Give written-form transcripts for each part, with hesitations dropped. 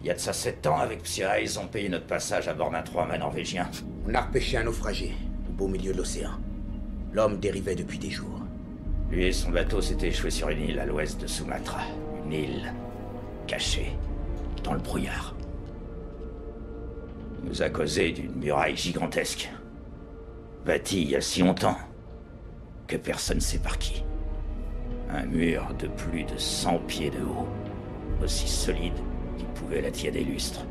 Il y a de ça 7 ans, avec Psyra, ils ont payé notre passage à bord d'un 3-mâts norvégien. On a repêché un naufragé, au beau milieu de l'océan. L'homme dérivait depuis des jours. Lui et son bateau s'étaient échoués sur une île à l'ouest de Sumatra. Une île cachée dans le brouillard. Il nous a causé d'une muraille gigantesque, bâtie il y a si longtemps que personne ne sait par qui. Un mur de plus de 100 pieds de haut, aussi solide qu'il pouvait la tirer des lustres.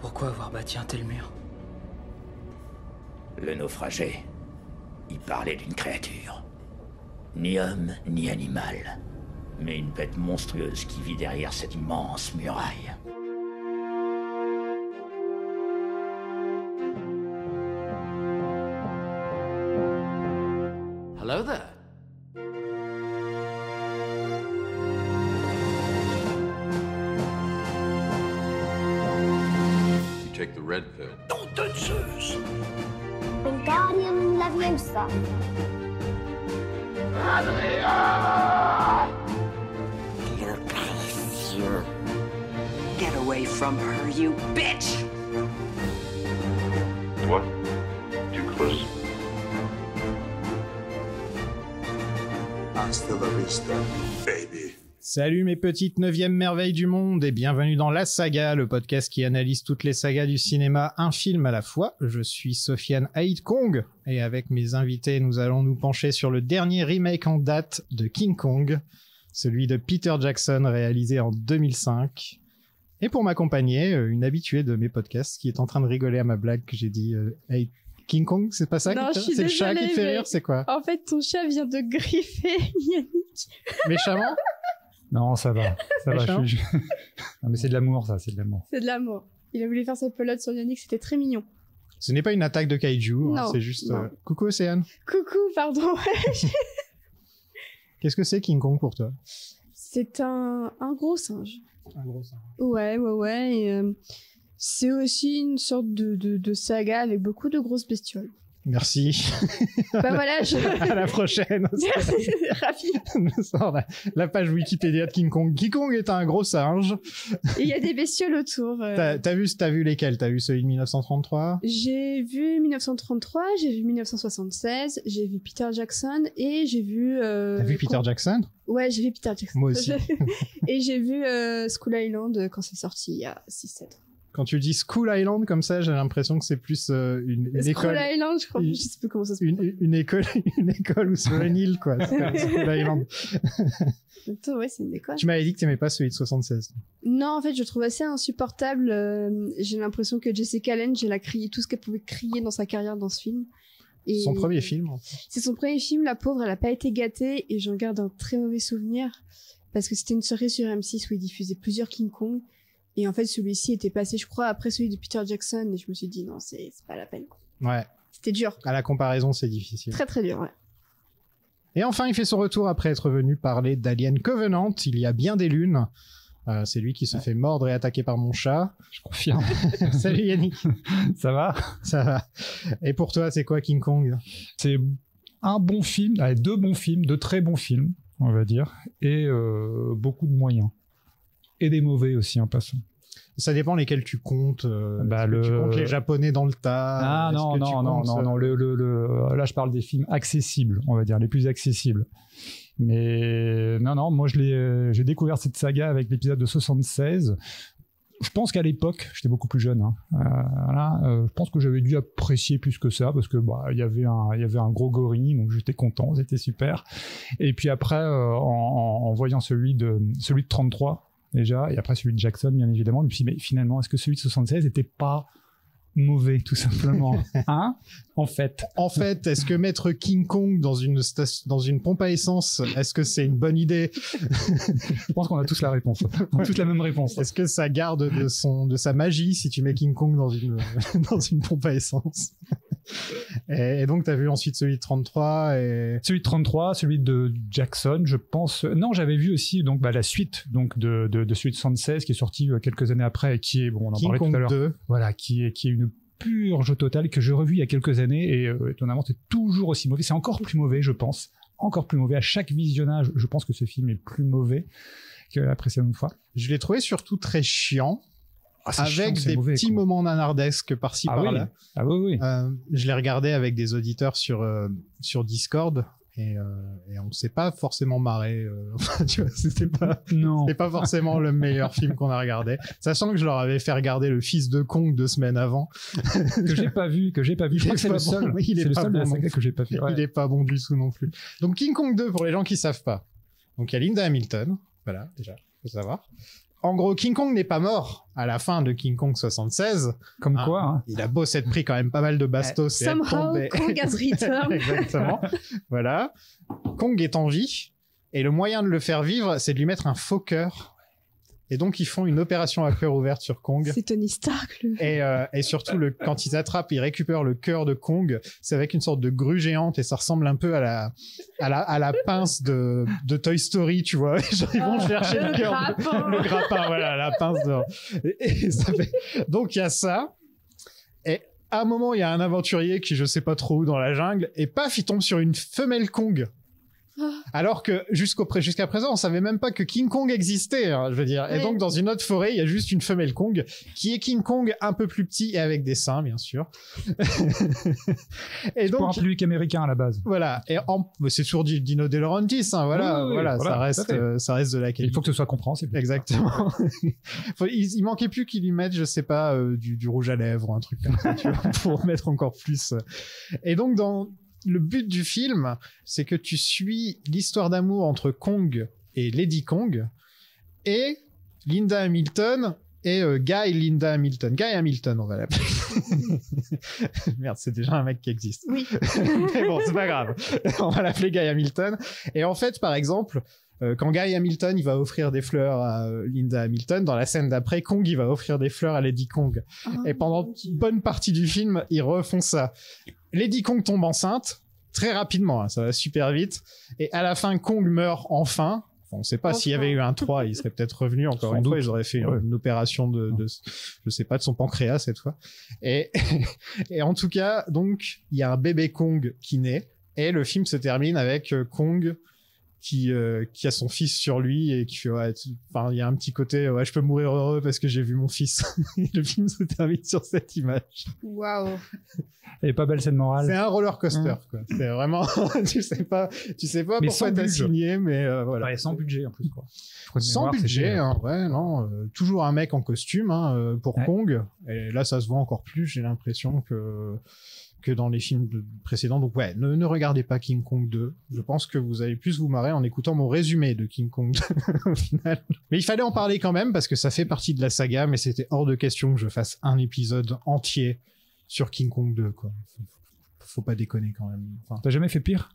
Pourquoi avoir bâti un tel mur? Le naufragé, il parlait d'une créature. Ni homme, ni animal, mais une bête monstrueuse qui vit derrière cette immense muraille. Hello there. You take the red pill. Wingardium Leviosa. Get away from her, you bitch! What? Too close? Hasta la vista, baby. Salut mes petites 9e merveilles du monde et bienvenue dans La Saga, le podcast qui analyse toutes les sagas du cinéma, un film à la fois. Je suis Sofiane Haït Kong et avec mes invités, nous allons nous pencher sur le dernier remake en date de King Kong, celui de Peter Jackson réalisé en 2005. Et pour m'accompagner, une habituée de mes podcasts qui est en train de rigoler à ma blague que j'ai dit hey, King Kong, c'est pas ça? Non, je suis c'est le chat désolée, qui te fait mais- rire, c'est quoi? En fait, ton chat vient de griffer Yannick. Méchamment? Non, ça va. Ça va, Méchant Non, mais c'est de l'amour, ça, c'est de l'amour. C'est de l'amour. Il a voulu faire sa pelote sur Yannick, c'était très mignon. Ce n'est pas une attaque de kaiju, hein, Non, c'est juste... non. Coucou Océane. Coucou, pardon. Qu'est-ce que c'est King Kong pour toi? C'est un gros singe. Un gros singe. Ouais. Et, c'est aussi une sorte de saga avec beaucoup de grosses bestioles. Merci. Bah voilà, je... À la prochaine. Merci, ravi. On sort la page Wikipédia de King Kong. King Kong est un gros singe. Et il y a des bestioles autour. T'as vu lesquels? T'as vu celui de 1933? J'ai vu 1933, j'ai vu 1976, j'ai vu Peter Jackson et j'ai vu... T'as vu Peter Jackson? Ouais, j'ai vu Peter Jackson. Moi aussi. Et j'ai vu School Island quand c'est sorti il y a 6-7 ans. Quand tu dis School Island comme ça, j'ai l'impression que c'est plus une School école. Island, je crois, une- je sais plus comment ça se Une école ou sur une île, quoi. C'est comme School Island. Attends, ouais, c'est une école. Tu m'avais dit que t'aimais pas celui de 76. Non, en fait, je trouve assez insupportable. J'ai l'impression que Jessica Lange, elle a crié tout ce qu'elle pouvait crier dans sa carrière dans ce film. Et Son premier film. En fait. C'est son premier film, la pauvre, elle a pas été gâtée et j'en garde un très mauvais souvenir parce que c'était une soirée sur M6 où ils diffusaient plusieurs King Kong et en fait celui-ci était passé, je crois, après celui de Peter Jackson et je me suis dit non, c'est pas la peine. Quoi. Ouais. C'était dur, À la comparaison, c'est difficile. très très dur, ouais. Et enfin, il fait son retour après être venu parler d'Alien Covenant. Il y a bien des lunes. C'est lui qui se fait mordre et attaquer par mon chat. Je confirme. Salut Yannick. Ça va? Ça va. Et pour toi, c'est quoi King Kong? C'est un bon film, deux bons films, deux très bons films, on va dire, et beaucoup de moyens. Et des mauvais aussi, en passant. Ça dépend lesquels tu comptes. Bah, est-ce que tu le- comptes les Japonais dans le tas? Ah Est-ce non, que tu non, comptes, non. Là, je parle des films accessibles, on va dire, les plus accessibles. Mais non, moi, j'ai découvert cette saga avec l'épisode de 76. Je pense qu'à l'époque, j'étais beaucoup plus jeune. Je pense que j'avais dû apprécier plus que ça parce que il y avait un gros gorille, donc j'étais content, c'était super. Et puis après, en voyant celui de 33 déjà, et après celui de Jackson, bien évidemment, je me suis dit mais finalement, est-ce que celui de 76 n'était pas mauvais, tout simplement, hein? En fait. En fait, est-ce que mettre King Kong dans une pompe à essence, est-ce que c'est une bonne idée? Je pense qu'on a tous la réponse. On a tous la même réponse. Est-ce que ça garde de sa magie si tu mets King Kong dans une pompe à essence? Et donc, t'as vu ensuite celui de 33 et... Celui de 33, celui de Jackson, je pense. Non, j'avais vu aussi donc la suite donc de celui de 76 qui est sorti quelques années après et qui est on en King parlait tout à Kong l'heure. 2. Voilà, qui est une purge totale que j'ai revu il y a quelques années et étonnamment c'est toujours aussi mauvais. C'est encore plus mauvais, je pense. Encore plus mauvais à chaque visionnage. Je pense que ce film est plus mauvais. que la précédente fois. Je l'ai trouvé surtout très chiant. C'est avec chiant, c'est des mauvais, petits quoi. moments nanardesques par-ci Ah oui. par-là. Ah oui. Je l'ai regardé avec des auditeurs sur Discord et on s'est pas forcément marré. Tu vois, c'était Non. pas forcément le meilleur film qu'on a regardé. Sachant que je leur avais fait regarder Le Fils de Kong 2 semaines avant. que j'ai pas vu. Je crois que c'est le seul. Il est C'est le pas seul de la bon saga que j'ai pas vu. Ouais. Il est pas bon du tout non plus. Donc King Kong 2 pour les gens qui savent pas. Donc il y a Linda Hamilton. Voilà, déjà, faut savoir. En gros, King Kong n'est pas mort à la fin de King Kong 76. Comme quoi, hein. Il a beau s'être pris quand même pas mal de bastos. et être Somehow, tombé. Kong has returned. Exactement. Voilà. Kong est en vie. Et le moyen de le faire vivre, c'est de lui mettre un faux cœur. Et donc, ils font une opération à cœur ouverte sur Kong. C'est Tony Stark, le... Et surtout, quand ils attrapent, ils récupèrent le cœur de Kong. C'est avec une sorte de grue géante et ça ressemble un peu à la pince de Toy Story, tu vois. Genre, ils vont chercher le cœur. Le grappin, voilà, la pince de... Et ça fait... Donc, il y a ça. Et à un moment, il y a un aventurier qui, je sais pas trop où, dans la jungle. Et paf, il tombe sur une femelle Kong. Alors que jusqu'à présent, on savait même pas que King Kong existait, hein, je veux dire. Et Oui. donc, dans une autre forêt, il y a juste une femelle Kong, qui est King Kong un peu plus petit et avec des seins, bien sûr. Et Pour un donc, public américain à la base. voilà. Et c'est toujours du Dino De Laurentiis, hein, voilà, Oui, voilà, voilà, ça reste de la qualité. Il faut que ce soit compréhensible. Exactement. Il manquait plus qu'il lui mette, je sais pas, du rouge à lèvres ou un truc comme ça, tu vois, pour mettre encore plus. Et donc, le but du film, c'est que tu suis l'histoire d'amour entre Kong et Lady Kong et Linda Hamilton et Guy Linda Hamilton. Guy Hamilton, on va l'appeler. Merde, c'est déjà un mec qui existe. Oui. Mais bon, c'est pas grave. On va l'appeler Guy Hamilton. Et en fait, par exemple, quand Guy Hamilton il va offrir des fleurs à Linda Hamilton, dans la scène d'après, Kong il va offrir des fleurs à Lady Kong. Et pendant une bonne partie du film, ils refont ça. Lady Kong tombe enceinte très rapidement, hein, ça va super vite. Et à la fin, Kong meurt enfin. Enfin, on sait pas s'il y avait eu un 3, il serait peut-être revenu encore Sans une doute. fois, ils auraient fait une opération de je sais pas, de son pancréas cette fois. Et en tout cas, donc il y a un bébé Kong qui naît et le film se termine avec Kong qui a son fils sur lui et qui fait enfin il y a un petit côté je peux mourir heureux parce que j'ai vu mon fils. Et le film se termine sur cette image. Waouh. Et pas belle scène morale. C'est un roller coaster quoi. C'est vraiment tu sais pas Mais pourquoi sans t'as budget. signé mais voilà. Ouais, sans budget en plus quoi. Je crois de Sans mémoire, budget, c'était- hein, ouais, non, toujours un mec en costume pour Ouais. Kong. Et là, ça se voit encore plus. J'ai l'impression que dans les films précédents. Donc ouais, ne regardez pas King Kong 2. Je pense que vous allez plus vous marrer en écoutant mon résumé de King Kong 2 au final. Mais il fallait en parler quand même parce que ça fait partie de la saga, mais c'était hors de question que je fasse un épisode entier sur King Kong 2, quoi. Faut pas déconner quand même. Enfin, T'as jamais fait pire?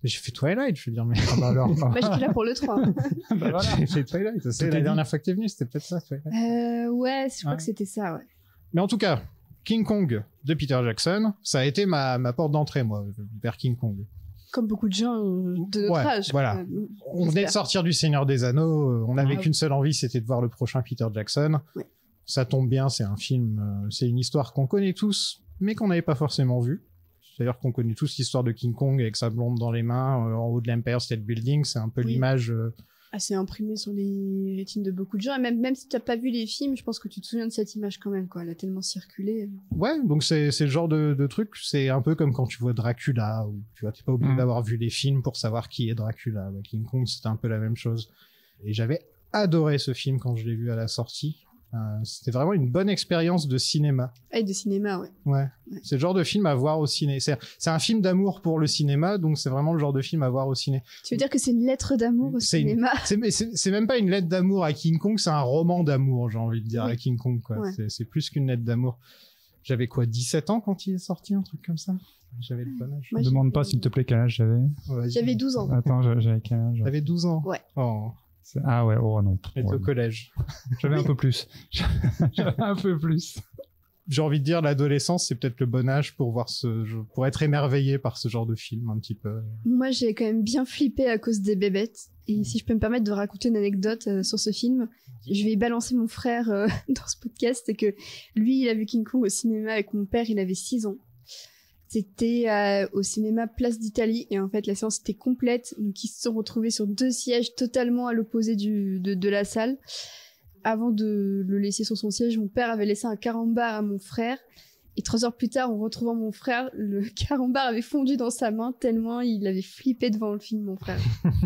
j'ai fait Twilight, je veux dire, mais Ah bah alors. Bah, j'étais là pour le 3. Bah voilà. j'ai fait Twilight. C'est Tout est la dit. dernière fois que t'es venu, c'était peut-être ça, Twilight. Ouais, je crois Ouais. que c'était ça, ouais. Mais en tout cas, King Kong de Peter Jackson, ça a été ma porte d'entrée, moi, vers King Kong. Comme beaucoup de gens de notre Ouais, âge. voilà. On venait de j'espère. sortir du Seigneur des Anneaux, on n'avait Ah qu'une seule envie, c'était de voir le prochain Peter Jackson. Ouais. Ça tombe bien, c'est un film, c'est une histoire qu'on connaît tous, mais qu'on n'avait pas forcément vue. C'est-à-dire qu'on connaît tous l'histoire de King Kong avec sa blonde dans les mains, en haut de l'Empire State Building, c'est un peu Oui. l'image... assez imprimé sur les rétines de beaucoup de gens. Et même si tu n'as pas vu les films, je pense que tu te souviens de cette image quand même, quoi. Elle a tellement circulé. Ouais, donc c'est le genre de truc, c'est un peu comme quand tu vois Dracula, ou tu vois, t'es pas obligé d'avoir vu les films pour savoir qui est Dracula. Bah, King Kong, c'était un peu la même chose. Et j'avais adoré ce film quand je l'ai vu à la sortie. C'était vraiment une bonne expérience de cinéma. Et de cinéma, ouais. Ouais. Ouais. C'est le genre de film à voir au ciné. C'est un film d'amour pour le cinéma, donc c'est vraiment le genre de film à voir au ciné. Tu veux dire que c'est une lettre d'amour au C'est une- cinéma? C'est même pas une lettre d'amour à King Kong, c'est un roman d'amour, j'ai envie de dire, Oui. à King Kong, quoi. Ouais. C'est plus qu'une lettre d'amour. J'avais quoi, 17 ans quand il est sorti, un truc comme ça? J'avais le bon âge. Moi, Ne demande j'avais- pas s'il te plaît quel âge j'avais. Ouais, vas-y. J'avais 12 ans. Attends, j'avais quel âge? J'avais 12 ans. Ouais. Oh, Ah ouais, oh non. j'étais Ouais. au collège. J'avais un peu plus. J'avais un peu plus. J'ai envie de dire, l'adolescence, c'est peut-être le bon âge pour voir pour être émerveillé par ce genre de film, un petit peu. Moi, j'ai quand même bien flippé à cause des bébêtes. Et si je peux me permettre de raconter une anecdote sur ce film, je vais balancer mon frère dans ce podcast. C'est que lui, il a vu King Kong au cinéma avec mon père, il avait 6 ans. C'était au cinéma Place d'Italie et en fait la séance était complète, donc ils se sont retrouvés sur 2 sièges totalement à l'opposé de la salle. Avant de le laisser sur son siège, mon père avait laissé un carambar à mon frère et 3 heures plus tard, en retrouvant mon frère, le carambar avait fondu dans sa main tellement il avait flippé devant le film, mon frère.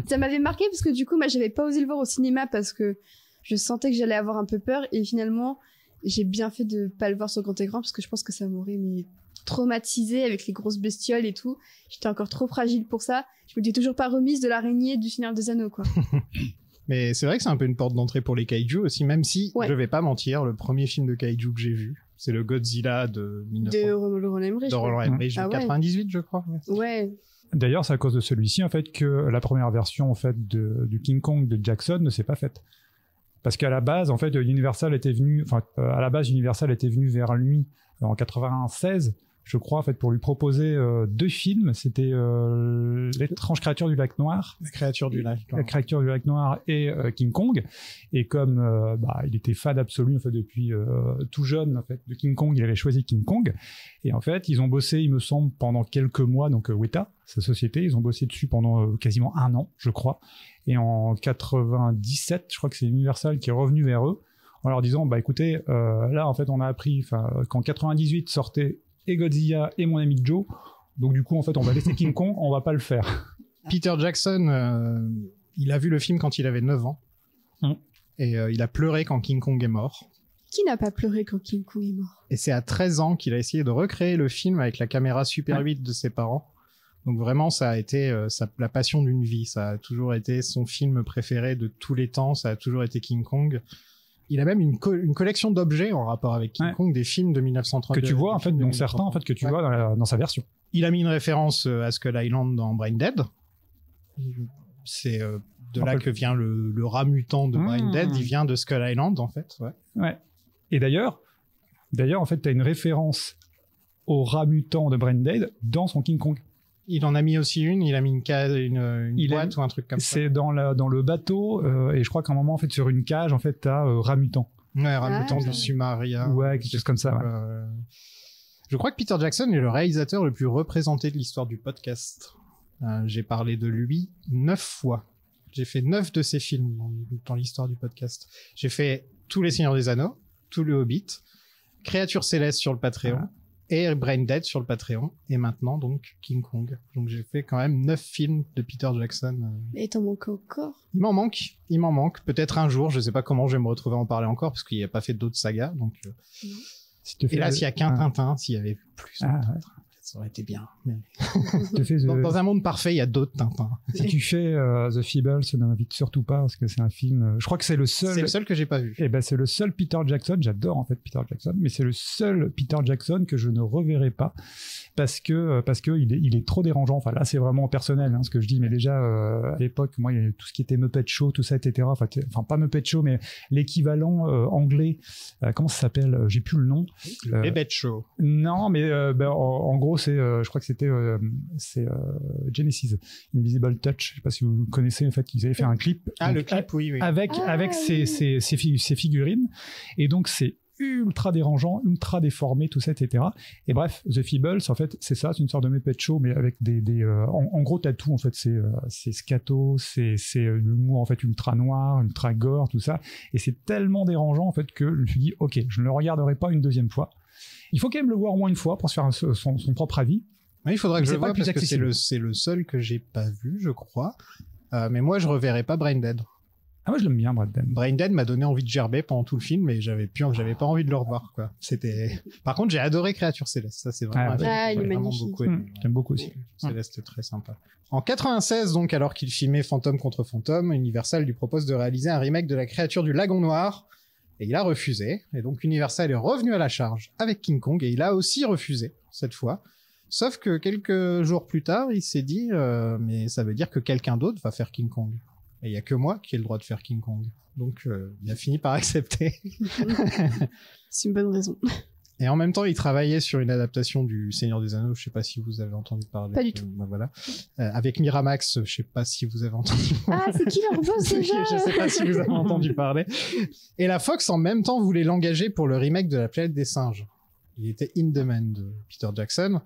Ça m'avait marqué parce que du coup, moi j'avais pas osé le voir au cinéma parce que je sentais que j'allais avoir un peu peur et finalement j'ai bien fait de pas le voir sur grand écran parce que je pense que ça m'aurait traumatisée avec les grosses bestioles et tout. J'étais encore trop fragile pour ça. Je me dis toujours pas remise de l'araignée du Seigneur des Anneaux, quoi. Mais c'est vrai que c'est un peu une porte d'entrée pour les kaiju aussi, même si, je vais pas mentir, le premier film de kaiju que j'ai vu, c'est le Godzilla de 1900. De Roland Emmerich. De Roland Emmerich, 98, je crois. Ouais. D'ailleurs, c'est à cause de celui-ci en fait que la première version en fait du King Kong de Jackson ne s'est pas faite. Parce qu'à la base, en fait, Universal était venu vers lui en 96, je crois, en fait, pour lui proposer 2 films. C'était L'étrange créature du lac Noir. La créature du lac Noir. La créature du lac Noir et King Kong. Et comme il était fan absolu en fait depuis tout jeune en fait de King Kong, il avait choisi King Kong. Et en fait, ils ont bossé, il me semble, pendant quelques mois. Donc Weta, sa société, ils ont bossé dessus pendant quasiment 1 an, je crois. Et en 97, je crois que c'est Universal qui est revenu vers eux en leur disant écoutez, là en fait on a appris qu'en 98 sortait et Godzilla et Mon ami Joe, donc du coup en fait on va laisser King Kong, on va pas le faire. Peter Jackson, il a vu le film quand il avait 9 ans et il a pleuré quand King Kong est mort. Qui n'a pas pleuré quand King Kong est mort? Et c'est à 13 ans qu'il a essayé de recréer le film avec la caméra Super 8 de ses parents. Donc vraiment, ça a été la passion d'une vie. Ça a toujours été son film préféré de tous les temps. Ça a toujours été King Kong. Il a même une collection d'objets en rapport avec King Kong, des films de 1932. Que tu vois, en fait, dont certains, en fait, que tu vois dans sa version. Il a mis une référence à Skull Island dans Brain Dead. C'est de là que vient le rat mutant de Brain Dead. Il vient de Skull Island, en fait. Ouais. Et d'ailleurs, en fait, t'as une référence au rat mutant de Brain Dead dans son King Kong. Il en a mis aussi une, il a mis une boîte ou un truc comme ça. C'est dans le bateau, et je crois qu'à un moment, en fait, sur une cage, en fait, t'as rat mutant. Ouais, rat mutant du Sumaria. Ouais, quelque chose comme ça, Je crois que Peter Jackson est le réalisateur le plus représenté de l'histoire du podcast. J'ai parlé de lui 9 fois. J'ai fait 9 de ses films dans l'histoire du podcast. J'ai fait tous les Seigneurs des Anneaux, tout le Hobbit, Créatures Célestes sur le Patreon, et Brain Dead sur le Patreon, et maintenant donc King Kong. Donc j'ai fait quand même 9 films de Peter Jackson. Et t'en manques encore? Il m'en manque. Peut-être un jour, je sais pas comment je vais me retrouver à en parler encore, parce qu'il n'y a pas fait d'autres sagas. Donc, et là, s'il y a qu'un Tintin, s'il y avait plus de Tintin, ça aurait été bien. Mais... dans un monde parfait, il y a d'autres Tintins. Si tu fais The Feebles, ne m'invite surtout pas, parce que c'est un film... Je crois que c'est le seul... C'est le seul que j'ai pas vu. Et c'est le seul Peter Jackson, j'adore en fait Peter Jackson, mais c'est le seul Peter Jackson que je ne reverrai pas, parce que il est trop dérangeant. Enfin là, c'est vraiment personnel, ce que je dis, mais déjà, à l'époque, moi, il y avait tout ce qui était Muppet Show, tout ça, etc. Enfin pas Muppet Show, mais l'équivalent anglais, comment ça s'appelle? J'ai plus le nom. Le Muppet Show. Non, mais en gros, je crois que c'était Genesis, Invisible Touch. Je sais pas si vous connaissez. En fait, ils avaient fait un clip. Le clip, oui. Avec ces figurines. Et donc c'est ultra dérangeant, ultra déformé, tout ça, etc. Et bref, The Feebles, en fait, c'est ça, c'est une sorte de Muppet Show, mais avec en gros, t'as tout, en fait, c'est scato, c'est l'humour, en fait, ultra noir, ultra gore, tout ça. Et c'est tellement dérangeant, en fait, que je me suis dit, ok, je ne le regarderai pas une deuxième fois. Il faut quand même le voir au moins une fois pour se faire son propre avis. Oui, il faudra que je le voie parce que c'est le seul que j'ai pas vu, je crois. Mais moi, je reverrai pas Brain Dead. Ah, moi, je l'aime bien, Brain Dead. Brain Dead m'a donné envie de gerber pendant tout le film, mais j'avais pas envie de le revoir, quoi. Par contre, j'ai adoré Créatures Célestes. Ça, c'est vraiment un film que j'ai vraiment beaucoup aimé. J'aime beaucoup aussi. Céleste, c'est très sympa. En 96, donc, alors qu'il filmait Fantôme contre Fantôme, Universal lui propose de réaliser un remake de La Créature du Lagon Noir. Et il a refusé. Et donc Universal est revenu à la charge avec King Kong et il a aussi refusé cette fois. Sauf que quelques jours plus tard, il s'est dit mais ça veut dire que quelqu'un d'autre va faire King Kong. Et il y a que moi qui ai le droit de faire King Kong. Donc il a fini par accepter. C'est une bonne raison. Et en même temps, il travaillait sur une adaptation du Seigneur des Anneaux. Je sais pas si vous avez entendu parler. Pas du tout. Voilà. Avec Miramax, je sais pas si vous avez entendu parler. Ah, c'est qui leur boss déjà? Je sais pas si vous avez entendu parler. Et la Fox, en même temps, voulait l'engager pour le remake de La Planète des Singes. Il était in demand de Peter Jackson.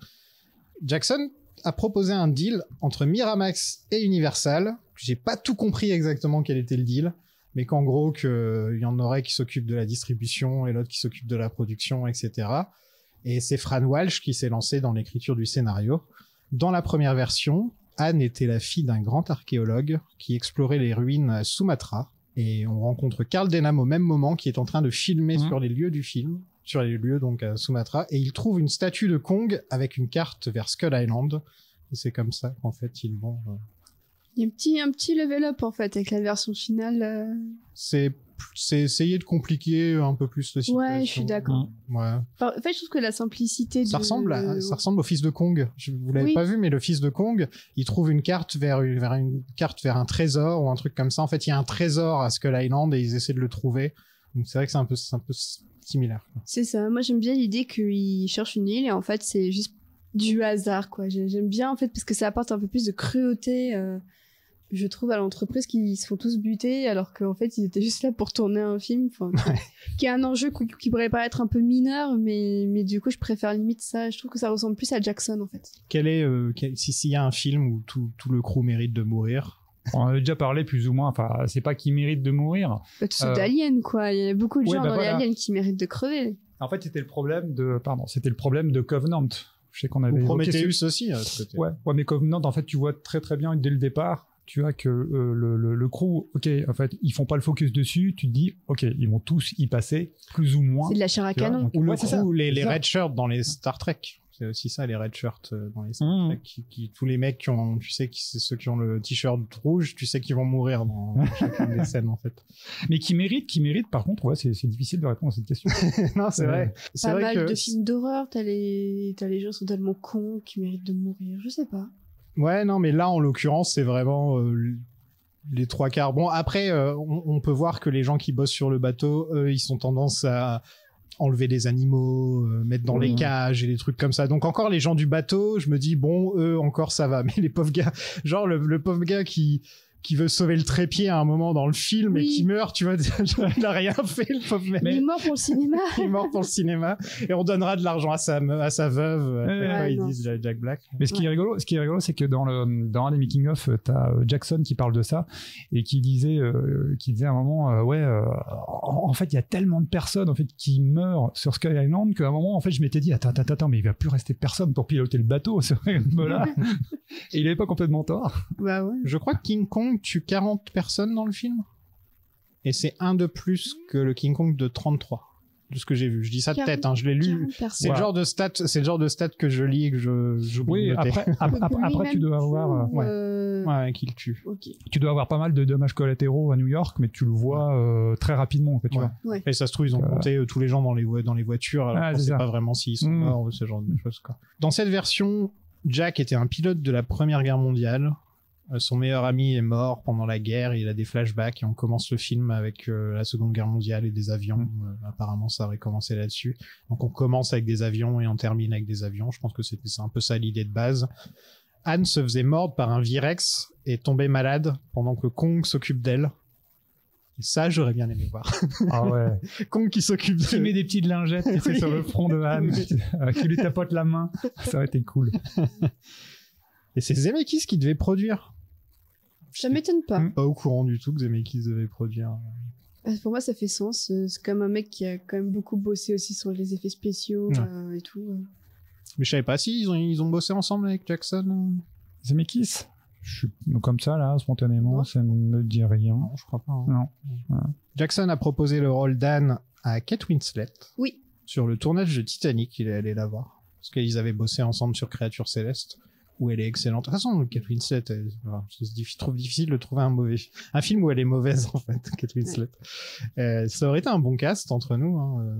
Jackson a proposé un deal entre Miramax et Universal. J'ai pas tout compris exactement quel était le deal, mais qu'en gros, qu'il y en aurait qui s'occupent de la distribution et l'autre qui s'occupe de la production, etc. Et c'est Fran Walsh qui s'est lancé dans l'écriture du scénario. Dans la première version, Anne était la fille d'un grand archéologue qui explorait les ruines à Sumatra. Et on rencontre Carl Denham au même moment qui est en train de filmer sur les lieux du film, sur les lieux donc à Sumatra. Et il trouve une statue de Kong avec une carte vers Skull Island. Et c'est comme ça qu'en fait ils vont... Il y a un petit level up en fait avec la version finale. C'est essayer de compliquer un peu plus la situation. Ouais, je suis d'accord. Ouais. Enfin, en fait, je trouve que la simplicité ça ressemble au fils de Kong. Vous l'avez pas vu, mais le fils de Kong, il trouve une carte vers un trésor ou un truc comme ça. En fait, il y a un trésor à Skull Island et ils essaient de le trouver. Donc c'est vrai que c'est un peu similaire. C'est ça. Moi, j'aime bien l'idée qu'ils cherchent une île et en fait, c'est juste du hasard, quoi. J'aime bien en fait parce que ça apporte un peu plus de cruauté. Je trouve à l'entreprise qu'ils se font tous buter alors qu'en fait ils étaient juste là pour tourner un film qui est un enjeu qui pourrait paraître un peu mineur mais du coup je préfère limite ça. Je trouve que ça ressemble plus à Jackson en fait. S'il y a un film où tout le crew mérite de mourir, on avait déjà parlé plus ou moins, enfin c'est pas qu'ils méritent de mourir, tous ceux d'Alien quoi, il y a beaucoup de gens dans voilà. les Aliens qui méritent de crever. En fait c'était le problème de Covenant. Je sais qu'on avait Prometheus aussi à ce côté. Ouais, mais Covenant en fait tu vois très très bien dès le départ. Tu vois que le crew, ok, en fait, ils font pas le focus dessus. Tu te dis, ok, ils vont tous y passer, plus ou moins. C'est de la chair à canon. Ou le crew, les red shirts dans les Star Trek. C'est aussi ça, les red shirts dans les Star Trek. Tous les mecs tu sais, c'est ceux qui ont le t-shirt rouge, tu sais qu'ils vont mourir dans chacune des scènes, en fait. Mais qui méritent, par contre, ouais, c'est difficile de répondre à cette question. Non, c'est vrai. C'est pas vrai mal de films d'horreur, t'as les gens qui sont tellement cons qui méritent de mourir, je sais pas. Ouais, non, mais là, en l'occurrence, c'est vraiment les trois quarts. Bon, après, on peut voir que les gens qui bossent sur le bateau, eux, ils sont tendance à enlever des animaux, mettre dans les cages et des trucs comme ça. Donc encore les gens du bateau, je me dis, bon, eux, encore ça va. Mais les pauvres gars, genre le pauvre gars qui veut sauver le trépied à un moment dans le film et qui meurt, tu vois, il a rien fait, le pauvre mec. Mais il est mort pour le cinéma. Il est mort pour le cinéma. Et on donnera de l'argent à sa veuve. Ils disent Jack Black. Mais ce qui est rigolo, c'est que dans un des making-of, t'as Jackson qui parle de ça et qui disait à un moment, en fait, il y a tellement de personnes, en fait, qui meurent sur Skull Island qu'à un moment, en fait, je m'étais dit, attends, mais il va plus rester personne pour piloter le bateau, ce là. Et il avait pas complètement tort. Bah ouais. Je crois que King Kong tue 40 personnes dans le film. Et c'est un de plus que le King Kong de 33. De ce que j'ai vu. Je dis ça de tête, hein, je l'ai lu. C'est le genre de stat que je lis et que j'oublie de noter. Après tu dois avoir... Ouais, qu'il tue. Okay. Tu dois avoir pas mal de dommages collatéraux à New York, mais tu le vois très rapidement, en fait, tu vois. Ouais. Et ça se trouve, ils ont compté tous les gens dans les voitures, alors on sait pas vraiment s'ils sont morts ou ce genre de choses, quoi. Dans cette version, Jack était un pilote de la Première Guerre mondiale. Son meilleur ami est mort pendant la guerre, il a des flashbacks et on commence le film avec la Seconde Guerre mondiale et des avions. Apparemment, ça aurait commencé là-dessus. Donc on commence avec des avions et on termine avec des avions. Je pense que c'est un peu ça l'idée de base. Anne se faisait mordre par un Virex et tombait malade pendant que Kong s'occupe d'elle. Et ça, j'aurais bien aimé voir. Ah ouais. Kong qui s'occupe qui met des petites lingettes sur le front de Anne, qui lui tapote la main. Ça aurait été cool. Et c'est Zemeckis qui devait produire. Ça m'étonne pas. Pas au courant du tout que Zemeckis devait produire. Pour moi, ça fait sens. C'est comme un mec qui a quand même beaucoup bossé aussi sur les effets spéciaux et tout. Mais je savais pas si ils ont bossé ensemble avec Jackson. Zemeckis, je suis comme ça là, spontanément, ça ne me dit rien. Non, je crois pas. Hein. Non. Ouais. Jackson a proposé le rôle d'Anne à Kate Winslet. Oui. Sur le tournage de Titanic, il est allé la voir parce qu'ils avaient bossé ensemble sur Créature Céleste, où elle est excellente. De toute façon, Kate Winslet, je trouve difficile de trouver un film où elle est mauvaise en fait. Kate Winslet. Ça aurait été un bon cast entre nous. Hein.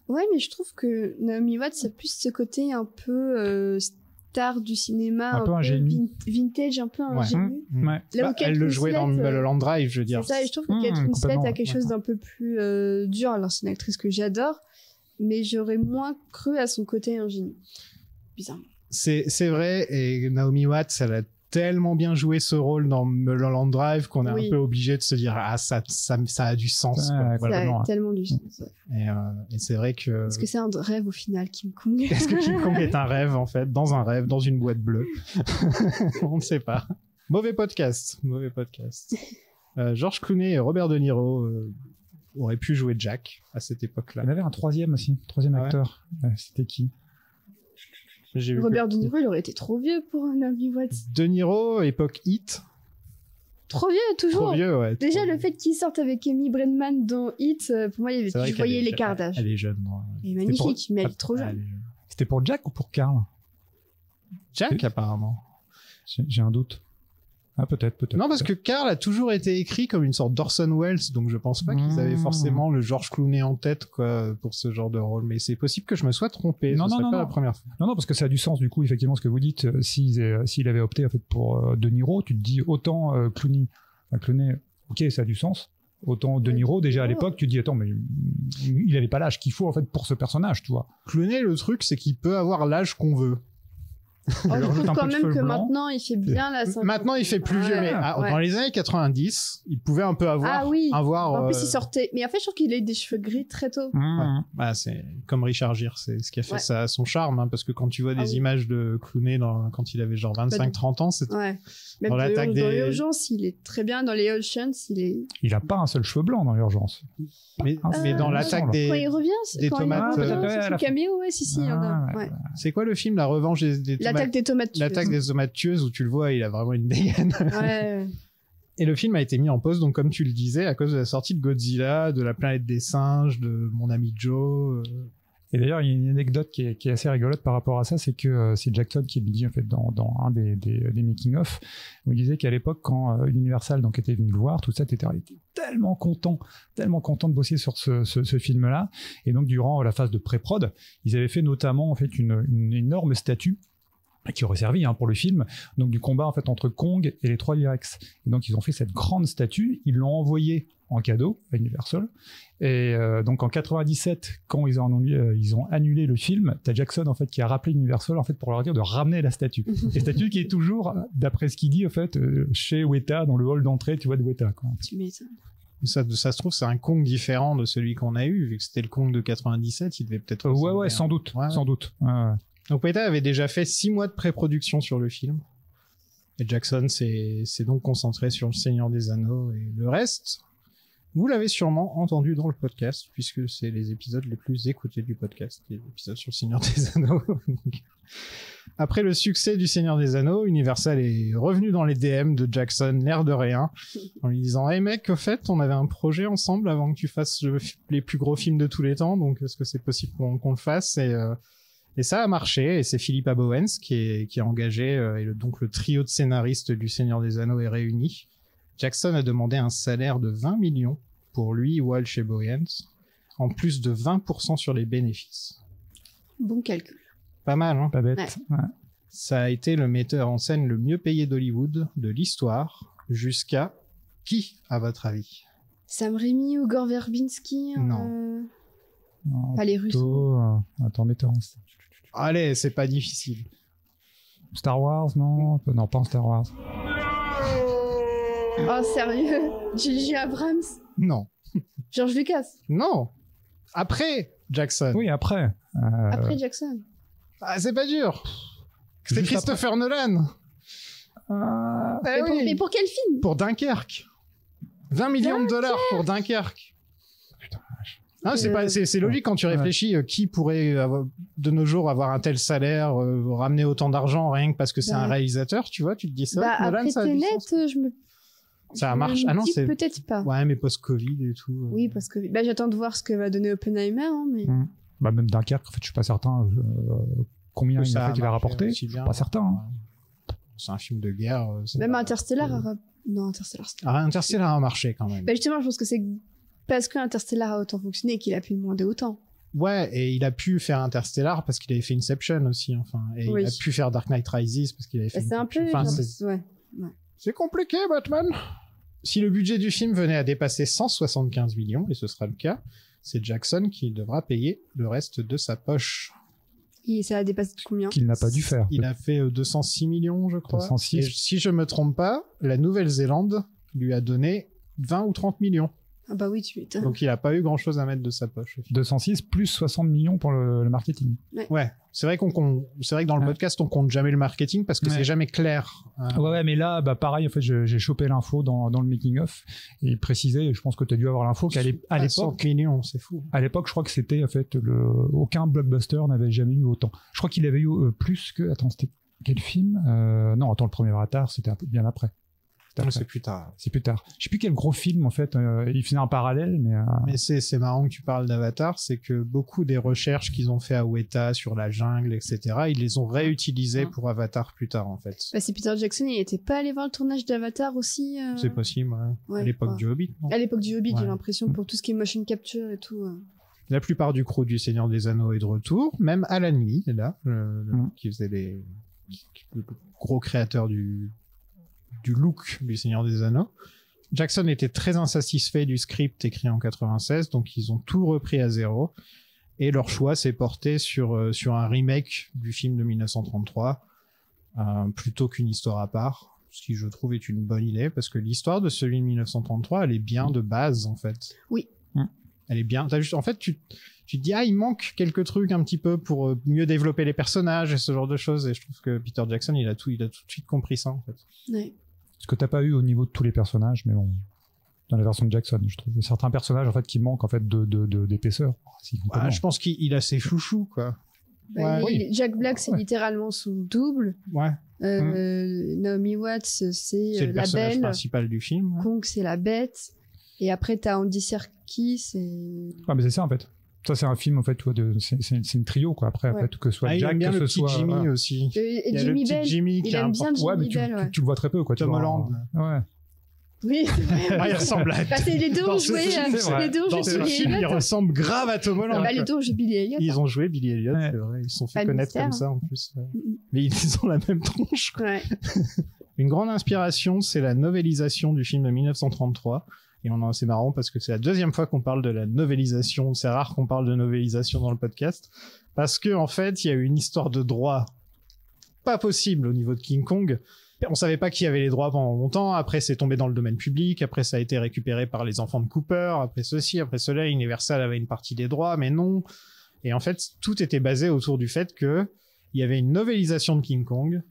Ouais, mais je trouve que Naomi Watts a plus ce côté un peu star du cinéma, un peu ingénu, vintage, un peu ingénu. Ouais. Là où elle le jouait dans Mulholland Drive, je veux dire. C'est ça, et je trouve que Kate Winslet a quelque chose d'un peu plus dur. Alors c'est une actrice que j'adore, mais j'aurais moins cru à son côté ingénu. Bizarrement. C'est vrai, et Naomi Watts, elle a tellement bien joué ce rôle dans Mulholland Drive qu'on est Oui. un peu obligé de se dire ça a du sens. Ouais, quoi. ouais, Voilà. Ça a vraiment, tellement du sens. Ouais. Et c'est vrai que Est-ce que c'est un rêve au final, King Kong? est-ce que King Kong est un rêve en fait, dans un rêve, dans une boîte bleue? On ne sait pas. Mauvais podcast. George Clooney et Robert De Niro auraient pu jouer Jack à cette époque-là. Il y en avait un troisième aussi, troisième Ah ouais. acteur. C'était qui? J'ai vu Robert que- De Niro, il aurait été trop vieux pour un Naomi Watts. De Niro, époque Hit. Trop vieux, toujours. Trop vieux, ouais. Déjà, Trop le fait qu'il sorte avec Amy Brenneman dans Hit, pour moi, C'est vrai je qu'elle voyais est- l'écart d'âge. Elle est jeune. non. Elle est magnifique, mais elle est trop Elle jeune. est jeune. C'était pour Jack ou pour Carl? Jack, apparemment. J'ai un doute. Ah, peut-être. Non, parce que Carl a toujours été écrit comme une sorte d'Orson Welles, donc je pense pas qu'ils avaient forcément le George Clooney en tête, quoi, pour ce genre de rôle. Mais c'est possible que je me sois trompé. Non, Ce non, serait non, pas non. la première fois. Non, parce que ça a du sens, du coup, effectivement, ce que vous dites. S'il avait opté, en fait, pour De Niro, tu te dis autant Clooney. Enfin, Clooney, ok, ça a du sens. Autant De Niro, déjà à l'époque, tu te dis, attends, mais il avait pas l'âge qu'il faut, en fait, pour ce personnage, tu vois. Clooney, le truc, c'est qu'il peut avoir l'âge qu'on veut. Oh, je rajoute trouve un quand peu de même cheveux que blancs. maintenant, il fait bien la cinquantaine. Maintenant, il fait plus vieux, Ouais, mais ouais. dans les années 90, il pouvait un peu avoir. Ah oui. avoir En plus, euh, il sortait. Mais en fait, je trouve qu'il a eu des cheveux gris très tôt. Bah, c'est comme Richard Gere, c'est ce qui a fait Ouais. son charme, hein, parce que quand tu vois Ah des oui. images de Clooney quand il avait genre 25-30 ans, c'est Ouais. Même Dans l'attaque dans des- l'urgence, il est très bien. Dans les Oceans, il est. Il a pas un seul cheveu blanc dans l'urgence. mais dans l'attaque Quand il des. revient, des quand tomates, il revient peut-être, sur à son la fin. caméo, ouais, si, il y en a. Ah, Ouais. C'est quoi le film, La Revanche des tomates? L'attaque des tomates. tueuses. L'attaque des tomates tueuses, où tu le vois, il a vraiment une dégaine. Ouais. Et le film a été mis en pause, donc comme tu le disais, à cause de la sortie de Godzilla, de La Planète des Singes, de Mon ami Joe. Et d'ailleurs, il y a une anecdote qui est assez rigolote par rapport à ça, c'est que c'est Jackson qui le dit en fait dans un des making-of, où il disait qu'à l'époque, quand Universal donc était venu le voir, tout ça, il était tellement content de bosser sur ce film-là. Et donc durant la phase de pré-prod, ils avaient fait notamment en fait une énorme statue qui aurait servi pour le film, donc du combat en fait entre Kong et les 3 T-Rex. Et donc ils ont fait cette grande statue, ils l'ont envoyée en cadeau à Universal. Et donc en 97, quand ils ont annulé le film, t'as Jackson en fait qui a rappelé Universal en fait pour leur dire de ramener la statue. Et statue qui est toujours, d'après ce qu'il dit en fait, chez Weta dans le hall d'entrée, tu vois, de Weta. Quoi. Tu m'étonnes. Et ça se trouve, c'est un Kong différent de celui qu'on a eu, vu que c'était le Kong de 97, il devait peut-être... Ouais, sans doute, Ouais. sans doute. Ouais. Donc Weta avait déjà fait 6 mois de pré-production sur le film. Et Jackson s'est donc concentré sur Le Seigneur des Anneaux et le reste. Vous l'avez sûrement entendu dans le podcast, puisque c'est les épisodes les plus écoutés du podcast, les épisodes sur Le Seigneur des Anneaux. Après le succès du Seigneur des Anneaux, Universal est revenu dans les DM de Jackson, l'air de rien, en lui disant « Hey mec, au fait, on avait un projet ensemble avant que tu fasses les plus gros films de tous les temps, donc est-ce que c'est possible qu'on le fasse ?» Et ça a marché, et c'est Philippa Bowens qui est engagé, et donc le trio de scénaristes du Seigneur des Anneaux est réuni. Jackson a demandé un salaire de 20 millions pour lui, Walsh et Bowens, en plus de 20% sur les bénéfices. Bon calcul. Pas mal, hein? Pas bête. Ouais. Ouais. Ça a été le metteur en scène le mieux payé d'Hollywood de l'histoire, jusqu'à qui, à votre avis? Sam Raimi ou Gore Verbinski Non. Non, Pas les Russes. plutôt, attends, metteur en scène. Allez, c'est pas difficile. Star Wars, non? Non, pas en Star Wars. Oh, sérieux? J.J. Abrams? Non. George Lucas? Non. Après Jackson. Oui, après. Après Jackson? Ah, c'est pas dur. C'est Juste Christopher Nolan. Eh Mais pour quel film? Pour Dunkerque. 20 millions de dollars pour Dunkerque. Ah, c'est logique quand tu réfléchis qui pourrait de nos jours avoir un tel salaire, ramener autant d'argent rien que parce que c'est un réalisateur, tu vois, tu te dis ça. Nolan, après ça a du Tenet, sens. Ça marche. Ah non, c'est peut-être pas. ouais, mais post-Covid et tout. Oui, parce que j'attends de voir ce que va donner Oppenheimer, mais Bah, même Dunkerque, en fait, je suis pas certain combien il va rapporter. aussi bien. Pas certain. Hein. C'est un film de guerre. même Interstellar. Non, Interstellar. Interstellar a marché quand même. Justement, je pense que c'est parce que Interstellar a autant fonctionné qu'il a pu demander autant. Ouais, et il a pu faire Interstellar parce qu'il avait fait Inception aussi, enfin. Et Oui. il a pu faire Dark Knight Rises parce qu'il avait fait C'est un peu. Inception. Enfin, Ouais. c'est compliqué, Batman. Si le budget du film venait à dépasser 175 millions, et ce sera le cas, c'est Jackson qui devra payer le reste de sa poche. Et ça a dépassé de combien? Qu'il n'a pas dû faire. Il a fait 206 millions, je crois. 206. Et si je me trompe pas, la Nouvelle-Zélande lui a donné 20 ou 30 millions. Ah bah oui, tu m'étonnes. Donc il a pas eu grand-chose à mettre de sa poche. 206 plus 60 millions pour le marketing. Ouais, c'est vrai c'est vrai que dans le podcast on compte jamais le marketing parce que c'est jamais clair. Ouais, mais là, bah pareil, en fait, j'ai chopé l'info dans le making of et il précisait, je pense que tu as dû avoir l'info qu'à l'époque, 100 millions, c'est fou. À l'époque, je crois que c'était en fait aucun blockbuster n'avait jamais eu autant. Je crois qu'il avait eu plus que, attends, c'était quel film? Non, attends, le premier Avatar, c'était un peu bien après. C'est plus tard. C'est plus tard. Je sais plus quel gros film en fait. Il faisait un parallèle, mais. Mais c'est marrant que tu parles d'Avatar, c'est que beaucoup des recherches qu'ils ont fait à Weta sur la jungle, etc., ils les ont réutilisées pour Avatar plus tard en fait. Bah, c'est Peter Jackson, il était pas allé voir le tournage d'Avatar aussi. C'est possible. Ouais. À l'époque du Hobbit. Non, à l'époque du Hobbit, j'ai l'impression pour tout ce qui est motion capture et tout. La plupart du crew du Seigneur des Anneaux est de retour, même Alan Lee est là, qui faisait le gros créateur du look du Seigneur des Anneaux. Jackson était très insatisfait du script écrit en 96, donc ils ont tout repris à zéro, et leur choix s'est porté sur un remake du film de 1933, plutôt qu'une histoire à part, ce qui je trouve est une bonne idée, parce que l'histoire de celui de 1933, elle est bien de base, en fait. Oui. Elle est bien. En fait, tu te dis, il manque quelques trucs un petit peu pour mieux développer les personnages et ce genre de choses, et je trouve que Peter Jackson, il a tout de suite compris ça, en fait. Ouais. Ce que t'as pas eu au niveau de tous les personnages, mais bon, dans la version de Jackson, je trouve. Il y a certains personnages, en fait, qui manquent, en fait, d'épaisseur. Je pense qu'il a ses chouchous, quoi. Bah, Jack Black, c'est littéralement son double. Ouais. Naomi Watts, c'est la le personnage belle. principal du film. Kong, c'est la bête. Et après, t'as Andy Serkis et... Ouais, mais c'est ça, en fait. Ça, c'est un film, en fait, c'est une trio, quoi. Après, en fait, que ce soit Jack, il aime bien que ce soit... Jimmy aussi. Et Jimmy Bell. Jimmy il aime bien Jimmy Bell, tu le vois très peu, quoi. Tom Holland. Ouais. Oui, c'est vrai. Il ressemble à... les deux ont joué Dans ce film, il ressemble grave à Tom Holland. Les deux ont joué Billy Elliot. Ils ont joué Billy Elliot, c'est vrai. Ils se sont fait connaître comme ça, en plus. Mais ils ont la même tronche. Ouais. Une grande inspiration, c'est la novélisation du film de 1933. Et c'est marrant parce que c'est la deuxième fois qu'on parle de la novélisation. C'est rare qu'on parle de novélisation dans le podcast. Parce que, en fait, il y a eu une histoire de droit pas possible au niveau de King Kong. On savait pas qui avait les droits pendant longtemps. Après, c'est tombé dans le domaine public. Après, ça a été récupéré par les enfants de Cooper. Après ceci, après cela, Universal avait une partie des droits, mais non. Et en fait, tout était basé autour du fait que il y avait une novélisation de King Kong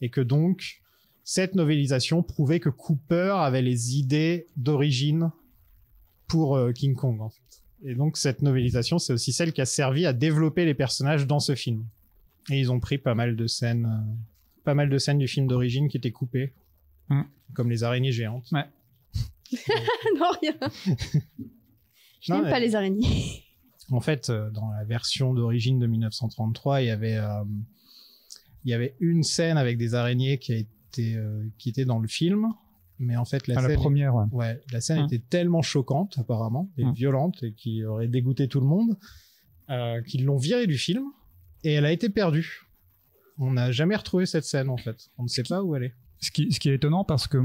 et que donc, cette novélisation prouvait que Cooper avait les idées d'origine pour King Kong, en fait. Et donc, cette novélisation, c'est aussi celle qui a servi à développer les personnages dans ce film. Et ils ont pris pas mal de scènes du film d'origine qui étaient coupées. Comme les araignées géantes. Ouais. Non, rien. Je n'aime pas les araignées. En fait, dans la version d'origine de 1933, il y avait une scène avec des araignées qui était dans le film, mais en fait la première, la scène était tellement choquante apparemment et violente et qui aurait dégoûté tout le monde qu'ils l'ont virée du film et elle a été perdue. On n'a jamais retrouvé cette scène en fait. On ne sait pas où elle est. Ce qui est étonnant parce que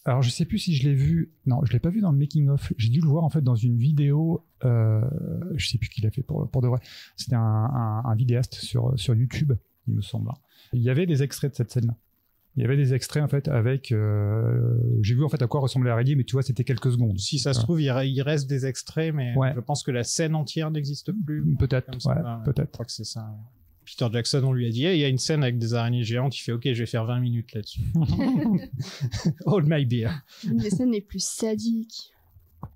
alors je sais plus si je l'ai vu. Non, je l'ai pas vu dans le making of. J'ai dû le voir en fait dans une vidéo. Je sais plus qui l'a fait pour de vrai. C'était un vidéaste sur YouTube, il me semble. Il y avait des extraits de cette scène-là. Il y avait des extraits en fait avec. J'ai vu en fait à quoi ressemblait l'araignée, mais tu vois, c'était quelques secondes. Si ça se trouve, il reste des extraits, mais je pense que la scène entière n'existe plus. Peut-être. Peut-être. Je crois que c'est ça. Peter Jackson, on lui a dit, il y a une scène avec des araignées géantes. Il fait, ok, je vais faire 20 minutes là-dessus. Hold my beer. Une des scènes les plus sadiques.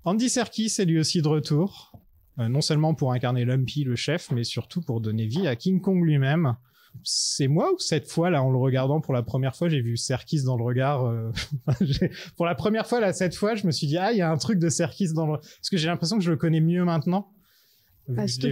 Andy Serkis est lui aussi de retour, non seulement pour incarner Lumpy, le chef, mais surtout pour donner vie à King Kong lui-même. C'est moi ou cette fois, là, en le regardant pour la première fois, j'ai vu Serkis dans le regard. Pour la première fois, là, cette fois, je me suis dit, il y a un truc de Serkis dans le... Parce que j'ai l'impression que je le connais mieux maintenant. Surtout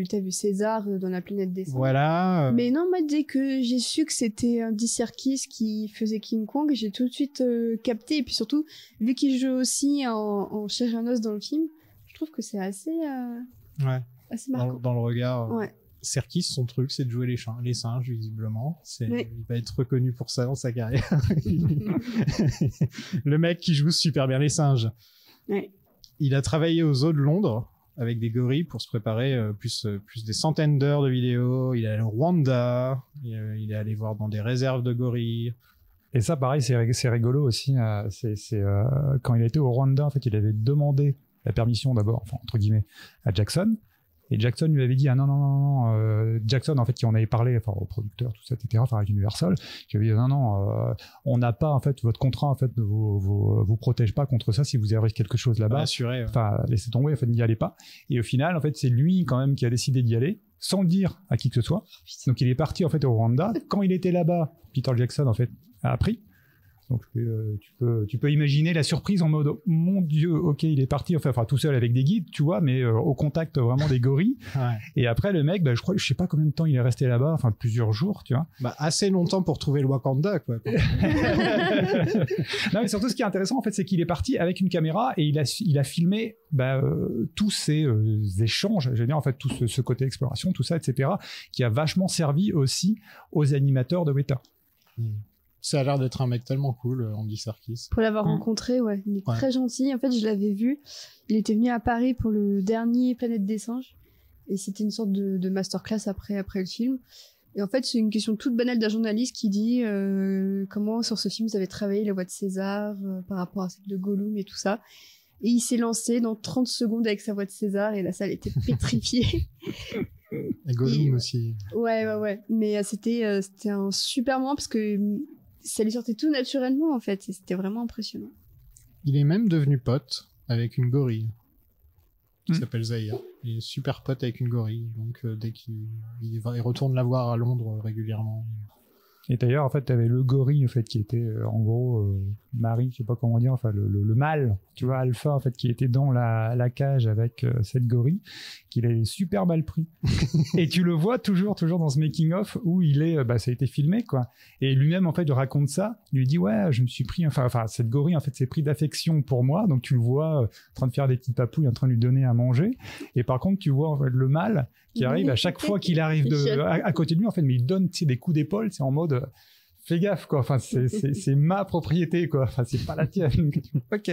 t'as vu César dans La planète des singes. Voilà. Mais non, moi, dès que j'ai su que c'était Andy Serkis qui faisait King Kong, j'ai tout de suite capté. Et puis surtout, vu qu'il joue aussi en chair et en os dans le film, je trouve que c'est assez marquant. Dans le regard. Ouais. Serkis, son truc, c'est de jouer les singes, visiblement. Il va être reconnu pour ça dans sa carrière. Le mec qui joue super bien les singes. Ouais. Il a travaillé au Zoo de Londres avec des gorilles pour se préparer plus des centaines d'heures de vidéos. Il est allé au Rwanda, il est allé voir dans des réserves de gorilles. Et ça, pareil, c'est rigolo aussi. Quand il a été au Rwanda, en fait, il avait demandé la permission d'abord, enfin, entre guillemets, à Jackson. Et Jackson lui avait dit non. Jackson, en fait, qui en avait parlé, enfin, au producteur, tout ça, etc., enfin, avec Universal, qui avait dit non, on n'a pas, en fait, votre contrat, en fait, ne vous protège pas contre ça si vous avez quelque chose là-bas. Assuré. Ouais. Enfin, laissez tomber, en fait, n'y allez pas. Et au final, en fait, c'est lui, quand même, qui a décidé d'y aller, sans le dire à qui que ce soit. Donc, il est parti, en fait, au Rwanda. Quand il était là-bas, Peter Jackson, en fait, a appris. Donc tu peux imaginer la surprise en mode mon Dieu, ok, il est parti enfin tout seul avec des guides, tu vois, mais au contact vraiment des gorilles. Ouais. Et après le mec, je sais pas combien de temps il est resté là-bas, enfin plusieurs jours, tu vois. Assez longtemps pour trouver le Wakanda, quoi. Non, mais surtout ce qui est intéressant en fait, c'est qu'il est parti avec une caméra et il a filmé tous ces échanges, j'allais dire en fait tout ce côté exploration, tout ça, etc., qui a vachement servi aussi aux animateurs de Weta. Ça a l'air d'être un mec tellement cool, Andy Serkis. Pour l'avoir rencontré, ouais, il est très gentil. En fait, je l'avais vu. Il était venu à Paris pour le dernier Planète des Singes. Et c'était une sorte de masterclass après le film. Et en fait, c'est une question toute banale d'un journaliste qui dit comment sur ce film vous avez travaillé la voix de César par rapport à celle de Gollum et tout ça. Et il s'est lancé dans 30 secondes avec sa voix de César et la salle était pétrifiée. Et Gollum aussi. Ouais. Mais c'était un super moment parce que ça lui sortait tout naturellement en fait et c'était vraiment impressionnant. Il est même devenu pote avec une gorille qui s'appelle Zahir. Il est super pote avec une gorille, donc dès qu'il retourne la voir à Londres régulièrement. Et d'ailleurs, en fait, t'avais le gorille, en fait, qui était, en gros, Marie, je sais pas comment dire, enfin, le mâle, tu vois, Alpha, en fait, qui était dans la cage avec cette gorille, qu'il avait super mal pris. Et tu le vois toujours dans ce making-of où il est, ça a été filmé, quoi. Et lui-même, en fait, il raconte ça. Il lui dit, ouais, je me suis pris, enfin, cette gorille, en fait, s'est pris d'affection pour moi. Donc, tu le vois en train de faire des petites papouilles, en train de lui donner à manger. Et par contre, tu vois, en fait, le mâle qui arrive à chaque fois qu'il arrive à côté de lui, en fait, mais il donne, tu sais, des coups d'épaule, c'est en mode, fais gaffe, quoi. Enfin, c'est ma propriété, quoi. Enfin, c'est pas la tienne. Ok.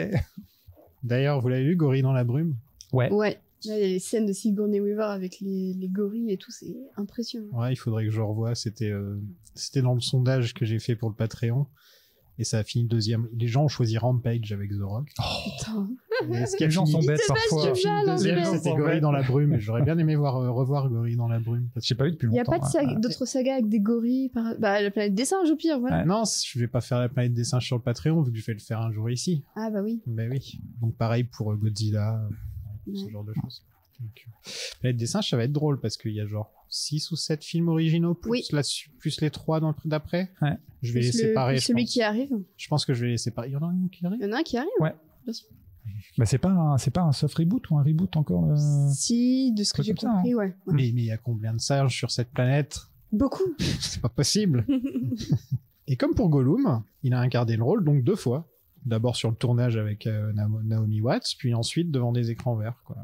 D'ailleurs, vous l'avez vu, Gorille dans la brume? Ouais. Là, il y a les scènes de Sigourney Weaver avec les gorilles et tout, c'est impressionnant. Ouais, il faudrait que je revoie. C'était dans le sondage que j'ai fait pour le Patreon. Et ça a fini deuxième. Les gens ont choisi Rampage avec The Rock. Oh, putain. Les gens sont bêtes parfois. C'était Gorille dans la brume. Et j'aurais bien aimé revoir Gorille dans la brume. J'ai pas vu depuis longtemps. Il n'y a pas d'autres sagas avec des gorilles. La planète des singes au pire, voilà. Non, je vais pas faire la planète des singes sur le Patreon vu que je vais le faire un jour ici. Ah bah oui. Bah oui. Donc pareil pour Godzilla, ce genre de choses. Donc, planète des singes, ça va être drôle parce qu'il y a genre 6 ou 7 films originaux plus les 3 d'après. Ouais. Je vais les séparer. Celui qui arrive. Je pense que je vais les séparer. Il y en a un qui arrive. Il y en a un qui arrive. Ouais. Bien sûr. C'est pas un soft reboot ou un reboot encore. Si, de ce que j'ai compris, ouais. Mais il y a combien de singes sur cette planète? Beaucoup. C'est pas possible. Et comme pour Gollum, il a incarné le rôle donc 2 fois. D'abord sur le tournage avec Naomi Watts, puis ensuite devant des écrans verts, quoi.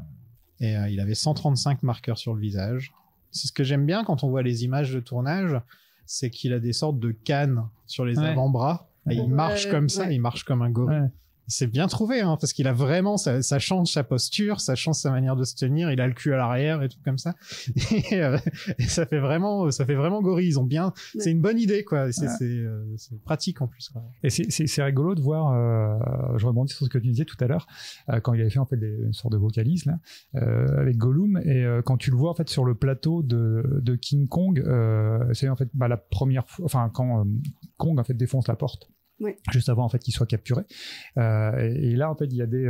Et il avait 135 marqueurs sur le visage. C'est ce que j'aime bien quand on voit les images de tournage, c'est qu'il a des sortes de cannes sur les avant-bras. Et il marche comme ça, il marche comme un gorille. Ouais. C'est bien trouvé, hein, parce qu'il a vraiment, ça change sa posture, ça change sa manière de se tenir, il a le cul à l'arrière et tout comme ça. Et ça fait vraiment gorille. Ils ont bien, c'est une bonne idée, quoi. C'est pratique en plus, quoi. Et c'est rigolo de voir, je rebondis sur ce que tu disais tout à l'heure, quand il avait fait, en fait, une sorte de vocalise, là, avec Gollum, et quand tu le vois, en fait, sur le plateau de King Kong, c'est, en fait, la première fois, enfin, quand Kong, en fait, défonce la porte. Ouais. Juste avant en fait qu'il soit capturé, et là en fait il y a des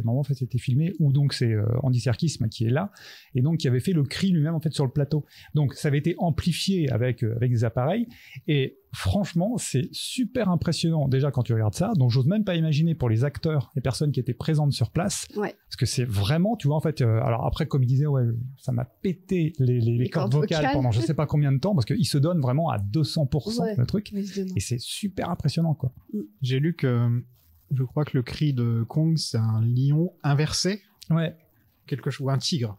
moments en fait c'était filmé où donc c'est Andy Serkis qui est là et donc qui avait fait le cri lui-même en fait sur le plateau, donc ça avait été amplifié avec des appareils et franchement c'est super impressionnant déjà quand tu regardes ça, donc j'ose même pas imaginer pour les acteurs, les personnes qui étaient présentes sur place, parce que c'est vraiment, tu vois, en fait alors après comme il disait, ça m'a pété les cordes vocales pendant je sais pas combien de temps, parce qu'il se donne vraiment à 200% le truc, et c'est super impressionnant, quoi. J'ai lu que je crois que le cri de Kong c'est un lion inversé, quelque chose, ou un tigre.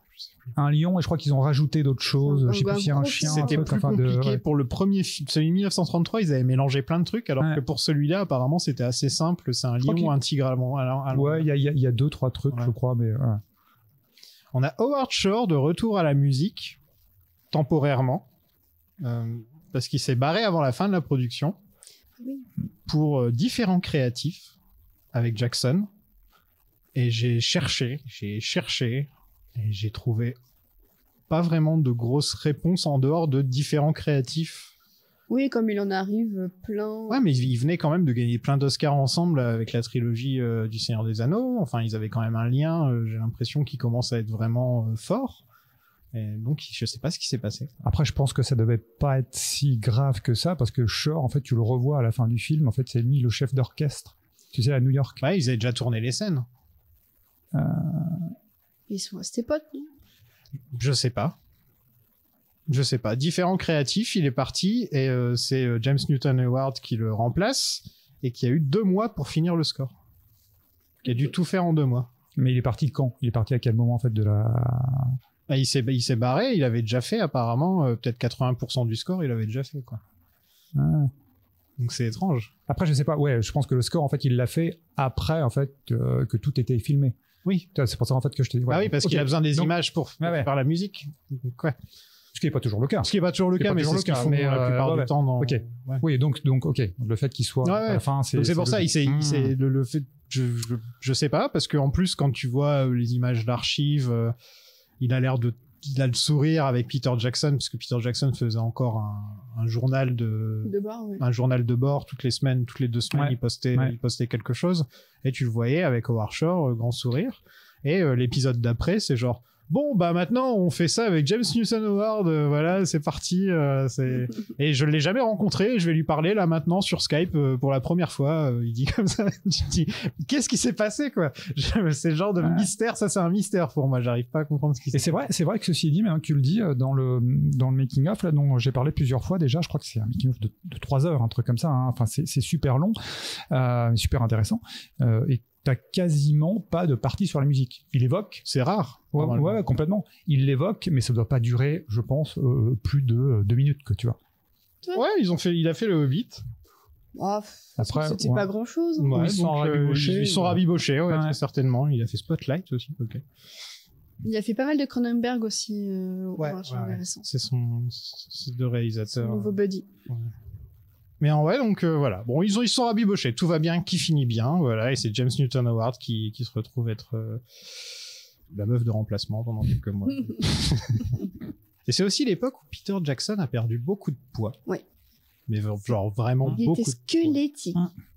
Un lion, et je crois qu'ils ont rajouté d'autres choses. Je sais plus s'il y a un chien. C'était plus compliqué pour le premier film. Celui de 1933, ils avaient mélangé plein de trucs, alors que pour celui-là, apparemment, c'était assez simple. C'est un lion ou un tigre allemand. Ouais, il y a 2-3 trucs, je crois, mais. On a Howard Shore de retour à la musique, temporairement, parce qu'il s'est barré avant la fin de la production, Oui. pour différents créatifs avec Jackson. Et j'ai cherché, et j'ai trouvé pas vraiment de grosses réponses en dehors de différents créatifs. Oui, comme il en arrive plein. Ouais, mais ils venaient quand même de gagner plein d'Oscars ensemble avec la trilogie du Seigneur des Anneaux. Enfin, ils avaient quand même un lien, j'ai l'impression, qui commence à être vraiment fort. Et donc, je sais pas ce qui s'est passé. Après, je pense que ça devait pas être si grave que ça, parce que Shore, en fait, tu le revois à la fin du film, en fait, c'est lui le chef d'orchestre, tu sais, à New York. Ouais, ils avaient déjà tourné les scènes. Ils sont restés potes, non? Je sais pas. Différents créatifs, il est parti et c'est James Newton Howard qui le remplace et qui a eu 2 mois pour finir le score. Qui a dû tout faire en 2 mois. Mais il est parti quand? Il est parti à quel moment, en fait, de la... Bah, il s'est barré, il avait déjà fait apparemment, peut-être 80% du score, il avait déjà fait, quoi. Ah. Donc c'est étrange. Après, je sais pas, ouais, je pense que le score, en fait, il l'a fait après, en fait, que tout était filmé. Oui. C'est pour ça, en fait, que je te dis... Ouais. Ah oui, parce Ok. qu'il a besoin des Donc, images pour ouais. faire la musique. Donc, ouais. Ce qui n'est pas toujours le cas. Ce qui est pas toujours le cas, mais c'est ce qu'ils font la plupart du temps. Ok. Ouais. Oui, donc, ok. Le fait qu'il soit à la fin, c'est... Donc c'est pour ça, logique. il s'est le fait, je sais pas, parce que en plus quand tu vois les images d'archives, il a le sourire avec Peter Jackson, parce que Peter Jackson faisait encore un journal De bord, ouais. un journal de bord toutes les 2 semaines, Ouais. il postait quelque chose, et tu le voyais avec Howard Shore, grand sourire, et l'épisode d'après, c'est genre, bon, bah maintenant on fait ça avec James Newton Howard, voilà, c'est parti, et je l'ai jamais rencontré, je vais lui parler là maintenant sur Skype pour la première fois, il dit comme ça, tu te dis, qu'est-ce qui s'est passé, quoi? C'est le genre de mystère, ça c'est un mystère pour moi, j'arrive pas à comprendre ce qui s'est Et c'est vrai que ceci dit, maintenant que tu le dis, dans le making-of, là, dont j'ai parlé plusieurs fois déjà, je crois que c'est un making-of de 3 heures, un truc comme ça, hein. Enfin, c'est super long, super intéressant, et t'as quasiment pas de partie sur la musique. Il évoque. C'est rare. Ouais, complètement. Il l'évoque, mais ça doit pas durer, je pense, plus de 2 minutes, que tu vois. Ouais, il a fait le Hobbit. Oh, Après, c'était ouais. pas grand chose. Ouais, ils sont rabibochés. Ils sont rabibochés, ouais, Ouais. très certainement. Il a fait Spotlight aussi. Ok. Il a fait pas mal de Cronenberg aussi. Ouais, récent. c'est deux réalisateurs. Son nouveau buddy. Ouais. Mais en vrai, donc voilà. Bon, ils sont rabibochés. Tout va bien, qui finit bien, voilà. Et c'est James Newton Howard qui se retrouve être la meuf de remplacement pendant quelques mois. Et c'est aussi l'époque où Peter Jackson a perdu beaucoup de poids. Ouais. Mais genre vraiment Il beaucoup était de poids. squelettique.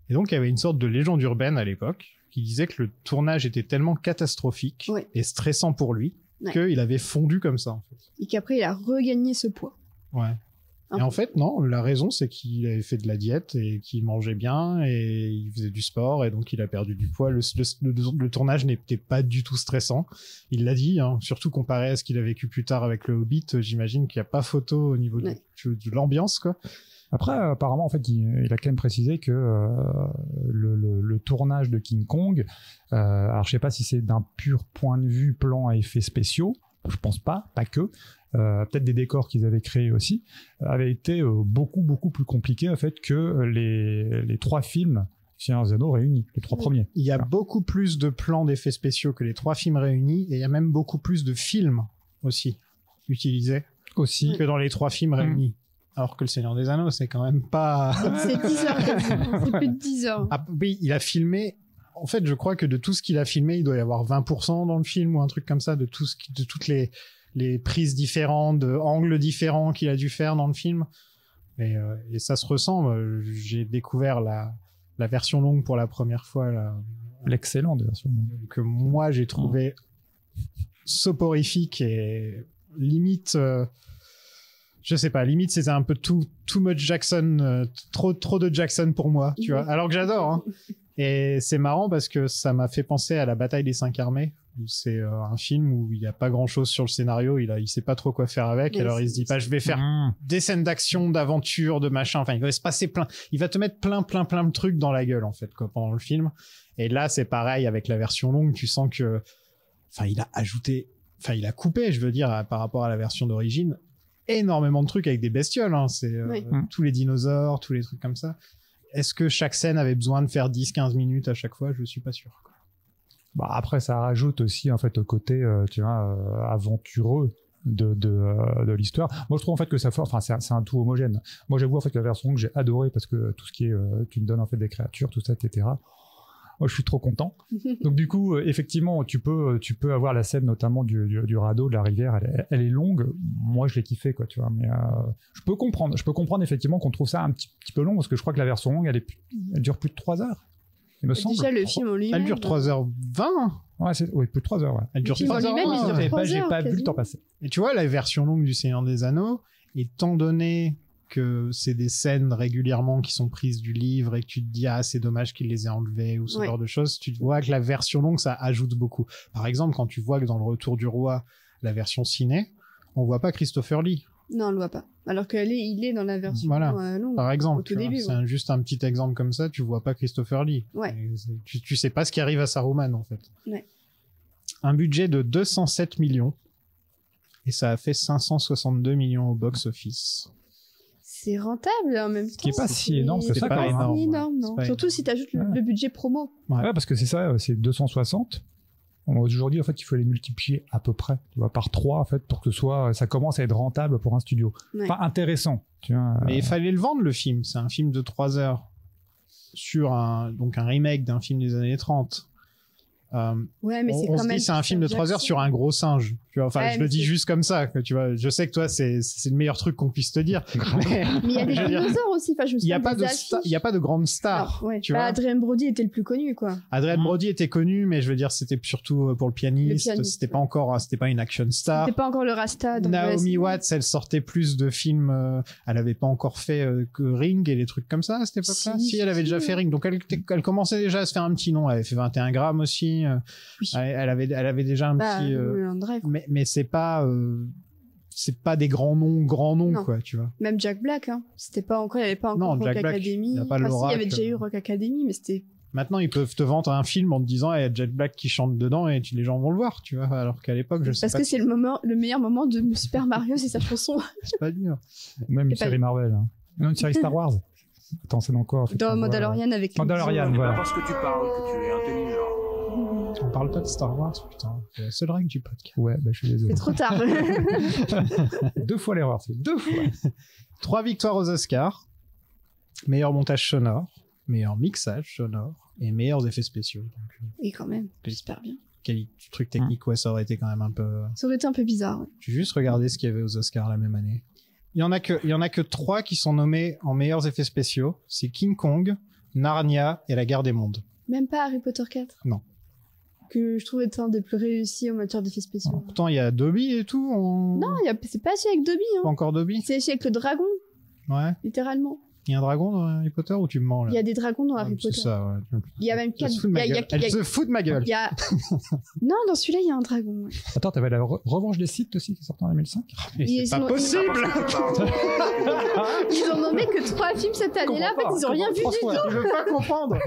Et donc, il y avait une sorte de légende urbaine à l'époque qui disait que le tournage était tellement catastrophique Ouais. et stressant pour lui Ouais. qu'il avait fondu comme ça, en fait. Et qu'après, il a regagné ce poids. Ouais. Un Et peu. en fait, non, la raison, c'est qu'il avait fait de la diète et qu'il mangeait bien et il faisait du sport et donc il a perdu du poids. Le tournage n'était pas du tout stressant. Il l'a dit, hein, surtout comparé à ce qu'il a vécu plus tard avec le Hobbit, j'imagine qu'il n'y a pas photo au niveau Ouais. de l'ambiance, quoi. Après, apparemment, en fait, il a quand même précisé que le tournage de King Kong, alors je sais pas si c'est d'un pur point de vue plan à effets spéciaux, je pense pas que, peut-être des décors qu'ils avaient créés aussi, avait été beaucoup plus compliqué en fait que les 3 films Seigneur des Anneaux réunis, les 3 premiers. Il y a beaucoup plus de plans d'effets spéciaux que les 3 films réunis et il y a même beaucoup plus de films aussi utilisés Aussi. que dans les 3 films réunis. Alors que le Seigneur des Anneaux, c'est quand même pas... C'est 10 heures quasiment. C'est plus de 10 heures. Ah, oui, il a filmé... En fait, je crois que de tout ce qu'il a filmé, il doit y avoir 20% dans le film ou un truc comme ça, de toutes les prises différentes, de angles différents qu'il a dû faire dans le film. Et ça se ressent. J'ai découvert la version longue pour la première fois, là, L'excellente version. que moi j'ai trouvé soporifique et limite... je sais pas, limite c'était un peu too much Jackson, trop de Jackson pour moi, tu vois. Alors que j'adore, hein. Et c'est marrant parce que ça m'a fait penser à la bataille des 5 armées, où c'est un film où il y a pas grand chose sur le scénario, il sait pas trop quoi faire avec, Mais alors il se dit pas je vais faire des scènes d'action, d'aventure, de machin, enfin il va se passer il va te mettre plein de trucs dans la gueule en fait, quoi, pendant le film. Et là c'est pareil avec la version longue, tu sens que, enfin il a coupé, je veux dire, par rapport à la version d'origine, énormément de trucs avec des bestioles, hein. C'est Oui. tous les dinosaures, tous les trucs comme ça. Est-ce que chaque scène avait besoin de faire 10-15 minutes à chaque fois? Je suis pas sûr, quoi. Bah, après, ça rajoute aussi en fait au côté, tu vois, aventureux de l'histoire. Moi, je trouve en fait que ça fait, enfin, c'est un tout homogène. Moi, j'avoue en fait que la version que j'ai adorée parce que tout ce qui est, tu me donnes en fait des créatures, tout ça, etc. Moi, je suis trop content. Donc, du coup, effectivement, tu peux avoir la scène notamment du radeau, de la rivière. Elle est longue. Moi, je l'ai kiffé, quoi, tu vois. Mais je peux comprendre effectivement qu'on trouve ça un petit peu long parce que je crois que la version longue, elle dure plus de 3 heures. Il me semble. Déjà, le film en lui-même. Elle dure 3h20. Ouais, oui, plus de 3 heures, ouais. Elle dure Le film en 3h20. lui-même, il dure 3 J'ai heures, pas vu le quasiment. temps passer. Et tu vois, la version longue du Seigneur des Anneaux, étant donné que c'est des scènes régulièrement qui sont prises du livre et que tu te dis, ah, c'est dommage qu'ils les aient enlevées ou ce Ouais. genre de choses, tu vois que la version longue, ça ajoute beaucoup. Par exemple, quand tu vois que dans Le Retour du Roi, la version ciné, on voit pas Christopher Lee, Non, on le voit pas. Alors qu'il est dans la version Voilà. longue. par exemple. Au tout tu vois. début, C'est juste un petit exemple comme ça, tu vois pas Christopher Lee. Ouais. Et tu sais pas ce qui arrive à Saruman, en fait. Ouais. Un budget de 207 millions. Et ça a fait 562 millions au box-office. C'est rentable en même temps. qui est pas si énorme que C'est ça, pas quand même. énorme. énorme, non. C'est pas Surtout si tu ajoutes Ouais. le budget promo. Ouais. Ouais, parce que c'est ça, c'est 260. Aujourd'hui, en fait, il faut les multiplier à peu près, tu vois, par 3, en fait, pour que ça commence à être rentable pour un studio. Ouais. Enfin, intéressant, tu vois. Mais il fallait le vendre, le film. C'est un film de 3 heures sur donc un remake d'un film des années 30. Ouais, mais c'est On quand se même. dit c'est un film de 3 heures sur un gros singe. Tu vois, enfin, Ouais, je mais le dis c'est- juste comme ça. Que, tu vois, je sais que toi, c'est le meilleur truc qu'on puisse te dire. Mais Mais il y a des je veux dire, dinosaures aussi. Enfin, je me il y a souviens pas des de affiches. il y a pas de grande star. Alors, ouais. tu Bah, vois. Adrien Brody était le plus connu, quoi. Adrien Brody était connu, mais je veux dire, c'était surtout pour le pianiste. Le pianiste, C'était pas encore, c'était pas une action star. C'était pas encore le Rasta. donc, Naomi ouais, Watts, elle sortait plus de films. Elle avait pas encore fait que Ring et les trucs comme ça à cette époque-là. Si, Si, elle avait déjà si. fait Ring, donc elle commençait déjà à se faire un petit nom. Elle avait fait 21 grammes aussi. Oui. Elle avait déjà un Bah, petit. Mulholland Drive. Mais c'est pas des grands noms Non. quoi, tu vois. Même Jack Black, hein. C'était pas encore, il n'y avait pas Non, encore Rock Jack Black, Academy. il y a pas le Enfin, si, il y avait Rock, déjà eu Rock Academy, mais c'était. Maintenant, ils peuvent te vendre un film en te disant, il y a Jet Black qui chante dedans et les gens vont le voir, tu vois. Alors qu'à l'époque, je sais Parce pas. que c'est le meilleur moment de Super Mario, c'est sa chanson. C'est pas dur. Ou même une c'est pas- série Marvel. Hein. Non, une série Star Wars. Attends, c'est dans quoi en fait, Dans on voit, Mandalorian avec. Mandalorian, les- voilà. Parce que tu parles que tu es intelligent. On parle pas de Star Wars, putain. C'est la seule règle du podcast. Ouais, bah, je suis désolé. C'est trop tard. 2 fois l'erreur, c'est 2 fois. 3 victoires aux Oscars. Meilleur montage sonore, meilleur mixage sonore et meilleurs effets spéciaux. Donc, Et quand même, j'espère bien. truc technique, ouais, ça aurait été quand même un peu. Ça aurait été un peu bizarre. Ouais. J'ai juste regardé ce qu'il y avait aux Oscars la même année. Il y en a que 3 qui sont nommés en meilleurs effets spéciaux. C'est King Kong, Narnia et La Guerre des Mondes. Même pas Harry Potter 4. Non. Que je trouve être un des plus réussis en matière d'effets spéciaux. Pourtant, il y a Dobby et tout. Non, c'est pas assis avec Dobby. Pas Hein. encore Dobby. C'est assis avec le dragon, Ouais. littéralement. Il y a un dragon dans Harry Potter ou tu me mens là? Il y a des dragons dans Harry C'est Potter. ça, ouais. Il y a même Elle 4. se fout de ma gueule. Elle se fout de ma gueule. Il y a... Non, dans celui-là, il y a un dragon. Ouais. Attends, t'avais la revanche des Sith aussi qui est sortie en 2005. Mais Ils c'est pas sont- possible! Ils ont nommé que 3 films cette année-là. En fait, ils ont rien vu du tout. Je veux pas comprendre.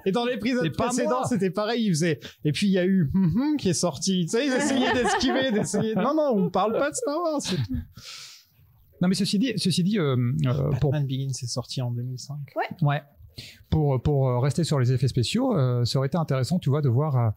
Et dans l'épisode C'est pas précédent, moi. c'était pareil, ils faisaient. Et puis il y a eu qui est sorti. Tu sais, ils essayaient d'esquiver, d'essayer. Non, on parle pas de Star Wars. C'est tout. Non, mais ceci dit, pour Batman Begins est sorti en 2005. ouais, pour rester sur les effets spéciaux, ça aurait été intéressant, tu vois, de voir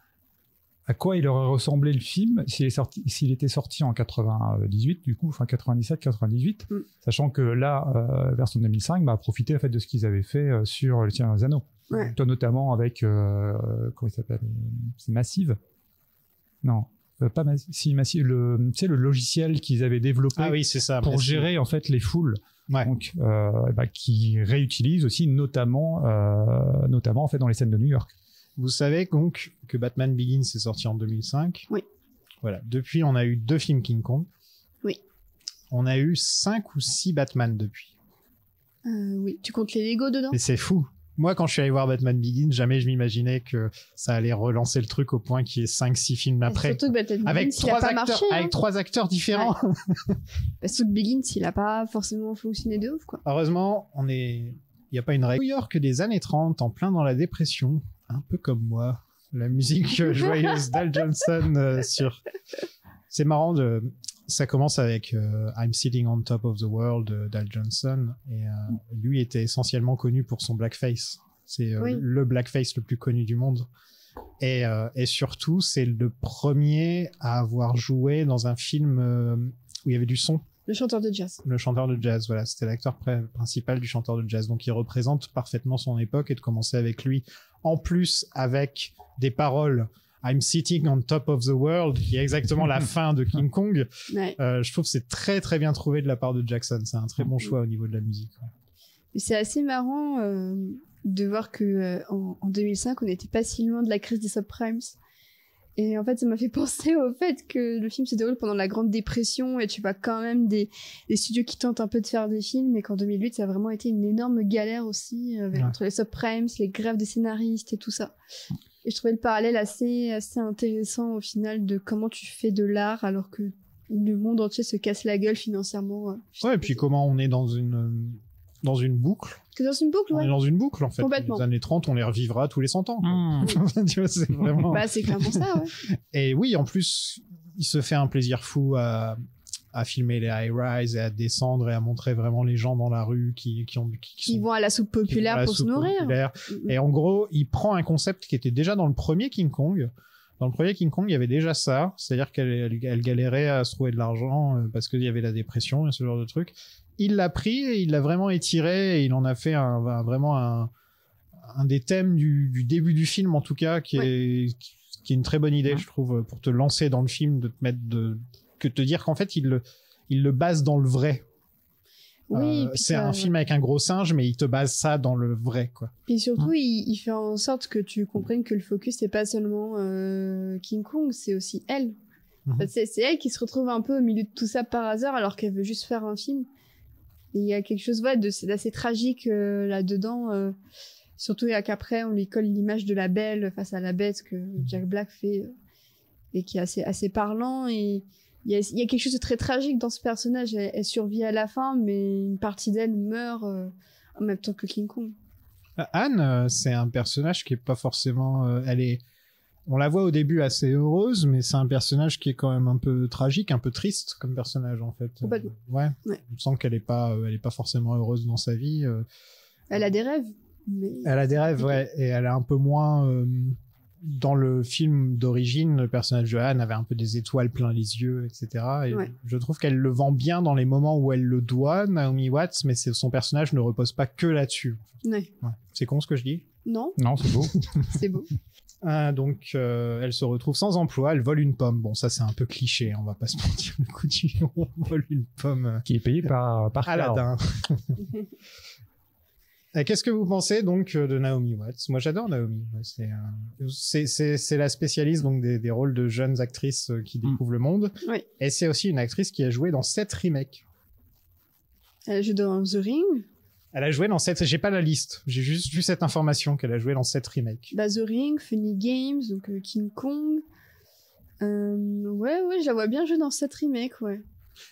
à quoi il aurait ressemblé le film s'il était sorti en 98, du coup, enfin 97-98, sachant que là, version 2005, a profité en fait de ce qu'ils avaient fait sur Le Seigneur des Anneaux. Ouais. Toi, notamment avec comment il s'appelle, c'est Massive. Non, pas Massive. Si Massive, tu sais, le logiciel qu'ils avaient développé Ah oui, c'est ça. pour Merci. gérer en fait les foules. Ouais. Donc, qui réutilise aussi notamment en fait dans les scènes de New York. Vous savez donc que Batman Begins est sorti en 2005. Oui. Voilà. Depuis, on a eu 2 films King Kong. Oui. On a eu 5 ou 6 Batman depuis. Oui. Tu comptes les Lego dedans? Mais c'est fou. Moi, quand je suis allé voir Batman Begins, jamais je m'imaginais que ça allait relancer le truc au point qu'il y ait 5-6 films après. Surtout que Batman Avec Begins, il a pas marché. Hein. avec 3 acteurs différents. Parce que Begins, il a pas forcément fonctionné de ouf, quoi. Heureusement, il n'y a pas une règle. New York des années 30, en plein dans la dépression, un peu comme moi. La musique joyeuse d'Al Johnson sur... C'est marrant, ça commence avec I'm Sitting on Top of the World d'Al Johnson. Et lui était essentiellement connu pour son blackface. C'est Oui. le blackface le plus connu du monde. Et surtout, c'est le premier à avoir joué dans un film où il y avait du son. Le chanteur de jazz. Le chanteur de jazz, voilà, c'était l'acteur principal du chanteur de jazz. Donc il représente parfaitement son époque, et de commencer avec lui, en plus avec des paroles I'm sitting on top of the world, qui est exactement la fin de King Kong. Ouais. Je trouve que c'est très très bien trouvé de la part de Jackson. C'est un très bon choix au niveau de la musique. Ouais. Et c'est assez marrant de voir que en 2005, on n'était pas si loin de la crise des subprimes. Et en fait, ça m'a fait penser au fait que le film se déroule pendant la Grande Dépression, et tu vois quand même des studios qui tentent un peu de faire des films, et qu'en 2008, ça a vraiment été une énorme galère aussi, entre les subprimes, les grèves des scénaristes et tout ça. Et je trouvais le parallèle assez intéressant au final de comment tu fais de l'art alors que le monde entier se casse la gueule financièrement. Ouais, et puis comment on est dans une boucle. Que dans une boucle, ouais. On est dans une boucle, en fait. Complètement. Les années 30, on les revivra tous les 100 ans. Tu vois, c'est vraiment... Bah, c'est clairement ça, ouais. Et oui, en plus, il se fait un plaisir fou à filmer les high-rise et à descendre et à montrer vraiment les gens dans la rue qui vont à la soupe populaire pour se nourrir. Et en gros, il prend un concept qui était déjà dans le premier King Kong. Dans le premier King Kong, il y avait déjà ça. C'est-à-dire qu'elle galérait à se trouver de l'argent parce qu'il y avait la dépression et ce genre de truc. Il l'a pris et il l'a vraiment étiré, et il en a fait vraiment un des thèmes du début du film, en tout cas, qui est une très bonne idée, je trouve, pour te lancer dans le film, de te mettre que te dire qu'en fait, il le base dans le vrai. Oui, c'est un film avec un gros singe, mais il te base ça dans le vrai, quoi. Et surtout, il fait en sorte que tu comprennes que le focus, c'est pas seulement King Kong, c'est aussi elle. C'est elle qui se retrouve un peu au milieu de tout ça par hasard, alors qu'elle veut juste faire un film. Et il y a quelque chose d'assez tragique là-dedans, surtout qu'après, on lui colle l'image de la belle face à la bête que Jack Black fait, et qui est assez parlant. Et il y a quelque chose de très tragique dans ce personnage. Elle survit à la fin, mais une partie d'elle meurt en même temps que King Kong. Anne, c'est un personnage qui est pas forcément... On la voit au début assez heureuse, mais c'est un personnage qui est quand même un peu tragique, un peu triste comme personnage, en fait. Ouais. On sent qu'elle est pas forcément heureuse dans sa vie. Elle a des rêves. Elle a des rêves, ouais. Et elle a un peu moins... Dans le film d'origine, le personnage de Anne avait un peu des étoiles plein les yeux, etc. Et je trouve qu'elle le vend bien dans les moments où elle le doit, Naomi Watts, mais son personnage ne repose pas que là-dessus. Ouais. C'est con ce que je dis ? Non, c'est beau. C'est beau. Donc, elle se retrouve sans emploi, elle vole une pomme. Bon, ça, c'est un peu cliché, on va pas se mentir. Le coup du on vole une pomme. Qui est payée par Aladdin. Et qu'est-ce que vous pensez donc de Naomi Watts ? Moi, j'adore Naomi. C'est la spécialiste donc des rôles de jeunes actrices qui découvrent le monde. Oui. Et c'est aussi une actrice qui a joué dans 7 remakes. Elle a joué dans The Ring. Elle a joué dans 7... J'ai pas la liste. J'ai juste vu cette information qu'elle a joué dans 7 remakes. Bah, The Ring, Funny Games, donc King Kong. Ouais, je la vois bien jouer dans 7 remakes, ouais.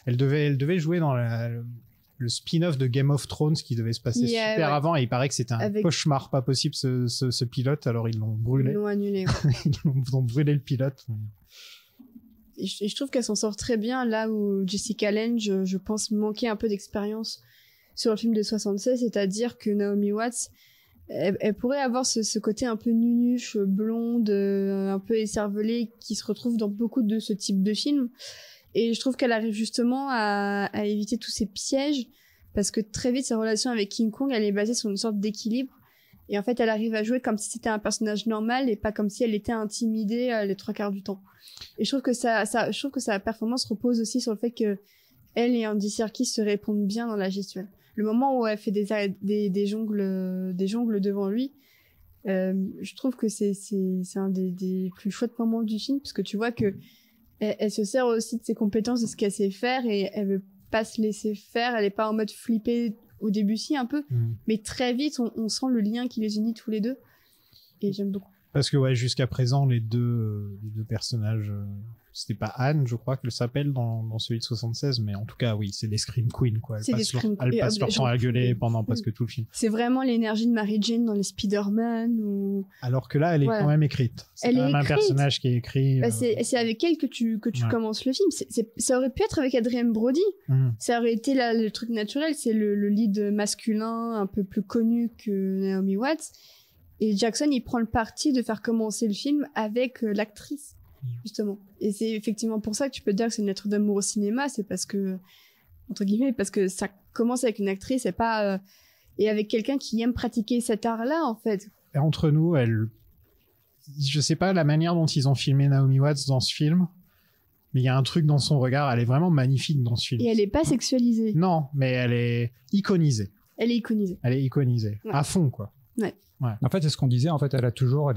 Elle devait jouer dans le spin-off de Game of Thrones qui devait se passer super avant, et il paraît que c'était un cauchemar pas possible ce pilote, alors ils l'ont brûlé. Ils l'ont annulé. Ouais. Ils ont brûlé le pilote. Et je trouve qu'elle s'en sort très bien là où Jessica Lange, je pense, manquait un peu d'expérience sur le film de 76, c'est-à-dire que Naomi Watts, elle pourrait avoir ce côté un peu nunuche, blonde, un peu écervelée, qui se retrouve dans beaucoup de ce type de films. Et je trouve qu'elle arrive justement à éviter tous ces pièges, parce que très vite, sa relation avec King Kong, elle est basée sur une sorte d'équilibre. Et en fait, elle arrive à jouer comme si c'était un personnage normal et pas comme si elle était intimidée les 3/4 du temps. Et je trouve que je trouve que sa performance repose aussi sur le fait que elle et Andy Serkis se répondent bien dans la gestuelle. Le moment où elle fait des jongles devant lui, je trouve que c'est un des plus chouettes moments du film, parce que tu vois que elle se sert aussi de ses compétences, de ce qu'elle sait faire, et elle veut pas se laisser faire. Elle est pas en mode flippé au début, si un peu, mais très vite on sent le lien qui les unit tous les deux, et j'aime beaucoup. Parce que jusqu'à présent les deux personnages, c'était pas Anne, je crois, qu'elle s'appelle dans celui de 76, mais en tout cas oui, c'est des Scream Queens, quoi. Elle passe leur temps à gueuler pendant presque tout le film. C'est vraiment l'énergie de Mary Jane dans les Spider-Man ou... Alors que là elle est quand même écrite. C'est quand même un personnage qui est écrit. C'est avec elle que tu commences le film. Ça aurait pu être avec Adrien Brody. Ça aurait été le truc naturel. C'est le lead masculin un peu plus connu que Naomi Watts. Et Jackson, il prend le parti de faire commencer le film avec l'actrice, justement. Et c'est effectivement pour ça que tu peux dire que c'est une lettre d'amour au cinéma, c'est parce que, entre guillemets, parce que ça commence avec une actrice et pas, et avec quelqu'un qui aime pratiquer cet art-là, en fait. Et entre nous, je sais pas la manière dont ils ont filmé Naomi Watts dans ce film, mais il y a un truc dans son regard, elle est vraiment magnifique dans ce film. Et elle est pas sexualisée. Non, mais elle est iconisée. Elle est iconisée. Elle est iconisée. Ouais. À fond, quoi. Ouais. En fait, c'est ce qu'on disait. En fait, elle est toujours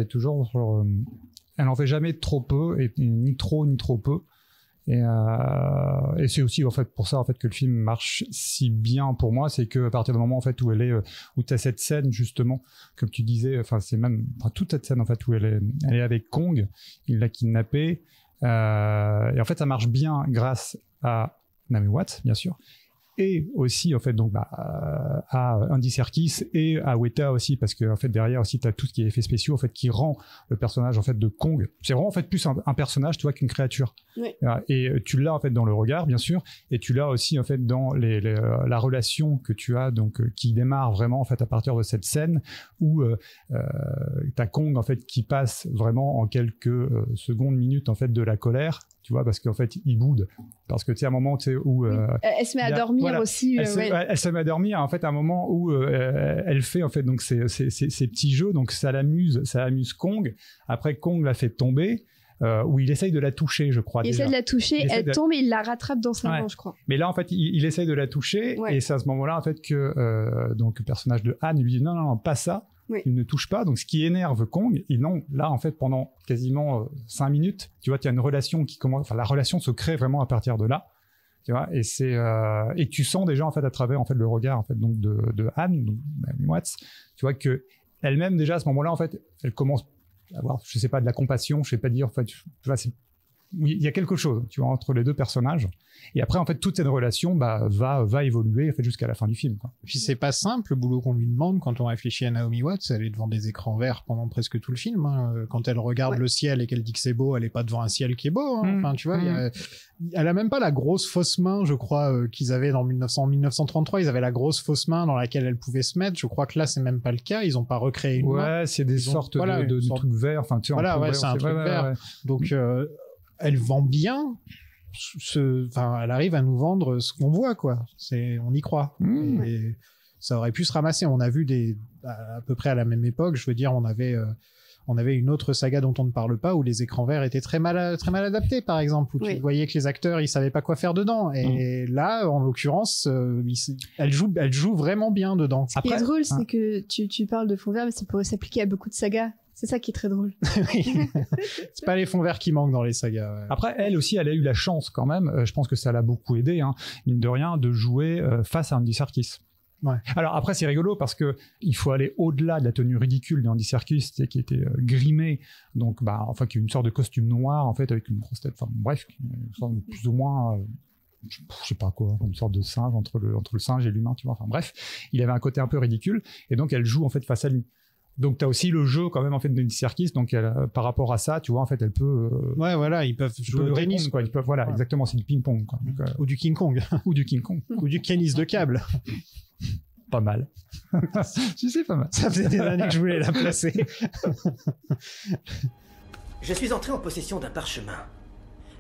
sur, elle en fait jamais trop peu, et ni trop peu. Et c'est aussi en fait pour ça en fait que le film marche si bien pour moi, c'est que à partir du moment en fait où t'as cette scène justement, comme tu disais, toute cette scène en fait où elle est avec Kong, il l'a kidnappée, et en fait ça marche bien grâce à Naomi Watts bien sûr. Et aussi en fait donc à Andy Serkis et à Weta aussi, parce que en fait derrière aussi t'as tout ce qui est effets spéciaux en fait qui rend le personnage en fait de Kong, c'est vraiment en fait plus un personnage tu vois qu'une créature. Oui. Et tu l'as en fait dans le regard bien sûr, et tu l'as aussi en fait dans la relation que tu as donc qui démarre vraiment en fait à partir de cette scène où t'as Kong en fait qui passe vraiment en quelques secondes minutes en fait de la colère, tu vois, parce qu'en fait il boude, parce que tu sais à un moment tu sais où elle se met à dormir aussi. Elle se met à dormir en fait à un moment où elle fait en fait donc ces petits jeux, donc ça amuse Kong. Après Kong la fait tomber, où il essaye de la toucher, je crois. Il essaie de la toucher, elle tombe et il la rattrape dans sa main, je crois. Mais là en fait il essaye de la toucher, et c'est à ce moment-là en fait que donc le personnage de Han lui dit non pas ça. Oui. Il ne touche pas, donc ce qui énerve Kong, et non, là en fait pendant quasiment 5 minutes, tu vois, tu as une relation qui commence, enfin la relation se crée vraiment à partir de là, tu vois, et c'est et tu sens déjà en fait à travers en fait le regard en fait donc de Anne, donc Watts, tu vois que elle-même déjà à ce moment-là en fait, elle commence à avoir, je sais pas, de la compassion, je sais pas dire, en fait, tu vois, il y a quelque chose, tu vois, entre les deux personnages. Et après, en fait, toute cette relation va évoluer en fait, jusqu'à la fin du film, quoi. Puis c'est pas simple, le boulot qu'on lui demande quand on réfléchit à Naomi Watts. Elle est devant des écrans verts pendant presque tout le film. Hein. Quand elle regarde le ciel et qu'elle dit que c'est beau, elle est pas devant un ciel qui est beau. Hein. Enfin, tu vois, elle a même pas la grosse fausse main, je crois, qu'ils avaient dans 1933. Ils avaient la grosse fausse main dans laquelle elle pouvait se mettre. Je crois que là, c'est même pas le cas. Ils ont pas recréé une main. Ouais, c'est des sortes de trucs verts. Enfin, tu vois, voilà, c'est un truc vert. Donc, elle vend bien. Elle arrive à nous vendre ce qu'on voit, quoi. On y croit. Et ça aurait pu se ramasser. On a vu à peu près à la même époque, je veux dire, on avait une autre saga dont on ne parle pas, où les écrans verts étaient très mal adaptés, par exemple, où tu voyais que les acteurs, ils savaient pas quoi faire dedans. Et là, en l'occurrence, elle joue vraiment bien dedans. Ce qui est drôle, c'est que tu parles de fond vert, mais ça pourrait s'appliquer à beaucoup de sagas. C'est ça qui est très drôle. C'est pas les fonds verts qui manquent dans les sagas. Ouais. Après, elle aussi, elle a eu la chance quand même, je pense que ça l'a beaucoup aidé, hein, mine de rien, de jouer face à Andy Serkis. Ouais. Alors après, c'est rigolo parce que il faut aller au-delà de la tenue ridicule d'Andy Serkis, qui était grimé, donc qui est une sorte de costume noir en fait avec une grosse tête. Enfin bref, plus ou moins. Je sais pas quoi, une sorte de singe entre le singe et l'humain, tu vois. Enfin bref, il avait un côté un peu ridicule, et donc elle joue en fait face à lui. Donc t'as aussi le jeu quand même en fait de Serkis, donc par rapport à ça, tu vois, en fait elle peut ouais voilà, ils peuvent jouer au tennis, quoi, ils peuvent, voilà, exactement, c'est du ping-pong, quoi. Donc, ou du King Kong ou du King Kong ou du tennis de câble. Pas mal. Je sais, pas mal. Ça faisait des années que je voulais la placer. Je suis entré en possession d'un parchemin,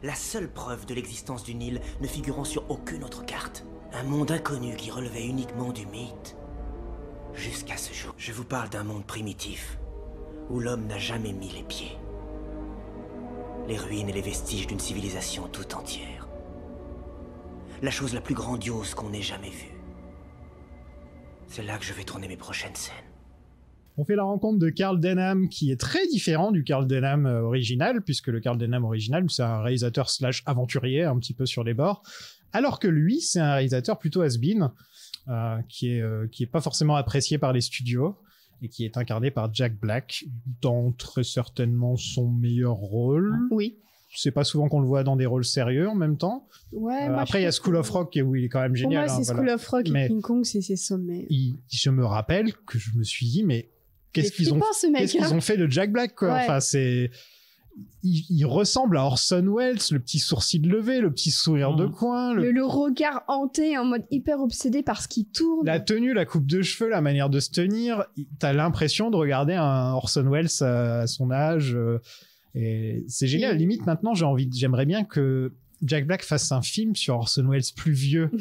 la seule preuve de l'existence d'une île ne figurant sur aucune autre carte, un monde inconnu qui relevait uniquement du mythe. Jusqu'à ce jour, je vous parle d'un monde primitif, où l'homme n'a jamais mis les pieds. Les ruines et les vestiges d'une civilisation tout entière. La chose la plus grandiose qu'on ait jamais vue. C'est là que je vais tourner mes prochaines scènes. On fait la rencontre de Carl Denham, qui est très différent du Carl Denham original, puisque le Carl Denham original, c'est un réalisateur / aventurier, un petit peu sur les bords, alors que lui, c'est un réalisateur plutôt has-been, qui est pas forcément apprécié par les studios, et qui est incarné par Jack Black, dans très certainement son meilleur rôle. Oui. C'est pas souvent qu'on le voit dans des rôles sérieux en même temps. Ouais, après, il y a School of Rock où il est quand même génial. Pour moi, c'est School of Rock et King Kong, c'est ses sommets. Je me rappelle que je me suis dit, mais qu'est-ce qu'ils ont fait de Jack Black, quoi. Ouais. Enfin, il ressemble à Orson Welles, le petit sourcil levé, le petit sourire de coin, le regard hanté en mode hyper obsédé par ce qui tourne. La tenue, la coupe de cheveux, la manière de se tenir, t'as l'impression de regarder un Orson Welles à son âge. Et c'est génial. Limite, maintenant, j'aimerais bien que Jack Black fasse un film sur Orson Welles plus vieux,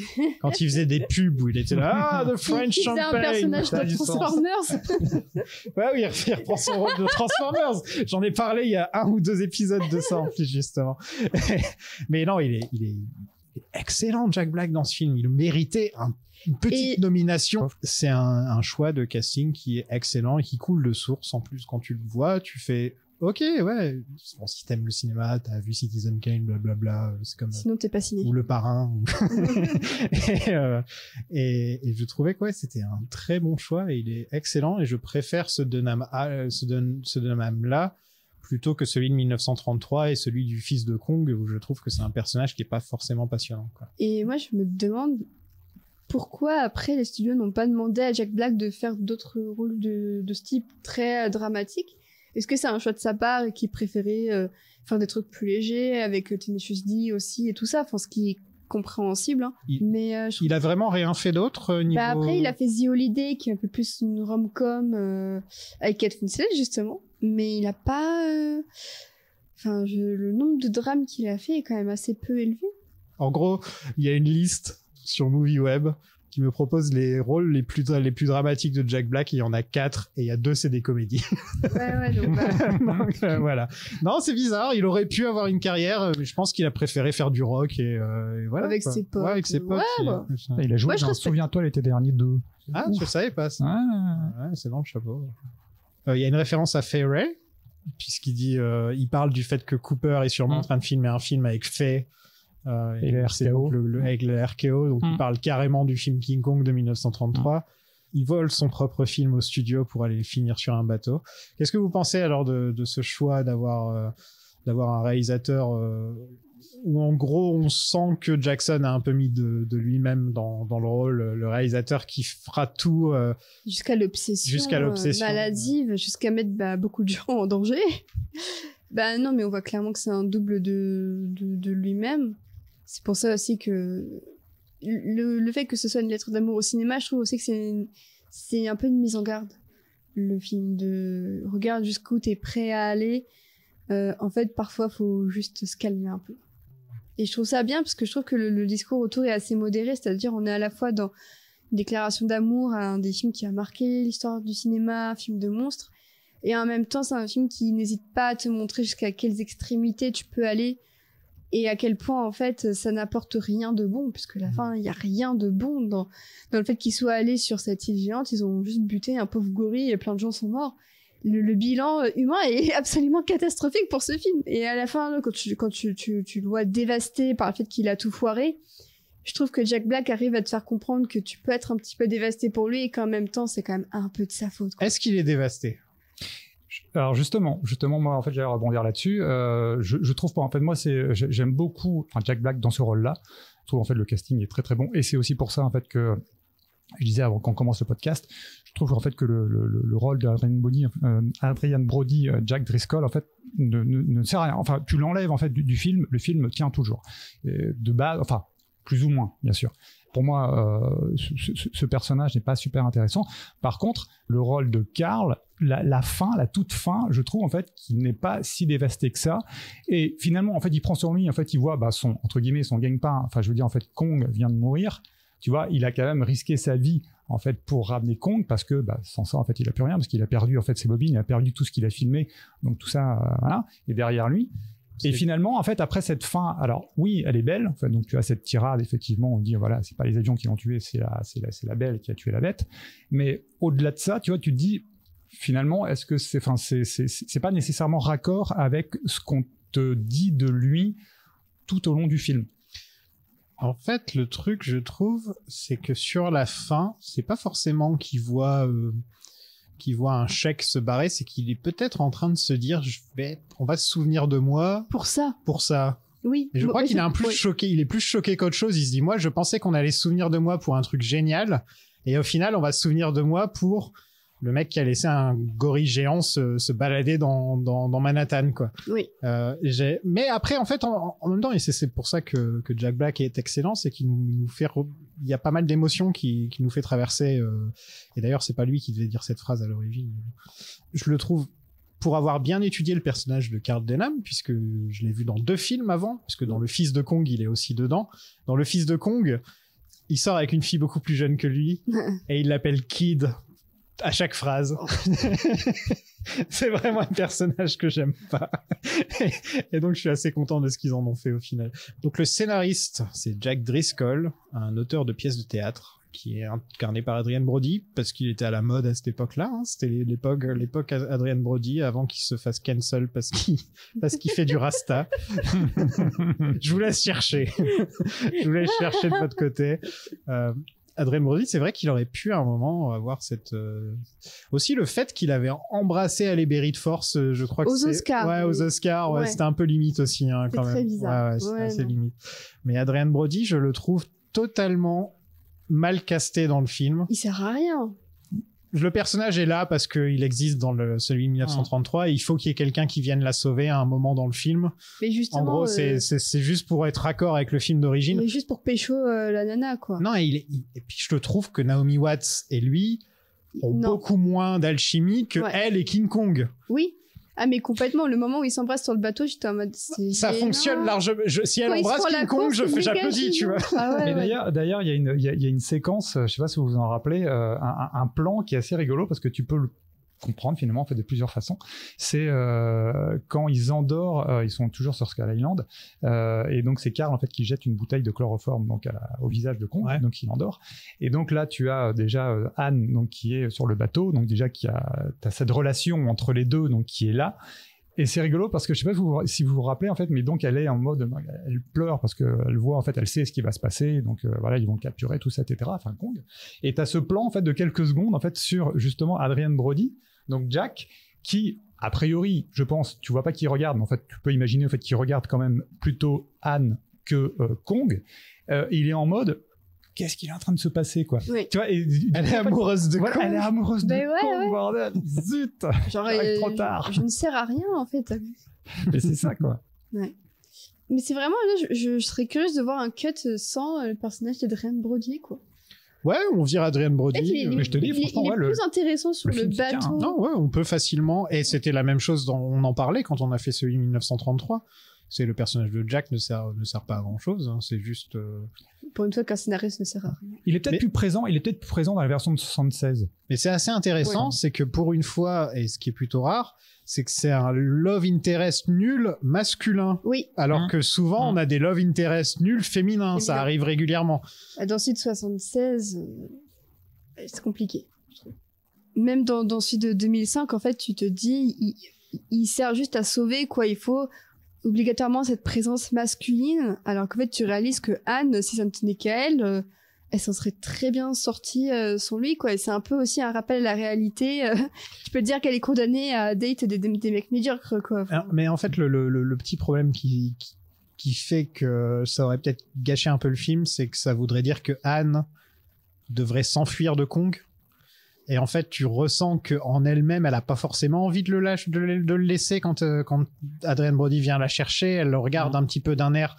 quand il faisait des pubs où il était là, The French Champagne. Il faisait un personnage de Transformers. Ouais, oui, il reprend son rôle de Transformers. J'en ai parlé il y a 1 ou 2 épisodes de ça, en plus, justement. Mais non, il est excellent, Jack Black, dans ce film. Il méritait une petite nomination. C'est un choix de casting qui est excellent et qui coule de source. En plus, quand tu le vois, tu fais... Ok, ouais. Bon, si t'aimes le cinéma, t'as vu Citizen Kane, blablabla. C'est comme. Sinon, t'es pas ciné. Ou Le Parrain. et je trouvais que ouais, c'était un très bon choix et il est excellent. Et je préfère ce Dunham-là plutôt que celui de 1933 et celui du fils de Kong, où je trouve que c'est un personnage qui est pas forcément passionnant, quoi. Et moi, je me demande pourquoi après les studios n'ont pas demandé à Jack Black de faire d'autres rôles de ce type très dramatique. Est-ce que c'est un choix de sa part et qu'il préférait faire des trucs plus légers avec Tenacious D aussi et tout ça, enfin ce qui est compréhensible, hein. Mais il a vraiment rien fait d'autre niveau... Bah après il a fait The Holiday qui est un peu plus une rom-com avec Kate Winslet justement, mais il a pas le nombre de drames qu'il a fait est quand même assez peu élevé. En gros, il y a une liste sur MovieWeb qui me propose les rôles les plus dramatiques de Jack Black. Il y en a 4 et il y a 2 c'est des comédies. Ouais, donc voilà. Non, c'est bizarre. Il aurait pu avoir une carrière, mais je pense qu'il a préféré faire du rock et voilà. Avec ses potes. Ouais, avec ses potes. Ouais, il a joué dans Souviens-toi l'été dernier 2. Ah, je savais pas ça. Ouais, c'est dans le chapeau. Il y a une référence à Fay Wray, puisqu'il dit, il parle du fait que Cooper est sûrement en train de filmer un film avec Fay. Et le RKO. Avec le RKO, donc il parle carrément du film King Kong de 1933. Il vole son propre film au studio pour aller finir sur un bateau. Qu'est-ce que vous pensez alors de ce choix d'avoir un réalisateur où en gros on sent que Jackson a un peu mis de lui-même dans le rôle, le réalisateur qui fera tout jusqu'à l'obsession maladive, jusqu'à mettre beaucoup de gens en danger. Non, mais on voit clairement que c'est un double de lui-même. C'est pour ça aussi que le fait que ce soit une lettre d'amour au cinéma, je trouve aussi que c'est un peu une mise en garde. Le film de regarde jusqu'où t'es prêt à aller. En fait, parfois, faut juste se calmer un peu. Et je trouve ça bien parce que je trouve que le discours autour est assez modéré, c'est-à-dire on est à la fois dans une déclaration d'amour à un des films qui a marqué l'histoire du cinéma, un film de monstre, et en même temps, c'est un film qui n'hésite pas à te montrer jusqu'à quelles extrémités tu peux aller et à quel point, en fait, ça n'apporte rien de bon, puisque à la fin, il n'y a rien de bon dans le fait qu'ils soient allés sur cette île géante. Ils ont juste buté un pauvre gorille et plein de gens sont morts. Le bilan humain est absolument catastrophique pour ce film. Et à la fin, quand tu le vois dévasté par le fait qu'il a tout foiré, je trouve que Jack Black arrive à te faire comprendre que tu peux être un petit peu dévasté pour lui et qu'en même temps, c'est quand même un peu de sa faute, quoi. Est-ce qu'il est dévasté ? Alors justement, moi en fait j'allais rebondir là-dessus. Je trouve pas, en fait moi j'aime beaucoup Jack Black dans ce rôle-là. Je trouve en fait le casting est très très bon et c'est aussi pour ça en fait que je disais avant qu'on commence le podcast, je trouve en fait que le rôle d'Adrian Brody, Jack Driscoll en fait ne sert à rien. Enfin tu l'enlèves en fait du film, le film tient toujours. Et de base, enfin plus ou moins bien sûr. Pour moi, ce personnage n'est pas super intéressant. Par contre, le rôle de Carl, la toute fin, je trouve en fait qu'il n'est pas si dévasté que ça. Et finalement, en fait, il prend sur lui, en fait, il voit son entre guillemets son gagne-pain. Enfin, je veux dire, en fait, Kong vient de mourir. Tu vois, il a quand même risqué sa vie en fait pour ramener Kong parce que sans ça, en fait, il a plus rien parce qu'il a perdu en fait ses bobines, il a perdu tout ce qu'il a filmé. Donc tout ça, voilà. Et derrière lui. Et finalement, en fait, après cette fin, alors oui, elle est belle. En fait, donc tu as cette tirade, effectivement, on dit voilà, c'est pas les avions qui l'ont tué, c'est la belle qui a tué la bête. Mais au-delà de ça, tu vois, tu te dis finalement, est-ce que c'est pas nécessairement raccord avec ce qu'on te dit de lui tout au long du film. En fait, le truc, je trouve, c'est que sur la fin, c'est pas forcément qu'il voit un chèque se barrer, c'est qu'il est peut-être en train de se dire on va se souvenir de moi pour ça. Oui. Et je crois qu'il est choqué, il est plus choqué qu'autre chose. Il se dit je pensais qu'on allait se souvenir de moi pour un truc génial et au final on va se souvenir de moi pour Le mec qui a laissé un gorille géant se balader dans Manhattan, quoi. Oui. Mais après, en fait, en même temps, et c'est pour ça que Jack Black est excellent, c'est qu'il nous fait... Il y a pas mal d'émotions qui nous fait traverser. Et d'ailleurs, c'est pas lui qui devait dire cette phrase à l'origine. Je le trouve, pour avoir bien étudié le personnage de Carl Denham, puisque je l'ai vu dans 2 films avant, puisque dans Le Fils de Kong, il est aussi dedans. Dans Le Fils de Kong, il sort avec une fille beaucoup plus jeune que lui, et il l'appelle Kid à chaque phrase. C'est vraiment un personnage que j'aime pas. Et donc je suis assez content de ce qu'ils en ont fait au final. Donc le scénariste, c'est Jack Driscoll, un auteur de pièces de théâtre qui est incarné par Adrien Brody, parce qu'il était à la mode à cette époque-là, hein. C'était l'époque Adrien Brody, avant qu'il se fasse cancel parce qu'il fait du rasta. Je vous laisse chercher. Je vous laisse chercher de votre côté. Adrien Brody, c'est vrai qu'il aurait pu à un moment avoir cette... Aussi le fait qu'il avait embrassé Halle Berry de force, je crois que aux Oscars. Ouais, aux Oscars, ouais. C'était un peu limite aussi, hein, quand même. C'est très bizarre. Ouais, c'était assez limite. Mais Adrien Brody, je le trouve totalement mal casté dans le film. Il sert à rien. Le personnage est là parce qu'il existe dans celui de 1933 et il faut qu'il y ait quelqu'un qui vienne la sauver à un moment dans le film. Mais justement, en gros, c'est juste pour être raccord avec le film d'origine. Mais juste pour pécho la nana, quoi. Non, et puis je le trouve que Naomi Watts et lui ont beaucoup moins d'alchimie que elle et King Kong. Oui. Ah, mais complètement, le moment où ils s'embrassent sur le bateau, j'étais en mode... Ça fonctionne largement. Si elle embrasse King Kong, j'applaudis, tu vois. Ah ouais, d'ailleurs, il y a une séquence, je sais pas si vous vous en rappelez, un plan qui est assez rigolo parce que tu peux le comprendre finalement en fait de plusieurs façons. C'est quand ils endorment, ils sont toujours sur Skull Island, et donc c'est Carl en fait qui jette une bouteille de chloroforme donc au visage de Kong, donc il endort. Et donc là tu as déjà Anne donc qui est sur le bateau, donc déjà t'as cette relation entre les deux donc qui est là. Et c'est rigolo parce que je sais pas si vous vous rappelez en fait, mais donc elle est en mode, elle pleure parce que elle voit en fait, elle sait ce qui va se passer, donc voilà, ils vont capturer tout ça, etc. Enfin Kong. Et t'as ce plan en fait de quelques secondes en fait sur justement Adrien Brody, donc Jack, qui a priori, je pense, tu vois pas qu'il regarde, mais en fait tu peux imaginer en fait qu'il regarde quand même plutôt Anne que Kong. Il est en mode qu'est-ce qu'il est en train de se passer, quoi. Oui. Tu vois, elle est amoureuse de Kong. Elle est amoureuse de Kong, ouais. bordel. Zut. Genre, trop tard. Je ne sers à rien, en fait. Mais c'est ça, quoi. Ouais. Mais c'est vraiment, là, je serais curieuse de voir un cut sans le personnage d'Adrien Brody, quoi. Ouais, on vire Adrien Brody. Mais je te dis, franchement, il est plus intéressant sur le bateau. Non, ouais, on peut facilement. Et c'était la même chose, on en parlait quand on a fait celui de 1933. C'est le personnage de Jack ne sert pas à grand chose, hein, c'est juste. Pour une fois qu'un scénariste ne sert à rien. Il est peut-être plus présent. Il est peut-être plus présent dans la version de 76. Mais c'est assez intéressant, c'est que pour une fois, et ce qui est plutôt rare, c'est que c'est un love interest nul masculin. Oui. Alors que souvent on a des love interest nuls féminins, ça arrive régulièrement. Dans Sud 76, c'est compliqué. Même dans Sud de 2005, en fait, tu te dis, il sert juste à sauver, quoi. Il faut obligatoirement cette présence masculine, alors qu'en fait tu réalises que Anne, si ça ne tenait qu'à elle, elle s'en serait très bien sortie sans lui, quoi. Et c'est un peu aussi un rappel à la réalité. Tu peux dire qu'elle est condamnée à date des mecs médiocres, quoi. Enfin, mais en fait le petit problème qui fait que ça aurait peut-être gâché un peu le film, c'est que ça voudrait dire que Anne devrait s'enfuir de Kong. Et en fait, tu ressens qu'en elle-même, elle a pas forcément envie de le laisser quand Adrien Brody vient la chercher. Elle le regarde un petit peu d'un air.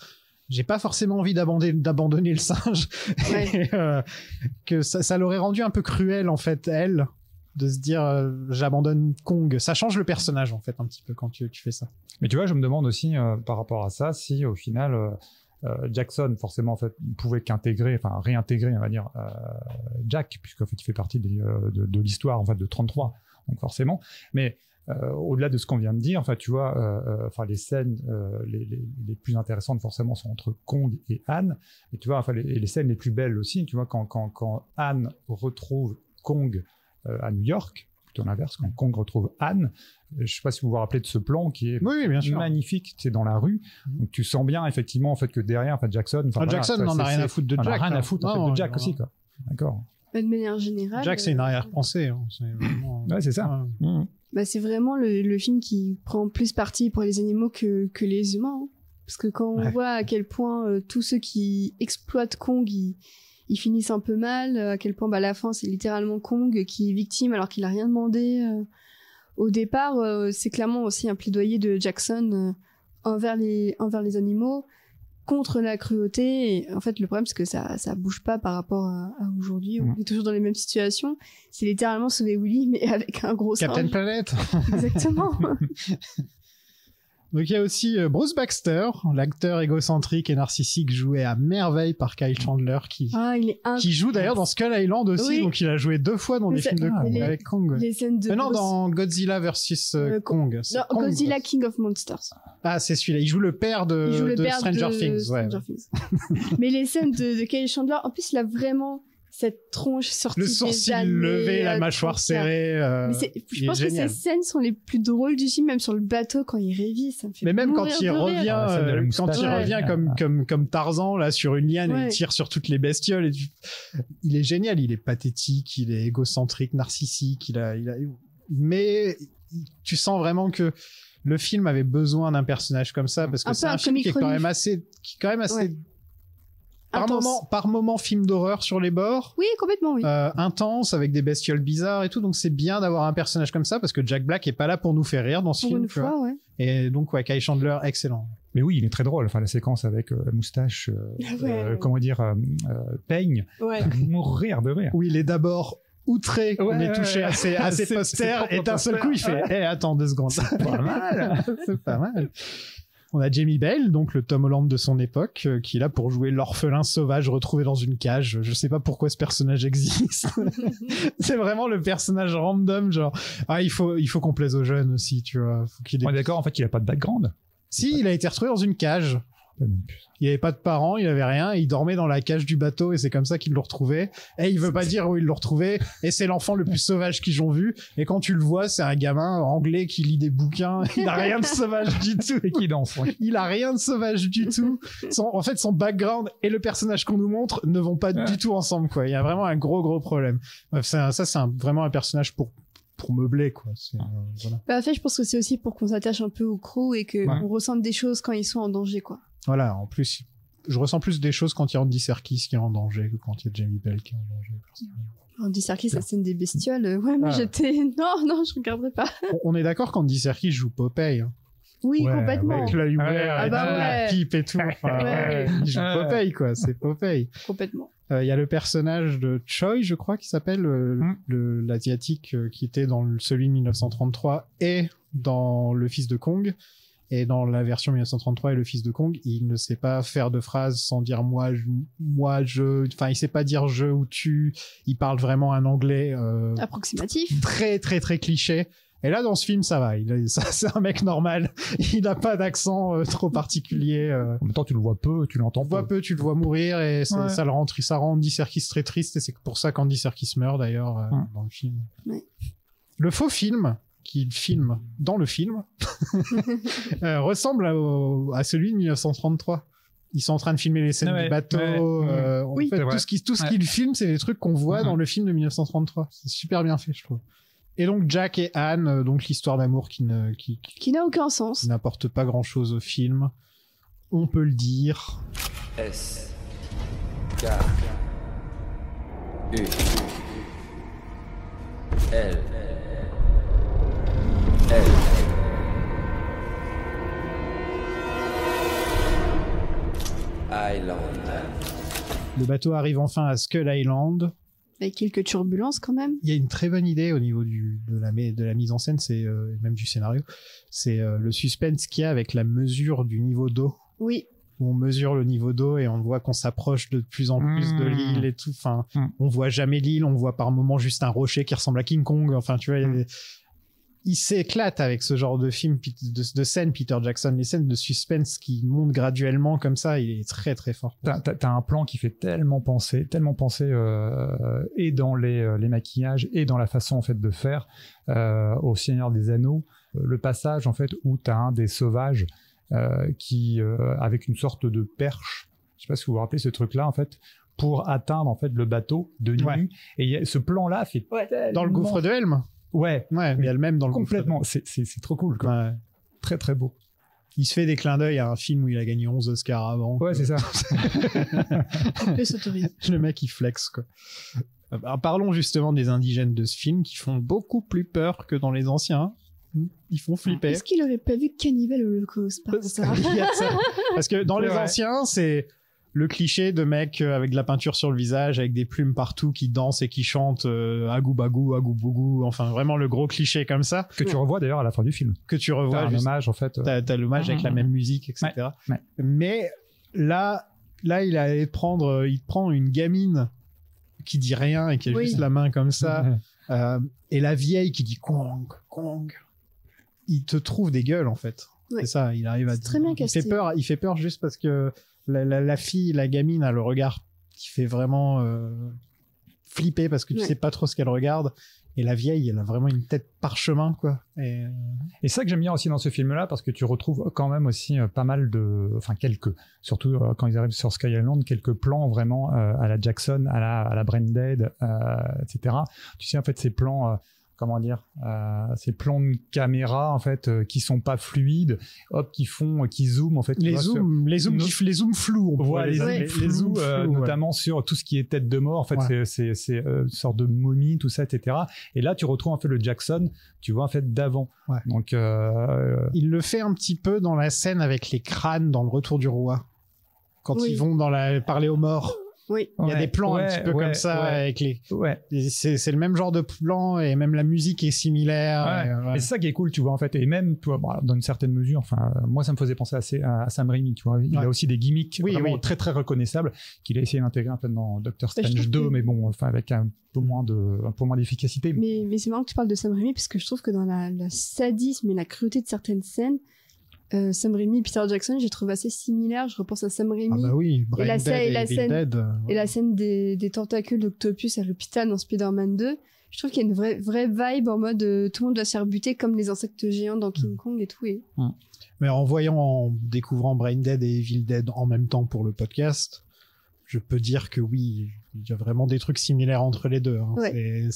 J'ai pas forcément envie d'abandonner le singe. Ouais. Et, que ça l'aurait rendu un peu cruel, en fait, elle, de se dire j'abandonne Kong. Ça change le personnage, en fait, un petit peu quand tu fais ça. Mais tu vois, je me demande aussi, par rapport à ça, si au final... Jackson forcément en fait pouvait réintégrer on va dire Jack, puisqu'en fait il fait partie de l'histoire en fait de 33, donc forcément, mais au-delà de ce qu'on vient de dire, enfin tu vois, les scènes les plus intéressantes forcément sont entre Kong et Anne, et tu vois, enfin les scènes les plus belles aussi, tu vois, quand Anne retrouve Kong à New York, plutôt l'inverse, quand Kong retrouve Anne. Je sais pas si vous vous rappelez de ce plan qui est magnifique, c'est dans la rue, donc tu sens bien effectivement en fait que derrière, en fait Jackson n'en a rien à foutre de Jack, rien à foutre en fait de Jack aussi, quoi. D'accord. De manière générale, Jack c'est une arrière-pensée, hein. C'est vraiment... ouais, c'est ça. Bah, c'est vraiment le film qui prend plus parti pour les animaux que les humains, hein. Parce que quand on voit à quel point tous ceux qui exploitent Kong, ils finissent un peu mal, à quel point à la fin c'est littéralement Kong qui est victime alors qu'il a rien demandé. Au départ, c'est clairement aussi un plaidoyer de Jackson envers les animaux, contre la cruauté. Et en fait, le problème, c'est que ça bouge pas par rapport à aujourd'hui. On est toujours dans les mêmes situations. C'est littéralement sauver Willy, mais avec un gros singe. Captain Planet. Exactement. Donc il y a aussi Bruce Baxter, l'acteur égocentrique et narcissique joué à merveille par Kyle Chandler, qui joue d'ailleurs dans Skull Island aussi. Oui. Donc il a joué 2 fois dans des films de Kong avec Kong. Les scènes de non, dans Godzilla vs Kong. Non, Kong, Godzilla King of Monsters. Ah, c'est celui-là. Il joue le père de Stranger Things. Ouais. Mais les scènes de Kyle Chandler, en plus, il a vraiment cette tronche sortie le sourcil levé, la mâchoire serrée. Je pense que ces scènes sont les plus drôles du film, même sur le bateau quand il révise, ça me fait. Mais même quand il revient, comme Tarzan là sur une liane et il tire sur toutes les bestioles. Il est génial, il est pathétique, il est égocentrique, narcissique, mais tu sens vraiment que le film avait besoin d'un personnage comme ça parce que c'est un film qui est quand même assez par moment film d'horreur sur les bords. Oui, complètement, oui. Intense, avec des bestioles bizarres et tout. Donc c'est bien d'avoir un personnage comme ça parce que Jack Black est pas là pour nous faire rire dans ce film. Une fois, ouais. Et donc, Kyle Chandler, excellent. Mais oui, il est très drôle. Enfin, la séquence avec la moustache, peigne, mourir de rire. Oui, il est d'abord outré qu'on ait touché à ses posters et d'un seul coup, il fait attends 2 secondes. C'est pas mal. C'est pas mal. On a Jamie Bell, donc le Tom Holland de son époque, qui est là pour jouer l'orphelin sauvage retrouvé dans une cage. Je sais pas pourquoi ce personnage existe. C'est vraiment le personnage random, genre il faut qu'on plaise aux jeunes aussi, tu vois. On est d'accord, en fait, il a pas de background. Si, il a été retrouvé dans une cage. Il avait pas de parents, il avait rien, il dormait dans la cage du bateau et c'est comme ça qu'ils l'ont retrouvé. Et il veut pas dire où ils l'ont retrouvé. Et c'est l'enfant le plus sauvage qu'ils ont vu. Et quand tu le vois, c'est un gamin anglais qui lit des bouquins. Il a rien de sauvage du tout. Et qui danse. Ouais. Il a rien de sauvage du tout. En fait, son background et le personnage qu'on nous montre ne vont pas du tout ensemble, quoi. Il y a vraiment un gros problème. C'est vraiment un personnage pour meubler, quoi. Voilà. En fait, je pense que c'est aussi pour qu'on s'attache un peu au crew et qu'on ressente des choses quand ils sont en danger, quoi. Voilà, en plus, je ressens plus des choses quand il y a Andy Serkis qui est en danger que quand il y a Jamie Bell qui est en danger. Andy Serkis, la scène des bestioles, moi j'étais... Non, je regarderai pas. On est d'accord qu'Andy Serkis joue Popeye. Oui, complètement. Avec l'œil ouvert, la pipe et tout. Il joue Popeye, quoi. C'est Popeye. Complètement. Il y a le personnage de Choi, je crois, qui s'appelle l'asiatique qui était dans celui de 1933 et dans Le Fils de Kong. Et dans la version 1933 et Le Fils de Kong, il ne sait pas faire de phrases sans dire moi, je, enfin, il sait pas dire je ou tu. Il parle vraiment un anglais approximatif, très cliché. Et là, dans ce film, ça va. C'est un mec normal. Il n'a pas d'accent trop particulier. En même temps, tu le vois peu, tu l'entends peu. Tu le vois mourir et ça rend Andy Serkis très triste. Et c'est pour ça qu'Andy Serkis meurt d'ailleurs dans le film. Ouais. Le faux film qu'il filme dans le film ressemble à celui de 1933. Ils sont en train de filmer les scènes du bateau. En fait, tout ce qu'ils filment, c'est les trucs qu'on voit dans le film de 1933. C'est super bien fait, je trouve. Et donc Jack et Anne, donc l'histoire d'amour qui n'a aucun sens, qui n'apporte pas grand chose au film. On peut le dire. S K U L L Island. Le bateau arrive enfin à Skull Island. Avec quelques turbulences quand même. Il y a une très bonne idée au niveau de la mise en scène, c'est même du scénario. C'est le suspense qu'il y a avec la mesure du niveau d'eau. Oui. Où on mesure le niveau d'eau et on voit qu'on s'approche de plus en plus de l'île et tout. Enfin, on voit jamais l'île, on voit par moments juste un rocher qui ressemble à King Kong. Enfin, tu vois, il s'éclate avec ce genre de film, de scènes, Peter Jackson, les scènes de suspense qui montent graduellement comme ça, il est très très fort. T'as un plan qui fait tellement penser et dans les maquillages et dans la façon en fait de faire au Seigneur des Anneaux, le passage en fait où t'as un des sauvages qui avec une sorte de perche, je sais pas si vous vous rappelez ce truc là en fait, pour atteindre en fait le bateau de nuit, et ce plan là fait dans le gouffre de Helm. Ouais, mais il y a le même dans le complètement. C'est trop cool, quoi. Ouais. Très très beau. il se fait des clins d'œil à un film où il a gagné 11 Oscars avant. Ouais, c'est ça. Il s'autorise. Le mec, il flex, quoi. Alors, parlons justement des indigènes de ce film qui font beaucoup plus peur que dans les anciens. Ils font flipper. Est-ce qu'il aurait pas vu Cannibal Holocaust par hasard? Il y a de ça. Parce que dans les Ouais. anciens, c'est le cliché de mec avec de la peinture sur le visage, avec des plumes partout, qui dansent et qui chantent agou bagou, agou bougou, enfin vraiment le gros cliché comme ça. Que tu revois d'ailleurs à la fin du film. Que tu T'as revois. un juste- hommage en fait. T'as l'hommage avec la même musique, etc. Ouais. Mais là, il allait prendre, il prend une gamine qui dit rien et qui a Oui. juste la main comme ça, et la vieille qui dit Kong, Kong. Il te trouve des gueules en fait. Ouais. C'est ça, il arrive à. C'est très bien casté. Il fait peur juste parce que la fille, la gamine a le regard qui fait vraiment flipper parce que tu Ouais. sais pas trop ce qu'elle regarde. Et la vieille, elle a vraiment une tête parchemin, quoi. Et Et ça que j'aime bien aussi dans ce film-là, parce que tu retrouves quand même aussi pas mal de, enfin quelques, surtout quand ils arrivent sur Sky Island, quelques plans vraiment à la Jackson, à la Brain Dead, etc. Tu sais en fait ces plans, comment dire, ces plans de caméra en fait qui sont pas fluides, hop, qui zooment en fait. tu les vois, sur- zooms, les zooms flous. On Voilà, pourrait les flous, zooms, flous, ouais. notamment sur tout ce qui est tête de mort, en fait, Ouais. c'est une sorte de momie, tout ça, etc. Et là, tu retrouves en fait le Jackson, tu vois, en fait, d'avant. Ouais. Donc, Il le fait un petit peu dans la scène avec les crânes dans Le Retour du Roi. Quand Oui. ils vont parler aux morts. Oui. Il y a des plans un petit peu comme ça ouais. avec les. Ouais. Et c'est le même genre de plan et même la musique est similaire. Ouais. Et, ouais. Et c'est ça qui est cool, tu vois, en fait. Et même, tu vois, bon, dans une certaine mesure, enfin, moi, ça me faisait penser à Sam Raimi, tu vois. Il Ouais. a aussi des gimmicks Oui, vraiment oui. très, très reconnaissables qu'il a essayé d'intégrer en fait dans Doctor je Strange trouve 2, que- mais bon, enfin, avec un peu moins d'efficacité. Mais c'est marrant que tu parles de Sam Raimi parce que je trouve que dans la sadisme et la cruauté de certaines scènes, Sam Raimi et Peter Jackson, j'ai trouvé assez similaire. Je repense à Sam Raimi Ah bah oui, Brain la Dead scène- et la Evil scène- Dead. et la scène des tentacules d'Octopus à l'hôpital dans Spider-Man 2. Je trouve qu'il y a une vraie vibe en mode tout le monde doit se faire buter comme les insectes géants dans King Kong et tout. Et... Mais en découvrant Brain Dead et Evil Dead en même temps pour le podcast, je peux dire que oui, il y a vraiment des trucs similaires entre les deux. Hein. Ouais.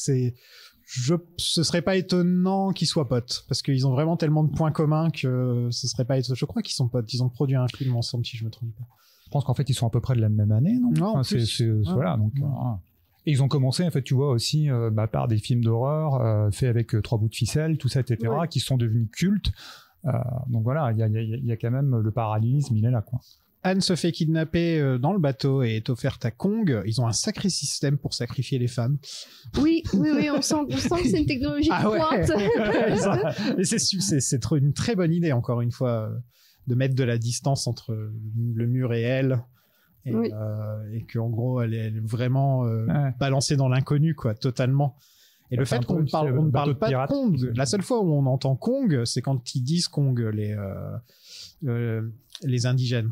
Ce serait pas étonnant qu'ils soient potes parce qu'ils ont vraiment tellement de points communs que ce serait pas étonnant. Je crois qu'ils sont potes. Ils ont produit un film ensemble si je me trompe pas. Je pense qu'en fait, ils sont à peu près de la même année, non? Non, en Enfin, plus. voilà, donc. Et ils ont commencé, en fait, tu vois, aussi par des films d'horreur faits avec 3 bouts de ficelle, tout ça, etc., Ouais. qui sont devenus cultes. Donc voilà, il y a quand même le parallélisme, il est là, quoi. Anne se fait kidnapper dans le bateau et est offerte à Kong. Ils ont un sacré système pour sacrifier les femmes. Oui, on sent que c'est une technologie de pointe. Mais c'est une très bonne idée, encore une fois, de mettre de la distance entre le mur et elle. Et, Oui. Et qu'en gros, elle est vraiment Ouais. balancée dans l'inconnu, quoi, totalement. Et le Enfin, fait un peu, qu'on ne tu sais, parle, le on ne bateau parle de pas pirate. de Kong, la seule fois où on entend Kong, c'est quand ils disent Kong, les indigènes.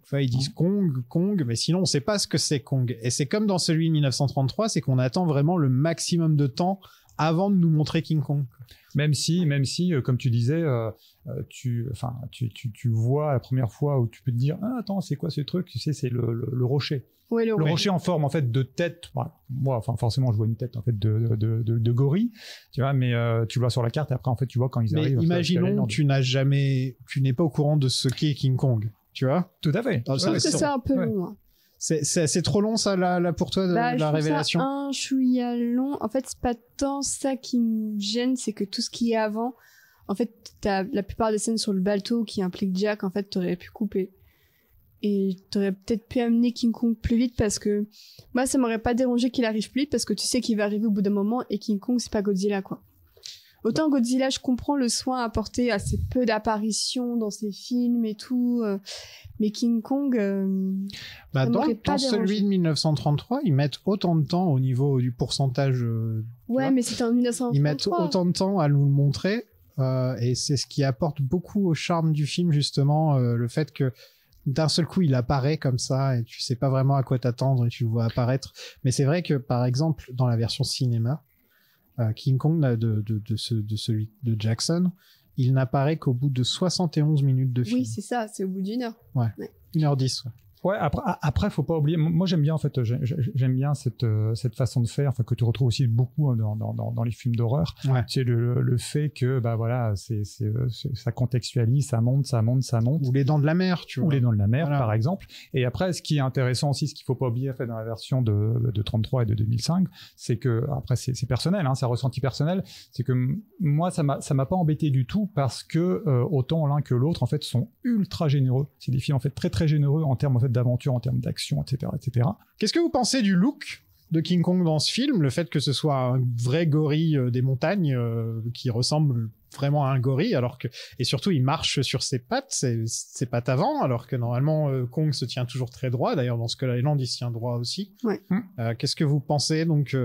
Enfin, ils disent Kong, mais sinon on sait pas ce que c'est Kong. Et c'est comme dans celui de 1933, c'est qu'on attend vraiment le maximum de temps avant de nous montrer King Kong. Même si, comme tu disais, tu vois la première fois où tu peux te dire, ah, attends, c'est quoi ce truc? Tu sais, c'est le rocher. Ouais, Le rocher en forme en fait de tête. Bah, moi, enfin forcément, je vois une tête en fait de gorille, tu vois. Mais tu vois sur la carte et après en fait tu vois quand ils Mais arrivent. imaginons, tu n'es pas au courant de ce qu'est King Kong, tu vois? Tout à fait. Ah, Je trouve que c'est un peu Ouais. long. Hein. C'est trop long ça là pour toi Je la trouve révélation. ça un chouïa long. En fait, c'est pas tant ça qui me gêne, c'est que tout ce qui est avant, en fait, t'as la plupart des scènes sur le bateau qui impliquent Jack, en fait, t'aurais pu couper. Et t'aurais peut-être pu amener King Kong plus vite parce que moi, ça m'aurait pas dérangé qu'il arrive plus vite parce que tu sais qu'il va arriver au bout d'un moment et King Kong, c'est pas Godzilla, quoi. Autant Godzilla, je comprends le soin apporté à assez peu d'apparitions dans ses films et tout, mais King Kong, ça m'aurait pas Dans dérangé. celui de 1933, ils mettent autant de temps au niveau du pourcentage. Ouais, mais c'était en 1933. Ils mettent autant de temps à nous le montrer, et c'est ce qui apporte beaucoup au charme du film justement, le fait que d'un seul coup il apparaît comme ça et tu sais pas vraiment à quoi t'attendre et tu le vois apparaître. Mais c'est vrai que par exemple dans la version cinéma, King Kong de celui de Jackson, il n'apparaît qu'au bout de 71 minutes de film. Oui, c'est ça, c'est au bout d'une heure. Ouais. 1h10. Ouais. Ouais, après, faut pas oublier. Moi, j'aime bien en fait. J'aime bien cette façon de faire, enfin que tu retrouves aussi beaucoup dans les films d'horreur. Ouais. C'est le fait que bah voilà, ça contextualise, ça monte. Ou les Dents de la Mer, tu vois. Ou les Dents de la Mer, Voilà. par exemple. Et après, ce qui est intéressant aussi, ce qu'il faut pas oublier en fait dans la version de 33 et de 2005, c'est que après c'est personnel, hein, c'est un ressenti personnel. C'est que moi, ça m'a pas embêté du tout parce que autant l'un que l'autre en fait sont ultra généreux. C'est des films en fait très très généreux en termes en fait d'aventure, en termes d'action, etc. Qu'est-ce que vous pensez du look de King Kong dans ce film, le fait que ce soit un vrai gorille des montagnes qui ressemble vraiment à un gorille, alors que et surtout il marche sur ses pattes, ses pattes avant, alors que normalement Kong se tient toujours très droit. D'ailleurs dans Skull Island il se tient droit aussi. Ouais. Qu'est-ce que vous pensez donc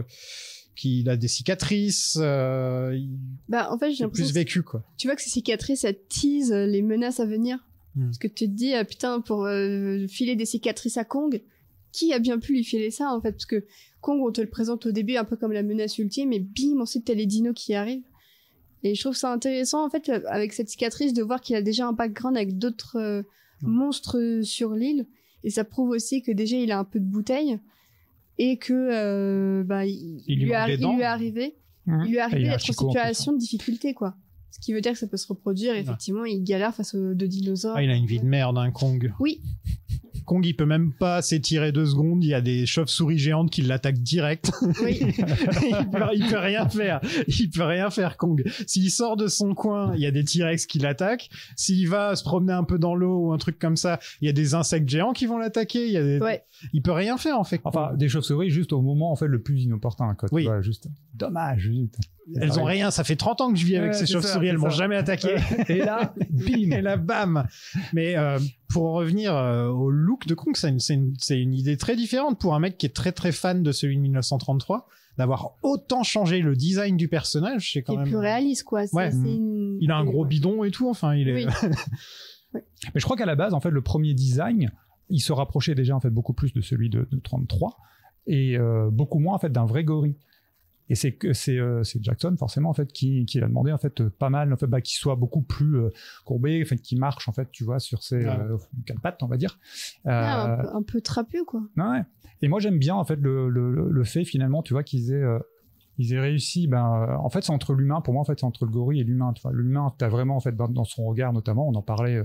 qu'il a des cicatrices, En fait j'ai l'impression plus vécu quoi. tu vois que ces cicatrices ça tease les menaces à venir. Parce que tu te dis putain pour filer des cicatrices à Kong, qui a bien pu lui filer ça en fait, parce que Kong on te le présente au début un peu comme la menace ultime, et bim ensuite t'as les dinos qui arrivent. Et je trouve ça intéressant en fait avec cette cicatrice de voir qu'il a déjà un background avec d'autres monstres sur l'île, et ça prouve aussi que déjà il a un peu de bouteille et que il lui est arrivé d'être en situation de difficulté quoi. Ce qui veut dire que ça peut se reproduire, effectivement, il galère face aux deux dinosaures. Il a une vie de merde, hein, Kong. Oui. Kong, il peut même pas s'étirer 2 secondes, il y a des chauves-souris géantes qui l'attaquent direct. Oui. il peut rien faire. Il peut rien faire, Kong. S'il sort de son coin, il y a des T-Rex qui l'attaquent. S'il va se promener un peu dans l'eau ou un truc comme ça, il y a des insectes géants qui vont l'attaquer. Il peut rien faire, en fait. Enfin, des chauves-souris juste au moment, en fait, le plus inopportun, quoi. Oui. Tu vois, juste, dommage, juste. Elles ont rien, ça fait 30 ans que je vis avec ces chauves-souris, elles m'ont jamais attaqué. Et là, bim. Et là, bam. Mais pour en revenir au look de Kong, c'est une idée très différente pour un mec qui est très très fan de celui de 1933, d'avoir autant changé le design du personnage, c'est quand même plus réaliste quoi. Il a un gros bidon et tout, enfin il est. Oui. Mais je crois qu'à la base, en fait, le premier design, il se rapprochait déjà en fait beaucoup plus de celui de 33 et beaucoup moins en fait d'un vrai gorille. Et c'est Jackson forcément en fait qui a demandé en fait pas mal en fait qu'il soit beaucoup plus courbé, en fait qui marche en fait tu vois sur ses 4 pattes on va dire. Un peu trapu quoi. Ouais. Et moi j'aime bien en fait le fait finalement tu vois qu'ils aient réussi, en fait c'est entre l'humain, pour moi en fait c'est entre le gorille et l'humain, tu vois. L'humain t'as vraiment en fait dans son regard notamment, on en parlait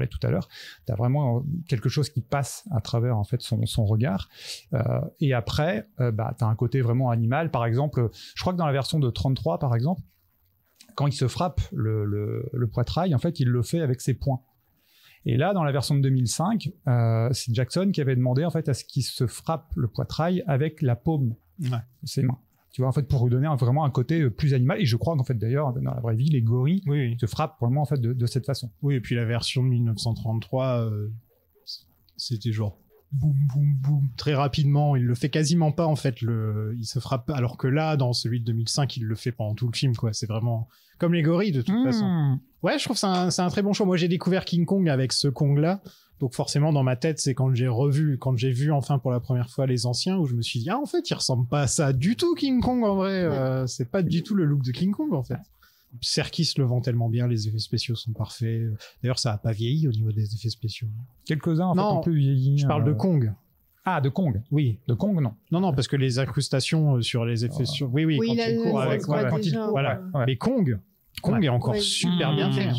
tout à l'heure, t'as vraiment quelque chose qui passe à travers en fait son regard, et après t'as un côté vraiment animal, par exemple, je crois que dans la version de 33 par exemple, quand il se frappe le poitrail, en fait il le fait avec ses poings. Et là, dans la version de 2005, c'est Jackson qui avait demandé en fait à ce qu'il se frappe le poitrail avec la paume de ses mains. Tu vois, en fait, pour lui donner vraiment un côté plus animal. Et je crois qu'en fait, d'ailleurs, dans la vraie vie, les gorilles se frappent vraiment en fait de cette façon. Oui, et puis la version de 1933, c'était genre boum, boum, boum, très rapidement. Il le fait quasiment pas, en fait. Il se frappe. Alors que là, dans celui de 2005, il le fait pendant tout le film, quoi. C'est vraiment comme les gorilles, de toute façon. Ouais, je trouve que c'est un très bon choix. Moi, j'ai découvert King Kong avec ce Kong-là. Donc forcément, dans ma tête, c'est quand j'ai vu enfin pour la première fois les anciens, où je me suis dit, en fait, il ressemble pas à ça du tout, King Kong, en vrai. C'est pas du tout le look de King Kong, en fait. Serkis le vend tellement bien, les effets spéciaux sont parfaits. D'ailleurs, ça a pas vieilli au niveau des effets spéciaux. Quelques-uns, en fait, un peu vieilli. Je parle de Kong. Ah, de Kong. Oui. De Kong, non. Non, parce que les incrustations sur les effets sur... Oui, quand il court avec... quand il court, voilà. Mais Kong est encore super bien fait.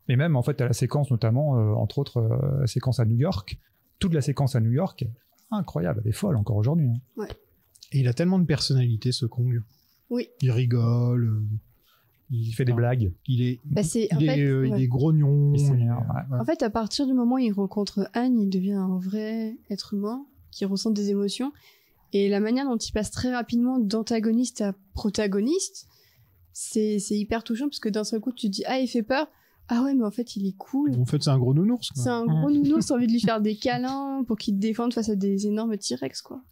Et même, en fait, à la séquence, notamment, entre autres, la séquence à New York, toute la séquence à New York, incroyable, elle est folle encore aujourd'hui. Hein. Ouais. Et il a tellement de personnalité, ce Kong. Oui. Il rigole, il fait des blagues. Il est il grognon. En fait, à partir du moment où il rencontre Anne, il devient un vrai être humain qui ressent des émotions. Et la manière dont il passe très rapidement d'antagoniste à protagoniste, c'est hyper touchant, parce que d'un seul coup, tu te dis, il fait peur. Ah ouais, mais en fait, il est cool. En fait, c'est un gros nounours, quoi. C'est un gros nounours, t'as envie de lui faire des câlins pour qu'il te défende face à des énormes T-Rex, quoi.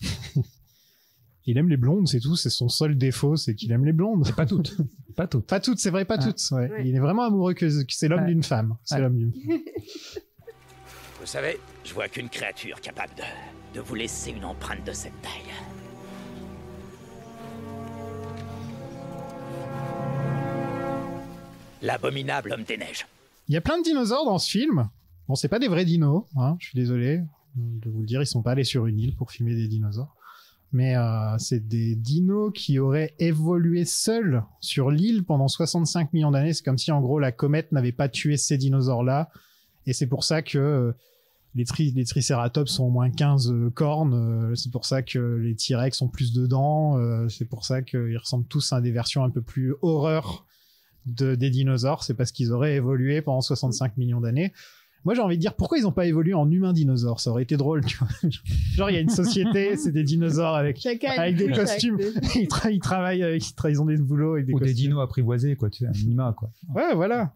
Il aime les blondes, c'est tout. C'est son seul défaut, c'est qu'il aime les blondes. Pas toutes. Pas toutes, c'est vrai, pas toutes. Ouais. Il est vraiment amoureux que c'est l'homme d'une femme. C'est l'homme d'une femme. Vous savez, je vois qu'une créature capable de vous laisser une empreinte de cette taille. L'abominable homme des neiges. Il y a plein de dinosaures dans ce film. Bon, c'est pas des vrais dinos, hein, je suis désolé de vous le dire, ils sont pas allés sur une île pour filmer des dinosaures. Mais c'est des dinos qui auraient évolué seuls sur l'île pendant 65 millions d'années. C'est comme si, en gros, la comète n'avait pas tué ces dinosaures-là. Et c'est pour ça que les tricératops ont au moins 15 cornes. C'est pour ça que les T-Rex ont plus de dents. C'est pour ça qu'ils ressemblent tous à des versions un peu plus horreur des dinosaures. C'est parce qu'ils auraient évolué pendant 65 millions d'années. Moi, j'ai envie de dire, pourquoi ils n'ont pas évolué en humains dinosaures? Ça aurait été drôle, tu vois. Genre, il y a une société, c'est des dinosaures avec des costumes. Ils travaillent, ils ont des boulots avec des costumes. Des dinos apprivoisés, quoi, tu sais, un minima, quoi. Ouais, voilà.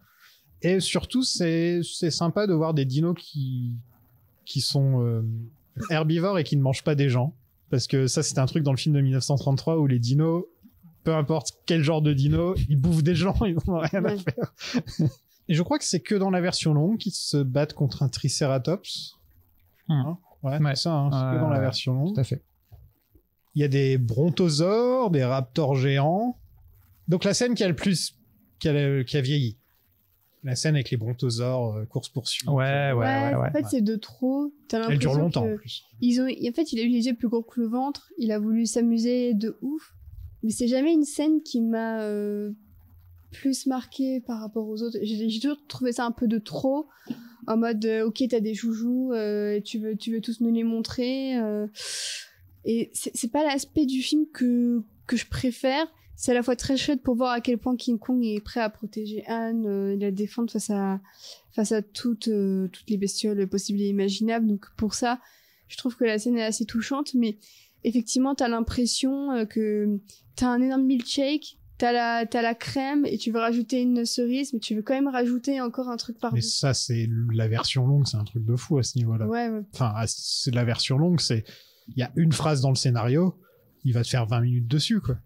Et surtout, c'est sympa de voir des dinos qui sont herbivores et qui ne mangent pas des gens. Parce que ça, c'était un truc dans le film de 1933 où les dinos, peu importe quel genre de dino, ils bouffent des gens, ils n'en ont rien à faire. Et je crois que c'est que dans la version longue qu'ils se battent contre un Triceratops. Hein, ouais, c'est ça, hein, c'est que dans la version longue. Tout à fait. Il y a des brontosaures, des raptors géants. Donc la scène qui a vieilli. La scène avec les brontosaures, course-poursuite. Ouais. En fait, c'est de trop. T'as l'impression elle dure longtemps, que en plus. En fait, il a eu les yeux plus gros que le ventre. Il a voulu s'amuser de ouf. Mais c'est jamais une scène qui m'a plus marqué par rapport aux autres. J'ai toujours trouvé ça un peu de trop, en mode ok, t'as des joujoux, tu veux tous nous les montrer, et c'est pas l'aspect du film que je préfère. C'est à la fois très chouette pour voir à quel point King Kong est prêt à protéger Anne, la défendre face à toutes les bestioles possibles et imaginables. Donc pour ça, je trouve que la scène est assez touchante, mais effectivement t'as l'impression que t'as un énorme milkshake, t'as la crème et tu veux rajouter une cerise, mais tu veux quand même rajouter encore un truc par-dessus. Mais ça, c'est la version longue, c'est un truc de fou à ce niveau-là. Ouais. Enfin, c'est de la version longue, il y a une phrase dans le scénario, il va te faire 20 minutes dessus, quoi.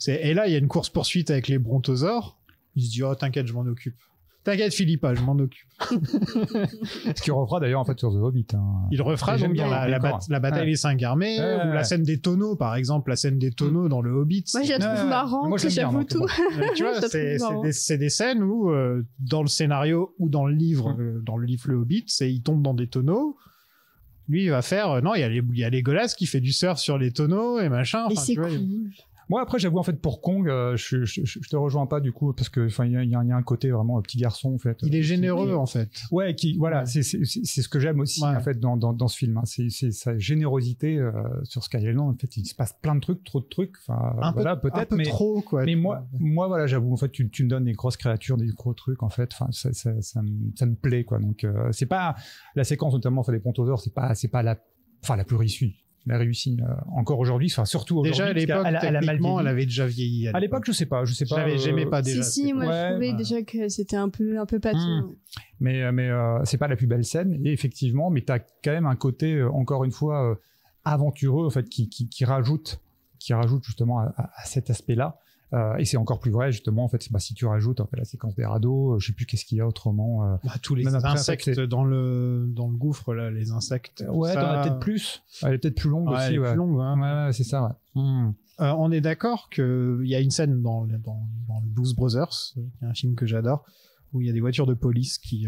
Et là, il y a une course-poursuite avec les brontosaures. Il se dit, oh, t'inquiète, je m'en occupe. T'inquiète, Philippa, je m'en occupe. Ce qu'il refera d'ailleurs en fait sur The Hobbit. Hein. Il refera donc dans la bataille des 5 armées, ou la scène des tonneaux, par exemple, la scène des tonneaux dans le Hobbit. Moi, je la trouve marrante, j'avoue tout. Tu vois, c'est des scènes où, dans le scénario ou dans le livre, Le Hobbit, il tombe dans des tonneaux. Lui, il va faire, non, il y a Legolas qui fait du surf sur les tonneaux et machin. Et c'est cool. Moi, après, j'avoue, en fait, pour Kong, je te rejoins pas, du coup, parce que, enfin, il y a un côté vraiment petit garçon, en fait. Il est généreux, en fait. Ouais, voilà, c'est ce que j'aime aussi, en fait, dans ce film, hein. C'est sa générosité, sur Sky Island. En fait, il se passe plein de trucs, trop de trucs. Enfin, voilà, peut-être, mais trop, quoi. Mais moi, voilà, j'avoue, en fait, tu me donnes des grosses créatures, des gros trucs, en fait. Enfin, ça me plaît, quoi. Donc, c'est pas, la séquence, notamment, enfin, des brontosaures, c'est pas la plus réussie. Elle a réussi encore aujourd'hui, enfin surtout aujourd'hui. Déjà à l'époque, techniquement, elle avait déjà vieilli. À l'époque, je sais pas. J'aimais pas déjà. Si, moi je trouvais déjà que c'était un peu pâteau. Mais c'est pas la plus belle scène, et effectivement, mais t'as quand même un côté encore une fois aventureux en fait qui rajoute justement à cet aspect-là. Et c'est encore plus vrai justement en fait, si tu rajoutes en fait la séquence des radeaux, je sais plus qu'est-ce qu'il y a autrement. Tous les insectes dans le gouffre là, les insectes. Ouais, t'en as peut-être plus. Elle est peut-être plus longue aussi. Elle est plus longue. Hein. Ouais, c'est ça. Ouais. On est d'accord que il y a une scène dans le Blues Brothers, un film que j'adore, où il y a des voitures de police qui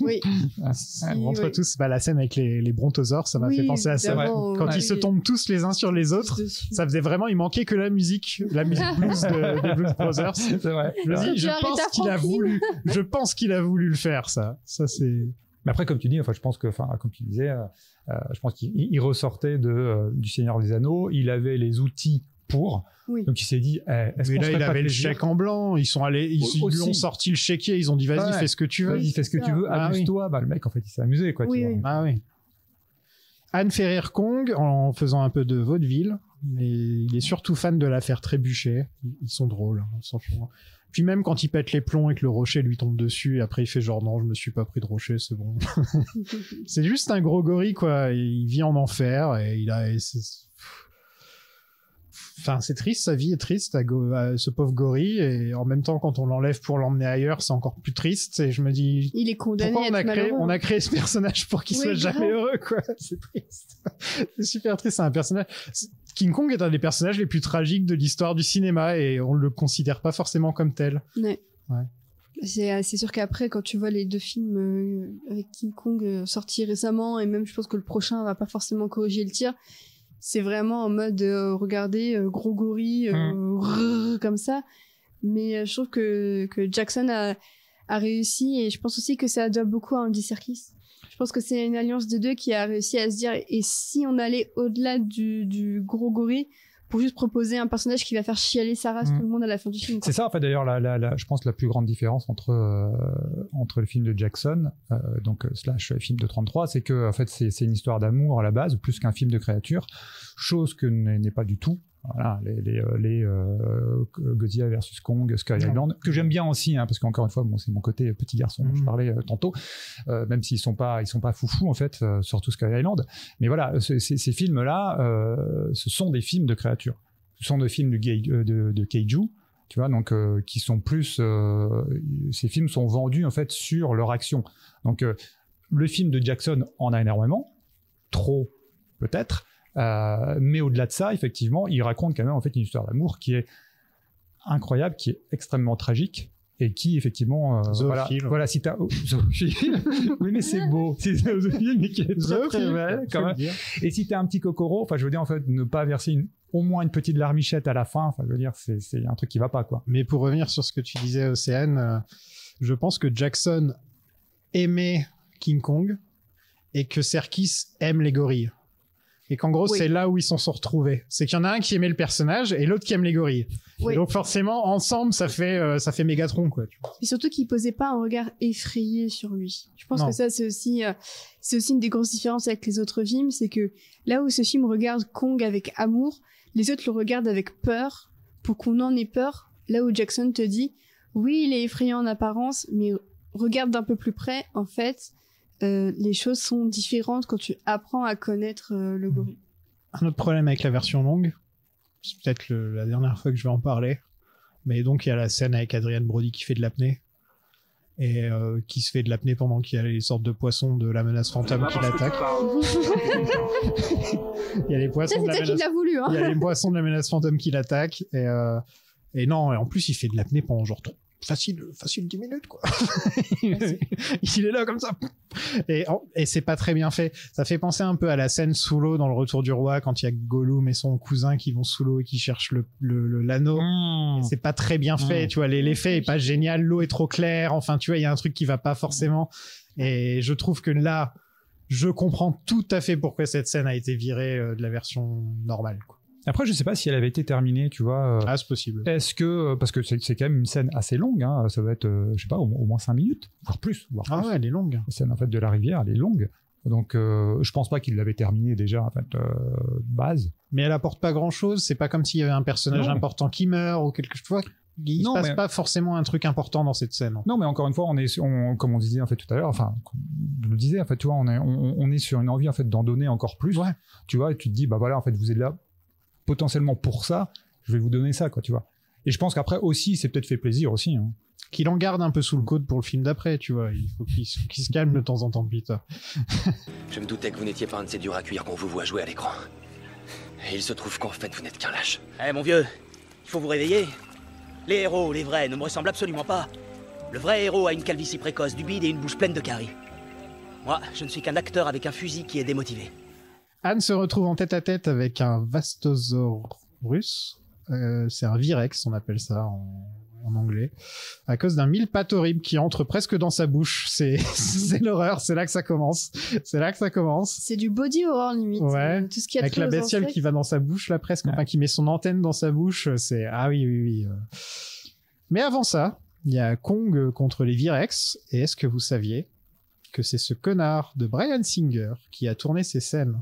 oui. rentrent tous. La scène avec les brontosaures, ça m'a fait penser à ça. Quand ils se tombent tous les uns sur les autres, ça faisait vraiment, il manquait que la musique blues des Blues Brothers. C'est vrai. Je pense qu'il a voulu le faire, ça c'est. Mais après, comme tu dis, enfin, je pense que, comme tu disais, je pense qu'il ressortait du Seigneur des Anneaux, il avait les outils pour. Oui. Donc il s'est dit, est-ce mais qu'on là il avait le chèque en blanc, ils sont allés, ils lui ont sorti le chéquier, ils ont dit vas-y fais ce que tu veux. Vas-y fais ce que tu veux, amuse-toi. Le mec en fait il s'est amusé quoi. Oui, tu vois. Ah oui. Anne fait rire Kong en faisant un peu de vaudeville, mais il est surtout fan de l'affaire Trébuchet. Ils sont drôles, franchement. Puis même quand il pète les plombs et que le rocher lui tombe dessus, et après il fait genre non je me suis pas pris de rocher, c'est bon. C'est juste un gros gorille quoi. Il vit en enfer et Enfin, c'est triste, sa vie est triste à ce pauvre gorille, et en même temps, quand on l'enlève pour l'emmener ailleurs, c'est encore plus triste, et je me dis... Il est condamné pourquoi à être malheureux. on a créé ce personnage pour qu'il soit jamais heureux, quoi. C'est triste. C'est super triste, c'est un personnage... King Kong est un des personnages les plus tragiques de l'histoire du cinéma, et on le considère pas forcément comme tel. Ouais. C'est sûr qu'après, quand tu vois les 2 films avec King Kong sortis récemment, et même je pense que le prochain va pas forcément corriger le tir, c'est vraiment en mode regardez, gros gorille, comme ça. Mais je trouve que Jackson a réussi, et je pense aussi que ça doit beaucoup à Andy Serkis. Je pense que c'est une alliance de deux qui a réussi à se dire, et si on allait au-delà du gros gorille, pour juste proposer un personnage qui va faire chialer sa race tout le monde à la fin du film, quoi. C'est ça, en fait, d'ailleurs, je pense la plus grande différence entre le film de Jackson, slash film de 33, c'est que, en fait, c'est une histoire d'amour à la base, plus qu'un film de créature, chose que n'est pas du tout. Voilà, les Godzilla versus Kong, Skull Island, que j'aime bien aussi, hein, parce qu'encore une fois, bon, c'est mon côté petit garçon dont je parlais tantôt, même s'ils sont pas foufous en fait, surtout Skull Island. Mais voilà, ces films-là, ce sont des films de créatures. Ce sont des films de kaiju, tu vois, donc qui sont plus. Ces films sont vendus en fait sur leur action. Donc le film de Jackson en a énormément, trop peut-être. Mais au-delà de ça, effectivement, il raconte quand même en fait une histoire d'amour qui est incroyable, qui est extrêmement tragique et qui effectivement voilà si t'as zoophile, oui mais c'est beau, c'est zoophile mais qui est très très belle quand même. Et si t'as un petit cocoro, enfin je veux dire en fait ne pas verser au moins une petite larmichette à la fin, enfin je veux dire c'est un truc qui va pas quoi. Mais pour revenir sur ce que tu disais Océane, je pense que Jackson aimait King Kong et que Serkis aime les gorilles. Et qu'en gros, c'est là où ils s'en sont retrouvés. C'est qu'il y en a un qui aimait le personnage et l'autre qui aime les gorilles. Oui. Donc forcément, ensemble, ça fait Mégatron, quoi. Et surtout qu'il posait pas un regard effrayé sur lui. Je pense que ça, c'est aussi une des grosses différences avec les autres films, c'est que là où ce film regarde Kong avec amour, les autres le regardent avec peur, pour qu'on en ait peur. Là où Jackson te dit, oui, il est effrayant en apparence, mais regarde d'un peu plus près, en fait. Les choses sont différentes quand tu apprends à connaître le gorille. Un autre problème avec la version longue, c'est peut-être la dernière fois que je vais en parler, mais donc il y a la scène avec Adrien Brody qui fait de l'apnée et qui se fait de l'apnée pendant qu'il y a les sortes de poissons de la menace fantôme qui l'attaquent. Il y a les poissons de la menace... qui l'a voulu, hein. Il y a les poissons de la menace fantôme qui l'attaquent et non, et en plus il fait de l'apnée pendant genre facile 10 minutes quoi. Il est là comme ça et c'est pas très bien fait. Ça fait penser un peu à la scène sous l'eau dans Le Retour du Roi quand il y a Gollum et son cousin qui vont sous l'eau et qui cherchent l'anneau. C'est pas très bien fait, tu vois, l'effet est pas génial, l'eau est trop claire, enfin tu vois, il y a un truc qui va pas forcément, et je trouve que là je comprends tout à fait pourquoi cette scène a été virée de la version normale, quoi. Après, je sais pas si elle avait été terminée, tu vois. Ah, c'est possible. Est-ce que, parce que c'est quand même une scène assez longue, hein, ça va être, je sais pas, au moins 5 minutes, voire plus. Ah ouais, elle est longue. La scène, en fait, de la rivière, elle est longue. Donc, je pense pas qu'il l'avait terminée déjà, en fait, base. Mais elle apporte pas grand chose, c'est pas comme s'il y avait un personnage important qui meurt ou quelque chose. Il se passe pas forcément un truc important dans cette scène. Non, mais encore une fois, comme on disait en fait tout à l'heure, enfin, je le disais, en fait, tu vois, on est sur une envie en fait d'en donner encore plus. Ouais. Tu vois, et tu te dis, bah voilà, en fait, vous êtes là potentiellement pour ça, je vais vous donner ça, quoi, tu vois. Et je pense qu'après aussi, c'est peut-être fait plaisir aussi. Hein. Qu'il en garde un peu sous le coude pour le film d'après, tu vois. Il faut qu'il se calme de temps en temps, Peter. Je me doutais que vous n'étiez pas un de ces durs à cuire qu'on vous voit jouer à l'écran. Et il se trouve qu'en fait, vous n'êtes qu'un lâche. Eh mon vieux, il faut vous réveiller. Les héros, les vrais, ne me ressemblent absolument pas. Le vrai héros a une calvitie précoce, du bide et une bouche pleine de caries. Moi, je ne suis qu'un acteur avec un fusil qui est démotivé. Anne se retrouve en tête-à-tête avec un Vastosaurus. C'est un Virex, on appelle ça en anglais, à cause d'un mille-pattes horrible qui entre presque dans sa bouche. C'est l'horreur, c'est là que ça commence. C'est du body horror limite. Ouais. Tout ce qui a avec la bestiole qui va dans sa bouche là presque, enfin qui met son antenne dans sa bouche. C'est oui. Mais avant ça, il y a Kong contre les Virex. Et est-ce que vous saviez que c'est ce connard de Bryan Singer qui a tourné ces scènes?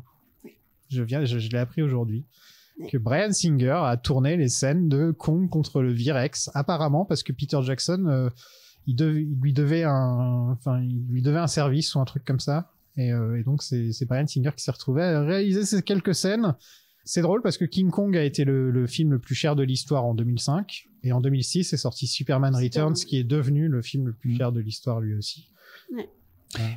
Je l'ai appris aujourd'hui. Que Bryan Singer a tourné les scènes de Kong contre le Virex, apparemment parce que Peter Jackson, il lui devait un service ou un truc comme ça, et donc c'est Bryan Singer qui s'est retrouvé à réaliser ces quelques scènes. C'est drôle parce que King Kong a été le film le plus cher de l'histoire en 2005, et en 2006 est sorti Superman Returns, qui est devenu le film le plus cher de l'histoire lui aussi. Ouais.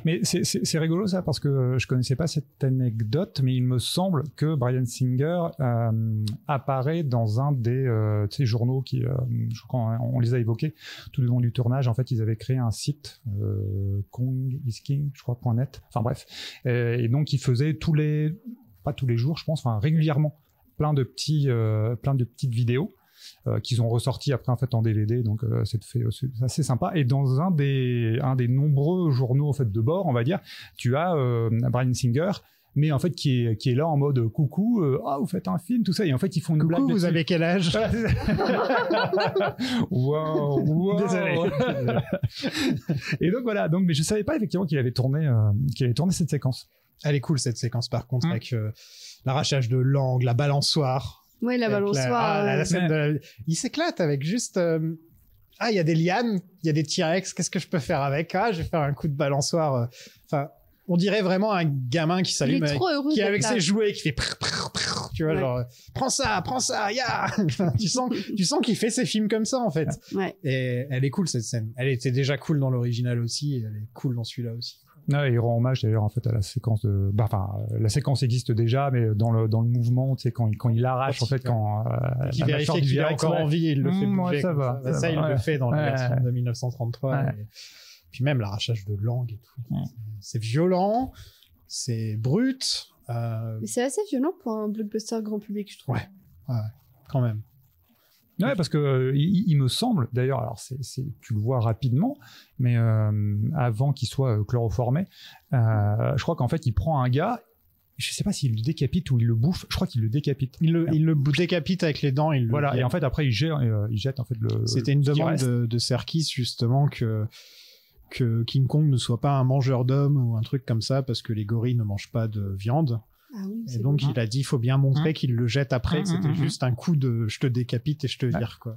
Mais c'est rigolo ça, parce que je connaissais pas cette anecdote, mais il me semble que Bryan Singer apparaît dans un des journaux qui, je crois, on les a évoqués tout le long du tournage. En fait, ils avaient créé un site, Kong is King, je crois, .net. Enfin bref. Et donc, ils faisaient pas tous les jours, je pense, enfin régulièrement, plein de petites vidéos. Qu'ils ont ressorti après en fait en DVD, donc c'est assez sympa. Et dans un des nombreux journaux en fait de bord, on va dire, tu as Bryan Singer, mais en fait qui est là en mode coucou, vous faites un film, tout ça, et en fait ils font une blague. Coucou, vous avez quel âge? Wow. Désolé. Et donc voilà, mais je savais pas effectivement qu'il avait tourné cette séquence. Elle est cool cette séquence par contre, avec l'arrachage de langue, la balançoire. Ouais, la balançoire. La scène il s'éclate avec juste. Il y a des lianes, il y a des T-Rex. Qu'est-ce que je peux faire avec? Je vais faire un coup de balançoire. Enfin, on dirait vraiment un gamin qui s'allume, qui est avec ses jouets, qui fait. Tu vois, genre, prends ça, ya. tu sens qu'il fait ses films comme ça en fait. Ouais. Et elle est cool cette scène. Elle était déjà cool dans l'original aussi, et elle est cool dans celui-là aussi. Ouais, il rend hommage d'ailleurs en fait à la séquence de. La séquence existe déjà, mais dans le mouvement, tu sais, quand il arrache en fait, quand. Il vérifie qu'il est encore en vie et il le fait bouger. Ouais, ça va. Ça, il le fait dans la version de 1933. Ouais. Puis même l'arrachage de langue et tout. Ouais. C'est violent, c'est brut. Mais c'est assez violent pour un blockbuster grand public, je trouve. Ouais, quand même. Ouais, parce que il me semble, d'ailleurs, alors tu le vois rapidement, mais avant qu'il soit chloroformé, je crois qu'en fait, il prend un gars, je sais pas s'il le décapite ou il le bouffe, je crois qu'il le décapite. Il le décapite avec les dents. Voilà, et en fait, après, il jette en fait le. C'était une demande de Serkis, justement, que King Kong ne soit pas un mangeur d'hommes ou un truc comme ça, parce que les gorilles ne mangent pas de viande. Ah oui, et donc il a dit il faut bien montrer qu'il le jette après, que c'était juste un coup de je te décapite et je te vire quoi.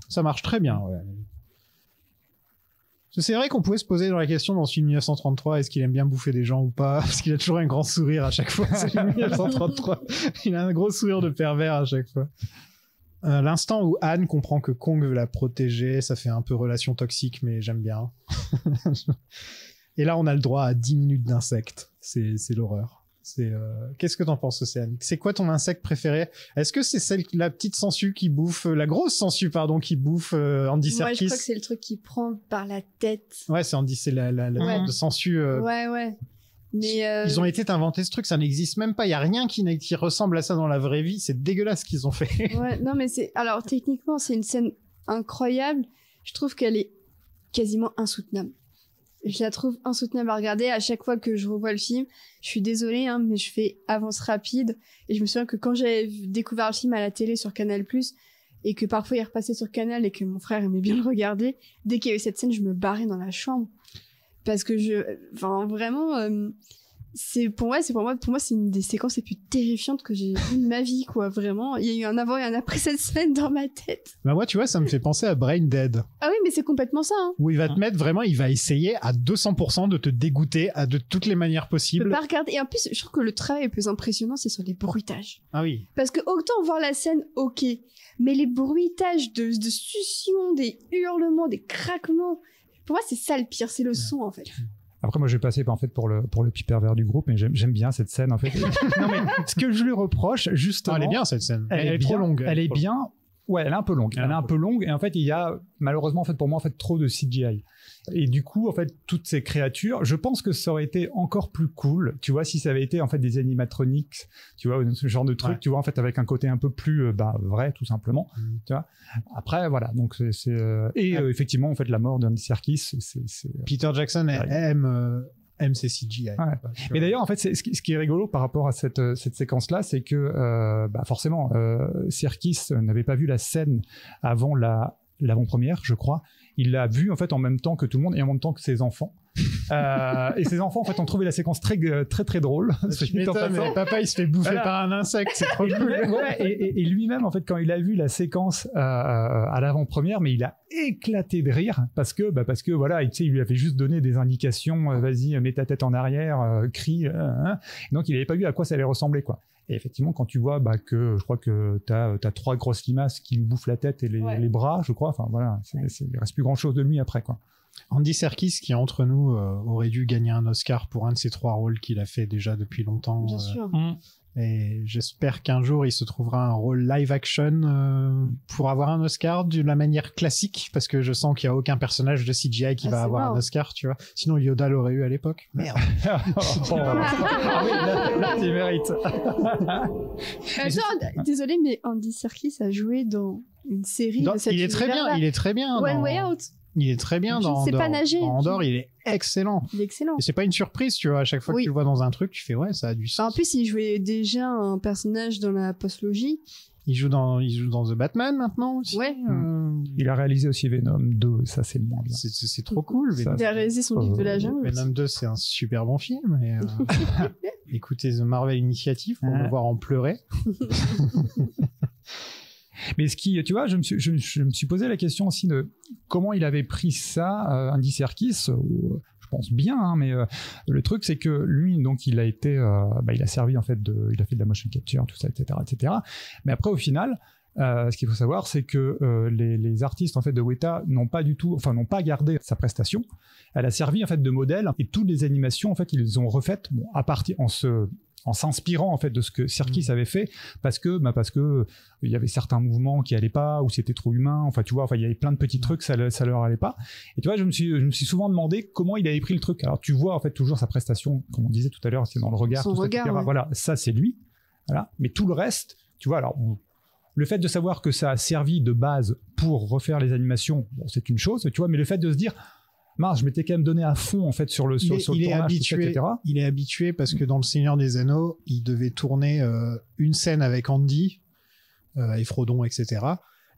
Ça marche très bien. Ouais. C'est vrai qu'on pouvait se poser dans la question dans ce film 1933, est-ce qu'il aime bien bouffer des gens ou pas, parce qu'il a toujours un grand sourire à chaque fois. Ce film 1933, il a un gros sourire de pervers à chaque fois. L'instant où Anne comprend que Kong veut la protéger, ça fait un peu relation toxique, mais j'aime bien. Et là on a le droit à 10 minutes d'insectes, c'est l'horreur. Qu'est-ce que t'en penses, Océane? C'est quoi ton insecte préféré? Est-ce que c'est la petite sangsue qui bouffe, la grosse sangsue, pardon, qui bouffe Andy Serkis? Moi, je crois que c'est le truc qui prend par la tête. Ouais, c'est Andy, c'est la sangsue. Ouais. Mais ils ont été inventés ce truc, ça n'existe même pas. Il y a rien qui ressemble à ça dans la vraie vie. C'est dégueulasse ce qu'ils ont fait. Ouais, non, mais alors techniquement, c'est une scène incroyable. Je trouve qu'elle est quasiment insoutenable. Je la trouve insoutenable à regarder. À chaque fois que je revois le film, je suis désolée, mais je fais avance rapide. Et je me souviens que quand j'avais découvert le film à la télé sur Canal+, et que parfois il repassait sur Canal et que mon frère aimait bien le regarder, dès qu'il y avait cette scène, je me barrais dans la chambre. Parce que vraiment, pour moi, c'est une des séquences les plus terrifiantes que j'ai vues de ma vie, quoi. Vraiment, il y a eu un avant et un après cette scène dans ma tête. Bah moi, tu vois, ça me fait penser à Brain Dead. Ah oui, mais c'est complètement ça. Où il va te mettre vraiment, il va essayer à 200% de te dégoûter de toutes les manières possibles. Je peux pas regarder. Et en plus, je trouve que le travail le plus impressionnant, c'est sur les bruitages. Ah oui. Parce que autant voir la scène, ok, mais les bruitages de succion, des hurlements, des craquements, pour moi, c'est ça le pire, c'est le son en fait. Après, moi, je vais passer en fait pour le petit pervers du groupe, mais j'aime bien cette scène en fait. Non mais ce que je lui reproche, justement, elle est bien cette scène. Elle est trop longue. Elle est bien. Ouais, elle est un peu longue. Elle est un peu longue et en fait, il y a malheureusement en fait pour moi en fait trop de CGI. Et du coup, en fait, toutes ces créatures, je pense que ça aurait été encore plus cool, tu vois, si ça avait été en fait des animatronics, tu vois, ce genre de truc, tu vois, en fait, avec un côté un peu plus vrai, tout simplement, tu vois. Après, voilà, donc effectivement, en fait, la mort d'Andy Serkis, c'est Peter Jackson aime ses CGI. Ouais. Mais d'ailleurs, en fait, ce qui est rigolo par rapport à cette séquence-là, c'est que forcément, Serkis n'avait pas vu la scène avant l'avant-première, je crois. Il l'a vu en fait en même temps que tout le monde et en même temps que ses enfants. Et ses enfants en fait ont trouvé la séquence très très drôle. Papa il se fait bouffer par un insecte, c'est trop cool. Et lui-même en fait quand il a vu la séquence à l'avant-première, mais il a éclaté de rire parce que voilà, tu sais, il lui avait juste donné des indications, vas-y mets ta tête en arrière, crie, donc il avait pas vu à quoi ça allait ressembler quoi. Et effectivement, quand tu vois que je crois que t'as 3 grosses limaces qui lui bouffent la tête et les bras, je crois. Enfin voilà, il reste plus grand chose de lui après quoi. Andy Serkis, qui entre nous aurait dû gagner un Oscar pour un de ses 3 rôles qu'il a fait déjà depuis longtemps. Bien sûr. Et j'espère qu'un jour il se trouvera un rôle live action pour avoir un Oscar de la manière classique, parce que je sens qu'il n'y a aucun personnage de CGI qui va avoir un Oscar, tu vois. Sinon Yoda l'aurait eu à l'époque. Merde. Oui, là, tu mérites. Désolé, mais Andy Serkis a joué dans une série de cette il est très bien. One Way Out. Il est très bien dans Andorre, il est excellent. Il est excellent. Et c'est pas une surprise, tu vois, à chaque fois que tu le vois dans un truc, tu fais ouais, ça a du sens. En plus, il jouait déjà un personnage dans la postlogie. Il joue dans The Batman maintenant aussi. Ouais. Il a réalisé aussi Venom 2, ça c'est le moins bien. C'est trop cool. Il a réalisé son livre de la jungle. Venom 2, c'est un super bon film. Et, écoutez The Marvel Initiative pour me voir en pleurer. Mais ce qui, tu vois, je me suis posé la question aussi de comment il avait pris ça, Andy Serkis. Je pense bien, hein, mais le truc c'est que lui, donc, il a été, il a servi en fait il a fait de la motion capture, tout ça, etc. Mais après, au final, ce qu'il faut savoir, c'est que les artistes en fait de Weta n'ont pas gardé sa prestation. Elle a servi en fait de modèle, et toutes les animations en fait ils ont refaites à partir en s'inspirant en fait de ce que Serkis avait fait, parce que il y avait certains mouvements qui allaient pas, ou c'était trop humain, enfin tu vois, il y avait plein de petits trucs, ça leur allait pas. Et tu vois, je me suis souvent demandé comment il avait pris le truc. Alors tu vois en fait toujours sa prestation, comme on disait tout à l'heure, c'est dans le regard, son regard, etc. Ouais. Voilà, ça c'est lui. Voilà, mais tout le reste, tu vois, alors le fait de savoir que ça a servi de base pour refaire les animations, bon, c'est une chose, tu vois, mais le fait de se dire mince, je m'étais quand même donné à fond en fait sur le tournage, etc. Il est habitué parce que dans Le Seigneur des Anneaux, il devait tourner une scène avec Andy et Frodon, etc.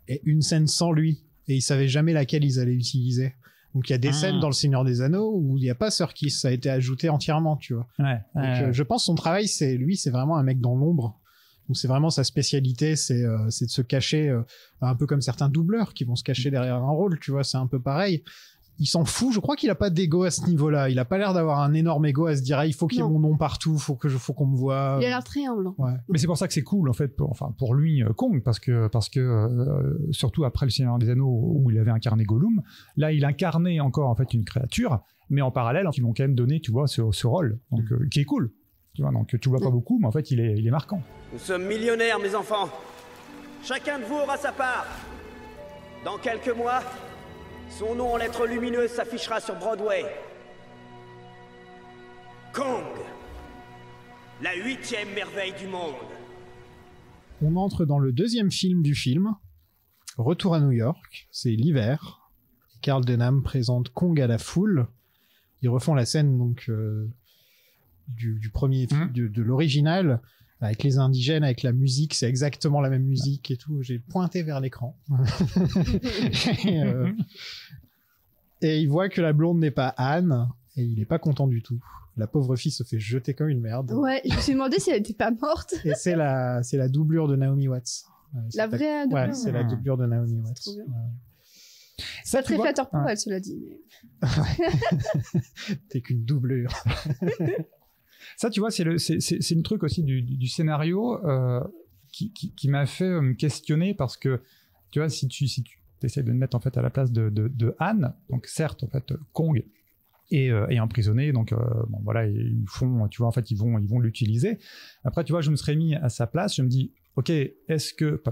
et une scène sans lui, et il savait jamais laquelle ils allaient utiliser. Donc il y a des scènes dans Le Seigneur des Anneaux où il n'y a pas Serkis, ça a été ajouté entièrement, tu vois. Donc, je pense son travail, c'est vraiment un mec dans l'ombre. Donc c'est vraiment sa spécialité, c'est de se cacher, un peu comme certains doubleurs qui vont se cacher derrière un rôle, tu vois, c'est un peu pareil. Il s'en fout, je crois qu'il a pas d'ego à ce niveau-là. Il a pas l'air d'avoir un énorme ego à se dire il faut qu'il y ait mon nom partout, faut qu'on me voit. Il a l'air très humble. Ouais. Mais c'est pour ça que c'est cool en fait pour lui Kong, parce que surtout après Le Seigneur des Anneaux où il avait incarné Gollum, là il incarnait encore en fait une créature, mais en parallèle ils lui ont quand même donné, tu vois, ce rôle, donc qui est cool. Tu vois, donc tu vois pas beaucoup, mais en fait il est marquant. Nous sommes millionnaires, mes enfants. Chacun de vous aura sa part. Dans quelques mois, son nom en lettres lumineuses s'affichera sur Broadway. Kong, la 8e merveille du monde. On entre dans le deuxième film du film, Retour à New York, c'est l'hiver. Carl Denham présente Kong à la foule. Ils refont la scène donc du premier film, de l'original, avec les indigènes, avec la musique, c'est exactement la même musique et tout. J'ai pointé vers l'écran. Et il voit que la blonde n'est pas Anne, et il est pas content du tout. La pauvre fille se fait jeter comme une merde. Ouais, je me suis demandé si elle était pas morte. Et c'est la doublure de Naomi Watts. La vraie doublure. Ouais, c'est la doublure de Naomi Watts. Trop bien. C'est pas très flatteur pour elle, cela dit. Mais... T'es qu'une doublure. Ça, tu vois, c'est le truc aussi du scénario qui m'a fait me questionner, parce que, tu vois, si tu essaies de me mettre en fait à la place de Anne, donc certes, en fait, Kong est emprisonné, donc bon, voilà, ils font, tu vois, en fait, ils vont l'utiliser. Après, tu vois, je me serais mis à sa place, je me dis, ok, est-ce que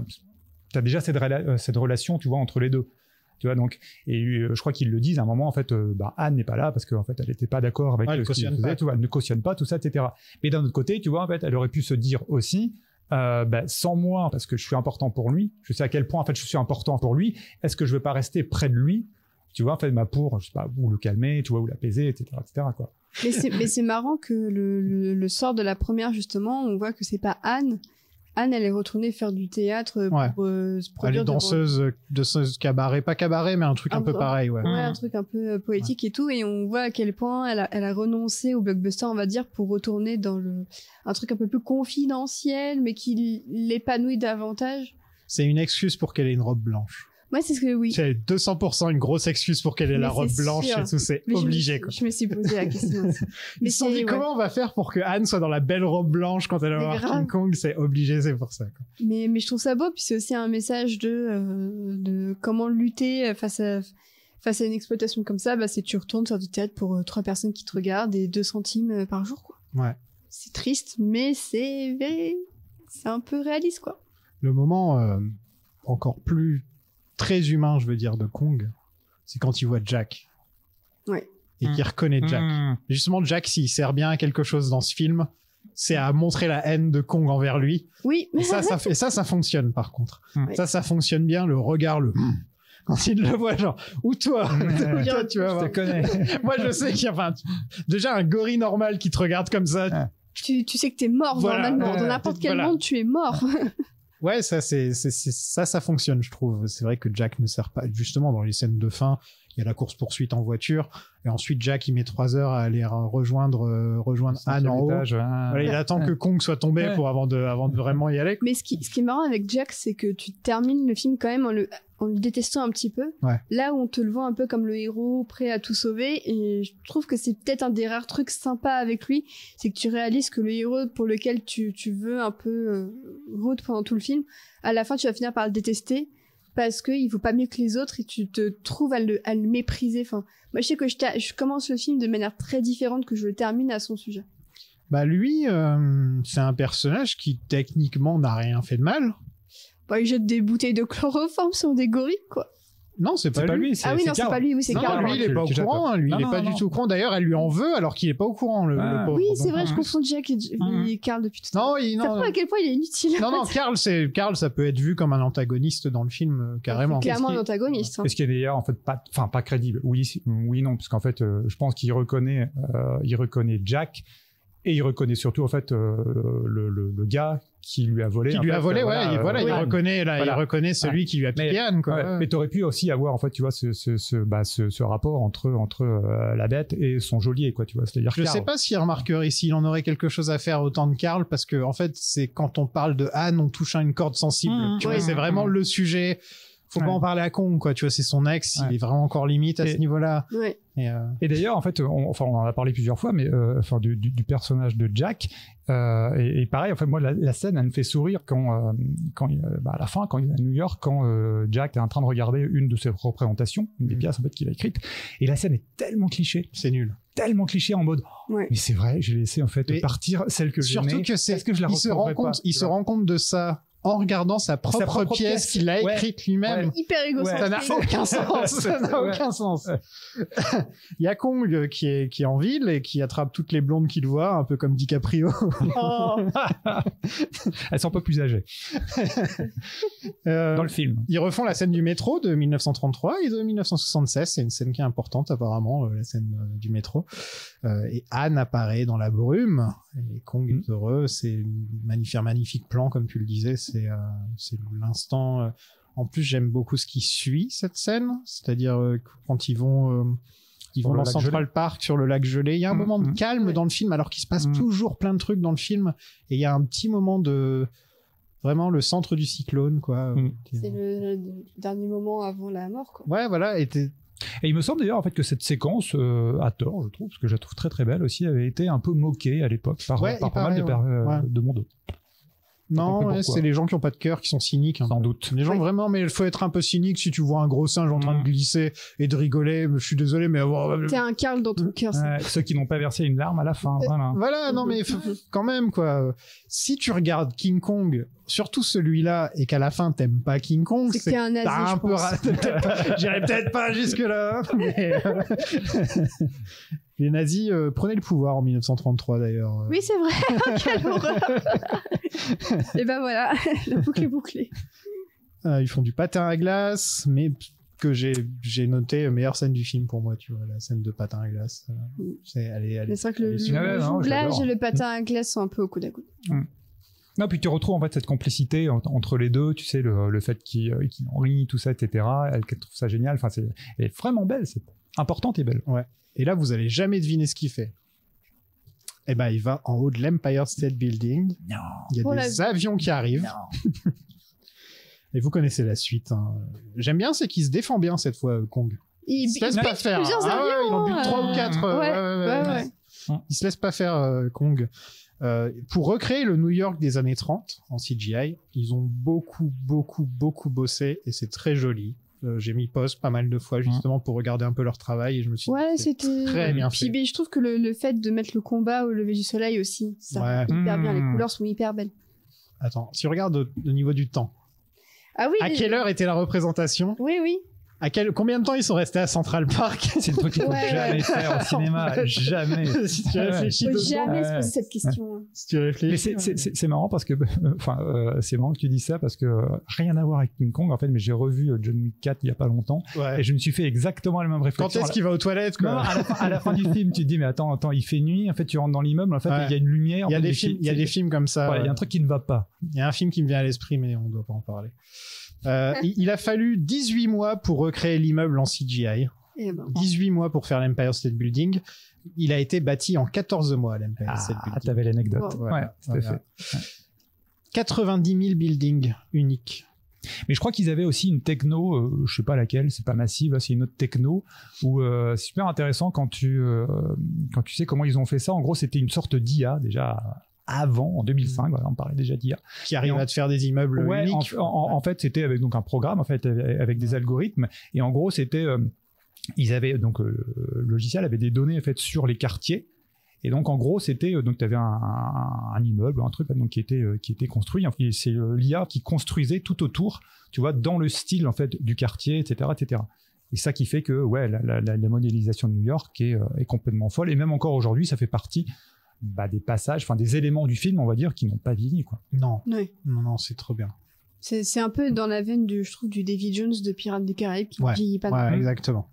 t'as déjà cette relation, tu vois, entre les deux? Tu vois, donc, et je crois qu'ils le disent à un moment, en fait, Anne n'est pas là parce qu'en fait, elle n'était pas d'accord avec ce qu'il faisait, tu vois, elle ne cautionne pas tout ça, etc. Mais d'un autre côté, tu vois, en fait, elle aurait pu se dire aussi, sans moi, parce que je suis important pour lui, je sais à quel point, en fait, je suis important pour lui, est-ce que je ne vais pas rester près de lui, tu vois, en fait, pour, je sais pas, ou le calmer, tu vois, ou l'apaiser, etc., quoi. Mais c'est marrant que le sort de la première, justement, on voit que c'est pas Anne. Anne, elle est retournée faire du théâtre pour se produire. Elle est danseuse cabaret, pas cabaret, mais un truc un peu pareil, ouais. Ouais, un truc un peu poétique et tout, et on voit à quel point elle a renoncé au blockbuster, on va dire, pour retourner dans un truc un peu plus confidentiel, mais qui l'épanouit davantage. C'est une excuse pour qu'elle ait une robe blanche. Ouais, c'est ce que oui. C'est 200% une grosse excuse pour qu'elle ait la robe blanche et tout, c'est obligé, quoi. Je me suis posé la question aussi. Mais ils se sont dit, comment on va faire pour que Anne soit dans la belle robe blanche quand elle va voir King Kong? C'est obligé, c'est pour ça, quoi. Mais je trouve ça beau, puis c'est aussi un message de comment lutter face face à une exploitation comme ça, c'est tu retournes faire du théâtre pour 3 personnes qui te regardent et 2 centimes par jour, quoi. Ouais. C'est triste, mais c'est un peu réaliste, quoi. Le moment encore plus très humain, je veux dire, de Kong, c'est quand il voit Jack. Ouais. Et qu'il reconnaît Jack. Justement, Jack, s'il sert bien à quelque chose dans ce film, c'est à montrer la haine de Kong envers lui. Oui. Et ça fonctionne, par contre. Ça fonctionne bien, le regard, quand il le voit, genre, ou toi, toi tu vas je te connais. Moi, je sais qu'il y a, déjà un gorille normal qui te regarde comme ça. Tu sais que t'es mort, normalement. Dans n'importe quel monde, tu es mort. Ouais, ça fonctionne, je trouve. C'est vrai que Jack ne sert pas, justement, dans les scènes de fin, il y a la course-poursuite en voiture, et ensuite Jack, il met 3 heures à aller rejoindre Anne en haut. Voilà, il attend que Kong soit tombé avant de vraiment y aller. Mais ce qui est marrant avec Jack, c'est que tu termines le film quand même en le détestant un petit peu. Ouais. Là où on te le voit un peu comme le héros prêt à tout sauver, et je trouve que c'est peut-être un des rares trucs sympas avec lui, c'est que tu réalises que le héros pour lequel tu veux un peu route pendant tout le film, à la fin tu vas finir par le détester parce qu'il vaut pas mieux que les autres et tu te trouves à le mépriser. Enfin, moi je sais que je commence le film de manière très différente que je le termine à son sujet. Lui, c'est un personnage qui techniquement n'a rien fait de mal. Il jette des bouteilles de chloroforme sur des gorilles, quoi. Non, c'est pas lui. Ah oui, non, c'est pas lui, oui, c'est Carl. Non, lui, il est pas au courant, lui, il est pas du tout au courant. D'ailleurs, elle lui en veut alors qu'il est pas au courant, le pauvre. Oui, c'est vrai, je confonds Jack et Carl depuis tout à l'heure. Ça prouve à quel point il est inutile. Non, Carl, ça peut être vu comme un antagoniste dans le film, carrément. C'est clairement un antagoniste. Est-ce qu'il est d'ailleurs, en fait, pas crédible? Oui, non, parce qu'en fait, je pense qu'il reconnaît Jack, et il reconnaît surtout, en fait, le gars qui lui a volé. Il reconnaît celui qui lui a piqué Anne, quoi. Ouais. Mais t'aurais pu aussi avoir, en fait, tu vois, ce rapport entre la bête et son geôlier, quoi, tu vois. C'est-à-dire je sais pas s'il remarquerait, s'il en aurait quelque chose à faire autant de Carl, parce que, en fait, c'est quand on parle de Anne, on touche à une corde sensible. Tu vois, c'est vraiment le sujet. Faut pas en parler à Kong, quoi. Tu vois, c'est son ex, il est vraiment encore limite à ce niveau-là. Ouais. Et d'ailleurs, en fait, on en a parlé plusieurs fois, mais du personnage de Jack. Et pareil, en fait, moi, la scène, elle me fait sourire quand à la fin, quand il est à New York, quand Jack est en train de regarder une de ses représentations, une des pièces en fait qu'il a écrites, et la scène est tellement cliché, c'est nul, tellement cliché en mode. Mais c'est vrai, j'ai laissé en fait partir celle que j'aimais. Surtout que il se rend compte de ça en regardant sa propre pièce qu'il a écrite lui-même. Hyper égocentrique. Ça n'a aucun sens. Ça n'a aucun sens. Il y a Kong qui est en ville et qui attrape toutes les blondes qu'il voit, un peu comme DiCaprio. Oh. Elles sont un peu plus âgées. Dans le film. Ils refont la scène du métro de 1933 et de 1976. C'est une scène qui est importante apparemment, la scène du métro. Et Anne apparaît dans la brume et Kong est heureux. C'est un magnifique plan, comme tu le disais. C'est l'instant. En plus, j'aime beaucoup ce qui suit cette scène, c'est-à-dire quand ils vont dans Central Park sur le lac gelé. Il y a un moment de calme dans le film, alors qu'il se passe toujours plein de trucs dans le film, et il y a un petit moment de vraiment le centre du cyclone, quoi. C'est le dernier moment avant la mort, quoi. Ouais, voilà. Et il me semble d'ailleurs en fait que cette séquence, à tort, je trouve, parce que je la trouve très très belle aussi, avait été un peu moquée à l'époque par pas mal de monde. Non, c'est les gens qui ont pas de cœur, qui sont cyniques. Sans doute. Les gens vraiment, mais il faut être un peu cynique si tu vois un gros singe en train de glisser et de rigoler. Je suis désolé, mais t'es un Carl dans ton cœur. Ceux qui n'ont pas versé une larme à la fin. Voilà, non mais quand même quoi. Si tu regardes King Kong, surtout celui-là, et qu'à la fin t'aimes pas King Kong, c'est que t'es un nazi, un peu j'irai peut-être pas jusque là. Mais les nazis prenaient le pouvoir en 1933 d'ailleurs. Oui, c'est vrai. Quelle horreur. Et ben voilà, la boucle est bouclée. Ils font du patin à glace, mais que j'ai noté meilleure scène du film pour moi, tu vois, la scène de patin à glace. C'est vrai que le jonglage et le patin à glace sont un peu au coude à coude. Non, puis tu retrouves en fait cette complicité entre les deux, tu sais, le fait qu'il en rit, tout ça, etc. Elle trouve ça génial. Enfin, elle est vraiment belle, c'est importante et belle. Ouais. Et là, vous allez jamais deviner ce qu'il fait. Eh ben, il va en haut de l'Empire State Building. Non. Il y a des avions qui arrivent. Non. Et vous connaissez la suite. Hein. J'aime bien, c'est qu'il se défend bien cette fois, Kong. Il se laisse pas faire. Il en bute 3 ou 4. Ouais. Il se laisse pas faire, Kong. Pour recréer le New York des années 30 en CGI, ils ont beaucoup bossé et c'est très joli. J'ai mis pause pas mal de fois justement pour regarder un peu leur travail et je me suis dit c'était très bien fait. Puis je trouve que le fait de mettre le combat au lever du soleil aussi, ça rend hyper bien. Les couleurs sont hyper belles. Attends, si on regarde au niveau du temps. Ah oui. À quelle heure était la représentation? Oui. Combien de temps ils sont restés à Central Park? C'est le truc qu'il faut jamais faire au cinéma, jamais. Si tu réfléchis faut jamais se poser cette question. Si tu réfléchis. Mais c'est marrant parce que, c'est marrant que tu dis ça parce que rien à voir avec King Kong en fait, mais j'ai revu John Wick 4 il y a pas longtemps et je me suis fait exactement la même réflexion. Quand est-ce qu'il va aux toilettes quoi? Non, à la fin du film, tu te dis mais attends, il fait nuit. En fait, tu rentres dans l'immeuble, en fait, il y a une lumière. Il y a des films comme ça. Il y a un truc qui ne va pas. Il y a un film qui me vient à l'esprit, mais on doit pas en parler. Il a fallu 18 mois pour recréer l'immeuble en CGI. 18 mois pour faire l'Empire State Building. Il a été bâti en 14 mois, l'Empire State Building. T'avais l'anecdote. Wow. Ouais, c'était fait. 90 000 buildings uniques. Mais je crois qu'ils avaient aussi une techno, je sais pas laquelle, c'est pas massive, là, c'est une autre techno, où c'est super intéressant quand tu sais comment ils ont fait ça. En gros, c'était une sorte d'IA, déjà... Avant, en 2005, voilà, on parlait déjà d'IA. Qui arrive à te faire des immeubles uniques. En fait, c'était avec donc un programme, en fait, avec des algorithmes. Et en gros, c'était, ils avaient donc le logiciel avait des données en fait sur les quartiers. Et donc en gros, c'était donc tu avais un immeuble, un truc donc qui était construit. Et c'est l'IA qui construisait tout autour, tu vois, dans le style en fait du quartier, etc., etc. Et ça qui fait que la modélisation de New York est complètement folle. Et même encore aujourd'hui, ça fait partie des passages, enfin des éléments du film, on va dire, qui n'ont pas vieilli, quoi. Non. Oui. Non, c'est trop bien. C'est un peu dans la veine je trouve, du Davy Jones de Pirates des Caraïbes qui ne vieillit pas. Ouais, exactement.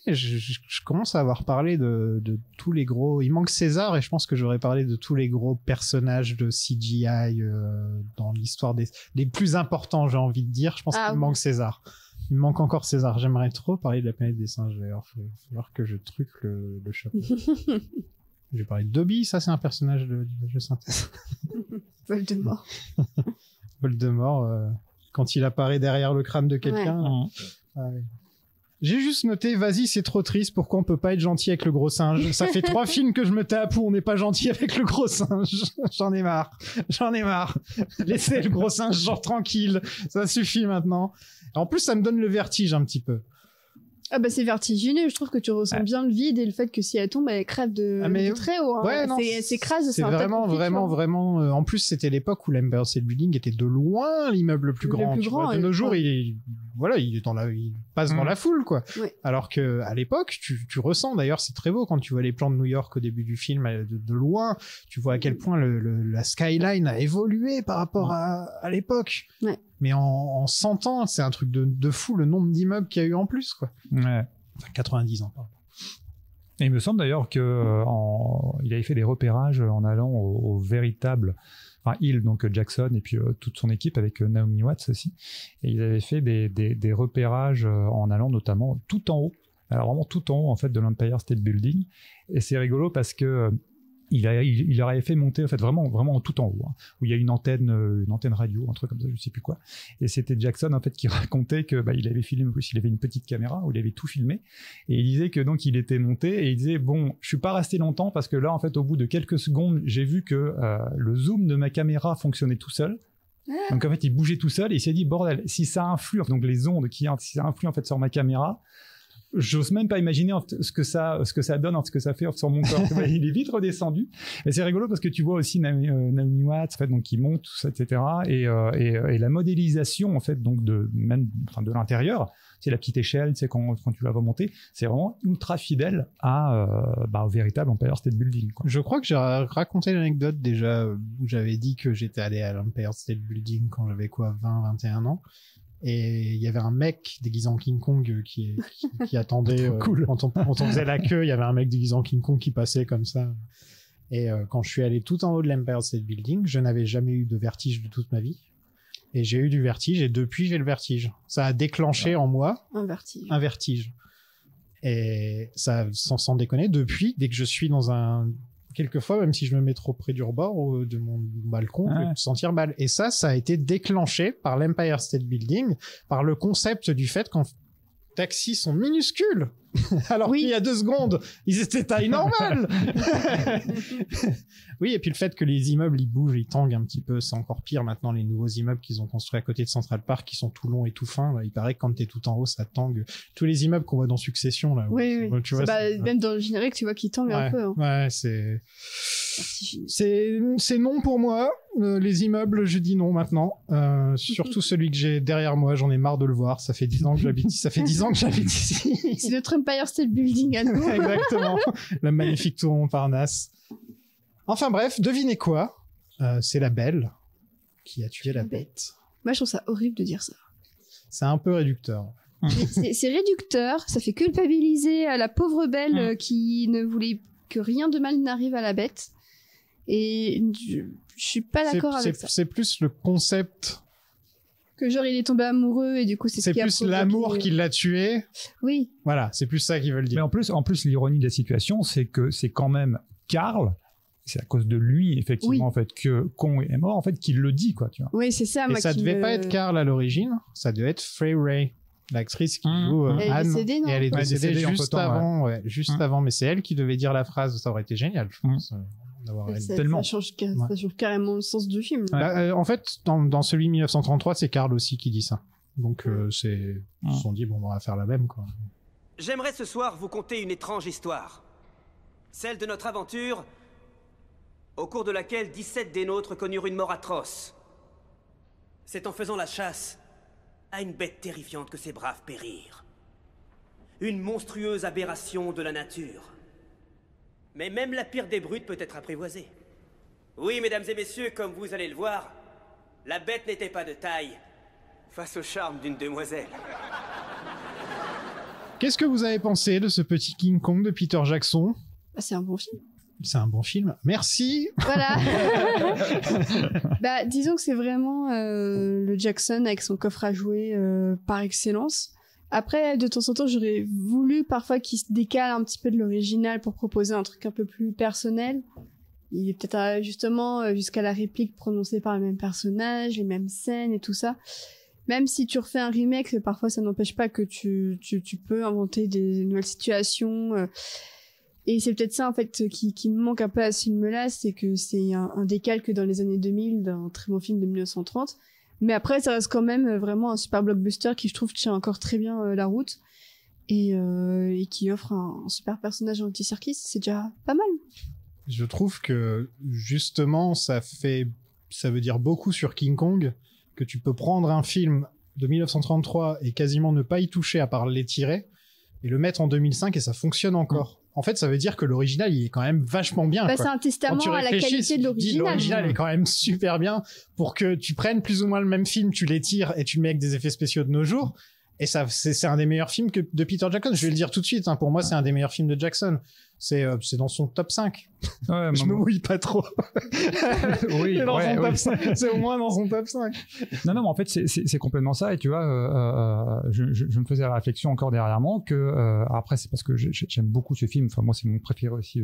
Et je commence à avoir parlé de tous les gros... Il manque César et je pense que j'aurais parlé de tous les gros personnages de CGI dans l'histoire des plus importants, j'ai envie de dire. Je pense qu'il manque César. Il me manque encore César. J'aimerais trop parler de la planète des singes, d'ailleurs. Il va falloir que je truque le chapeau. Je vais parler de Dobby, ça c'est un personnage de synthèse. Voldemort. Voldemort, quand il apparaît derrière le crâne de quelqu'un. Ouais. J'ai juste noté, vas-y, c'est trop triste, pourquoi on peut pas être gentil avec le gros singe? Ça fait 3 films que je me tape où on n'est pas gentil avec le gros singe. J'en ai marre. Laissez le gros singe genre tranquille, ça suffit maintenant. En plus, ça me donne le vertige un petit peu. Ah c'est vertigineux, je trouve que tu ressens bien le vide et le fait que si elle tombe, elle crève de très haut. Hein. Ouais, c'est crase, c'est vraiment. En plus, c'était l'époque où l'Empire State Building était de loin l'immeuble le plus grand. De nos jours, il passe dans la foule, quoi. Ouais. Alors que à l'époque, tu ressens. D'ailleurs, c'est très beau quand tu vois les plans de New York au début du film de loin. Tu vois à quel point la skyline a évolué par rapport à l'époque. Ouais. Mais en 100 ans, c'est un truc de fou le nombre d'immeubles qu'il y a eu en plus, quoi. Ouais. Enfin, 90 ans, pardon. Et il me semble d'ailleurs que il avait fait des repérages en allant au véritable, il, donc Jackson et puis toute son équipe avec Naomi Watts aussi. Et ils avaient fait des repérages en allant notamment tout en haut. Alors vraiment tout en haut en fait de l'Empire State Building. Et c'est rigolo parce que il leur avait fait monter en fait vraiment tout en haut, hein, où il y a une antenne radio, un truc comme ça, je sais plus quoi. Et c'était Jackson en fait qui racontait que il avait filmé, en plus il avait une petite caméra où il avait tout filmé et il disait que donc il était monté et il disait je suis pas resté longtemps parce que là en fait au bout de quelques secondes j'ai vu que le zoom de ma caméra fonctionnait tout seul. Donc en fait il bougeait tout seul et il s'est dit bordel, si ça influe donc les ondes si ça influe en fait sur ma caméra, j'ose même pas imaginer ce que ça donne, ce que ça fait sur mon corps. Il est vite redescendu. Et c'est rigolo parce que tu vois aussi Naomi Watts, en fait, donc qui monte, tout ça, etc. Et la modélisation, en fait, donc de l'intérieur, c'est la petite échelle, tu sais, quand tu la vas monter, c'est vraiment ultra fidèle au véritable Empire State Building, quoi. Je crois que j'ai raconté l'anecdote déjà où j'avais dit que j'étais allé à l'Empire State Building quand j'avais 20-21 ans. Et il y avait un mec déguisé en King Kong qui attendait cool. Quand on faisait la queue, il y avait un mec déguisé en King Kong qui passait comme ça. Et quand je suis allé tout en haut de l'Empire State Building, je n'avais jamais eu de vertige de toute ma vie. Et j'ai eu du vertige et depuis j'ai le vertige. Ça a déclenché en moi un vertige. Et ça, sans déconner, depuis, dès que je suis quelquefois, même si je me mets trop près du rebord de mon balcon, je vais me sentir mal. Et ça a été déclenché par l'Empire State Building, par le concept du fait qu'en taxis sont minuscules. Alors qu'il y a 2 secondes, ils étaient taille normale. Oui, et puis le fait que les immeubles, ils bougent, ils tanguent un petit peu, c'est encore pire maintenant, les nouveaux immeubles qu'ils ont construits à côté de Central Park, qui sont tout longs et tout fins, là, il paraît que quand t'es tout en haut, ça tangue. Tous les immeubles qu'on voit dans Succession, là. Oui. Tu vois, même dans le générique, tu vois qu'ils tanguent un peu. Hein. Ouais, c'est non pour moi. Les immeubles, je dis non maintenant. Surtout celui que j'ai derrière moi, j'en ai marre de le voir. Ça fait 10 ans que j'habite ici. C'est notre Empire State Building à nous. Exactement. Le magnifique tour Montparnasse. Enfin bref, devinez quoi? C'est la Belle qui a tué la Bête. Moi, je trouve ça horrible de dire ça. C'est un peu réducteur. C'est réducteur, ça fait culpabiliser la pauvre Belle qui ne voulait que rien de mal n'arrive à la Bête. Et je suis pas d'accord avec ça. C'est plus le concept. Que genre il est tombé amoureux et du coup c'est ce qui a plus l'amour qui l'a tué. Oui. Voilà, c'est plus ça qu'ils veulent dire. Mais en plus l'ironie de la situation, c'est que c'est quand même Carl, c'est à cause de lui effectivement en fait que Kong est mort en fait qu'il le dit quoi, tu vois. Oui, c'est ça. Et ça devait pas être Carl à l'origine, ça devait être Fay Wray, l'actrice qui joue Anne. Elle est décédée, non? Et elle est décédée juste avant, juste avant, mais c'est elle qui devait dire la phrase, ça aurait été génial, je pense. Ça change carrément le sens du film. En fait, dans celui de 1933, c'est Carl aussi qui dit ça. Donc, ils se sont dit, bon, on va faire la même, quoi. J'aimerais ce soir vous conter une étrange histoire. Celle de notre aventure, au cours de laquelle 17 des nôtres connurent une mort atroce. C'est en faisant la chasse à une bête terrifiante que ces braves périrent. Une monstrueuse aberration de la nature. Mais même la pire des brutes peut être apprivoisée. Oui, mesdames et messieurs, comme vous allez le voir, la bête n'était pas de taille face au charme d'une demoiselle. Qu'est-ce que vous avez pensé de ce petit King Kong de Peter Jackson? C'est un bon film. C'est un bon film. Merci. Voilà. Disons que c'est vraiment le Jackson avec son coffre à jouer par excellence. Après, de temps en temps, j'aurais voulu parfois qu'il se décale un petit peu de l'original pour proposer un truc un peu plus personnel. Il est peut-être justement jusqu'à la réplique prononcée par le même personnage, les mêmes scènes et tout ça. Même si tu refais un remake, parfois ça n'empêche pas que tu peux inventer des nouvelles situations. Et c'est peut-être ça en fait qui me manque un peu à ce film-là, c'est que c'est un décalque dans les années 2000 d'un très bon film de 1930. Mais après, ça reste quand même vraiment un super blockbuster qui, je trouve, tient encore très bien la route et qui offre un super personnage Andy Serkis. C'est déjà pas mal. Je trouve que, justement, ça veut dire beaucoup sur King Kong, que tu peux prendre un film de 1933 et quasiment ne pas y toucher à part l'étirer et le mettre en 2005 et ça fonctionne encore. En fait, ça veut dire que l'original, il est quand même vachement bien. C'est un testament à la qualité de l'original. L'original est quand même super bien pour que tu prennes plus ou moins le même film, tu l'étires et tu le mets avec des effets spéciaux de nos jours. Et ça, c'est un des meilleurs films de Peter Jackson. Je vais le dire tout de suite. Pour moi, c'est un des meilleurs films de Jackson. C'est dans son top 5. Ouais, je me mouille pas trop. Oui, top 5. C'est au moins dans son top 5. Non, mais en fait, c'est complètement ça. Et tu vois, je me faisais la réflexion encore dernièrement que, après, c'est parce que j'aime beaucoup ce film. Enfin, moi, c'est mon préféré aussi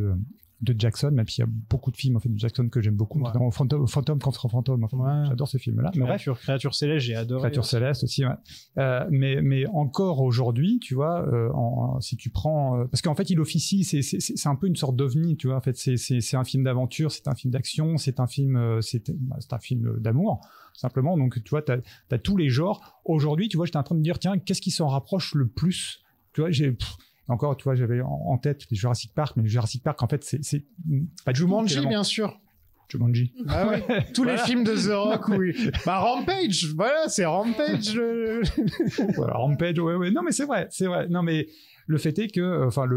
de Jackson, même s'il y a beaucoup de films en fait, de Jackson que j'aime beaucoup. Dans Phantom contre Phantom. Enfin, j'adore ce film-là. Mais bref, Créature Céleste, j'ai adoré. Créature Céleste aussi, ouais. Mais encore aujourd'hui, tu vois, si tu prends... parce qu'en fait, il officie, c'est un peu une sorte d'ovni, tu vois. En fait, c'est un film d'aventure, c'est un film d'action, c'est un film d'amour, simplement. Donc, tu vois, t'as tous les genres. Aujourd'hui, tu vois, j'étais en train de me dire, tiens, qu'est-ce qui s'en rapproche le plus? Tu vois, encore, tu vois, j'avais en tête les Jurassic Park, mais Jurassic Park, en fait, c'est pas Jumanji, bien sûr. Jumanji. Ah ouais. Tous les films de The Rock, oui. Rampage, voilà, c'est Rampage. Voilà, Rampage, ouais. Non, mais c'est vrai. Non, mais le fait est que, enfin,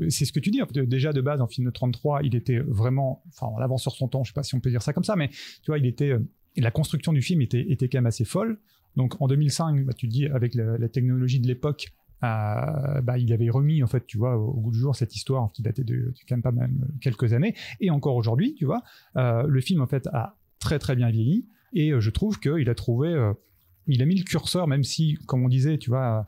c'est ce que tu dis. Déjà, de base, en film de 33, il était vraiment, en avance sur son temps. Je sais pas si on peut dire ça comme ça, mais tu vois, la construction du film était quand même assez folle. Donc, en 2005, tu te dis, avec la technologie de l'époque, il avait remis en fait, tu vois, au goût du jour cette histoire qui datait de quand même pas même quelques années, et encore aujourd'hui, tu vois, le film en fait a très très bien vieilli, et je trouve qu'il a trouvé, il a mis le curseur, même si, comme on disait, tu vois,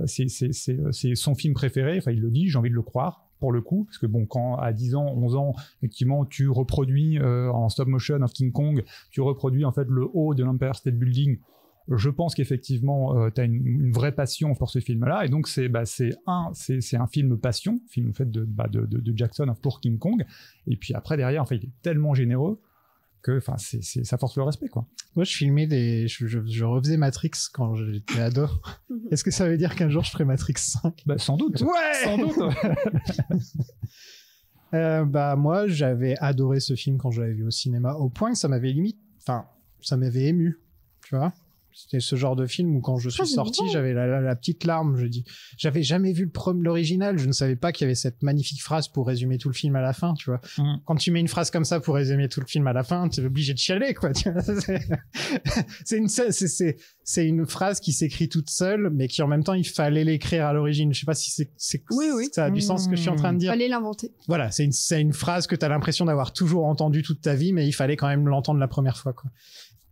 c'est son film préféré, enfin il le dit, j'ai envie de le croire pour le coup, parce que bon, quand à 10 ans, 11 ans, effectivement, tu reproduis en stop motion of King Kong, tu reproduis en fait le haut de l'Empire State Building. je pense qu'effectivement, tu as une vraie passion pour ce film-là, et donc c'est un film passion, film fait de Jackson pour King Kong, et puis après derrière, en fait, il est tellement généreux que, enfin, ça force le respect, quoi. Moi, je refaisais Matrix quand j'étais ado. Est-ce que ça veut dire qu'un jour je ferai Matrix 5? Bah, sans doute. Ouais! Sans doute. Moi, j'avais adoré ce film quand je l'avais vu au cinéma, au point que ça m'avait ça m'avait ému, tu vois. C'était ce genre de film où quand je suis sorti, j'avais la petite larme. J'avais jamais vu l'original. Je ne savais pas qu'il y avait cette magnifique phrase pour résumer tout le film à la fin, tu vois. Quand tu mets une phrase comme ça pour résumer tout le film à la fin, tu es obligé de chialer, quoi. C'est une phrase qui s'écrit toute seule, mais qui en même temps, il fallait l'écrire à l'origine. Je sais pas si ça a du sens ce que je suis en train de dire. Fallait l'inventer. Voilà, c'est une phrase que tu as l'impression d'avoir toujours entendue toute ta vie, mais il fallait quand même l'entendre la première fois, quoi.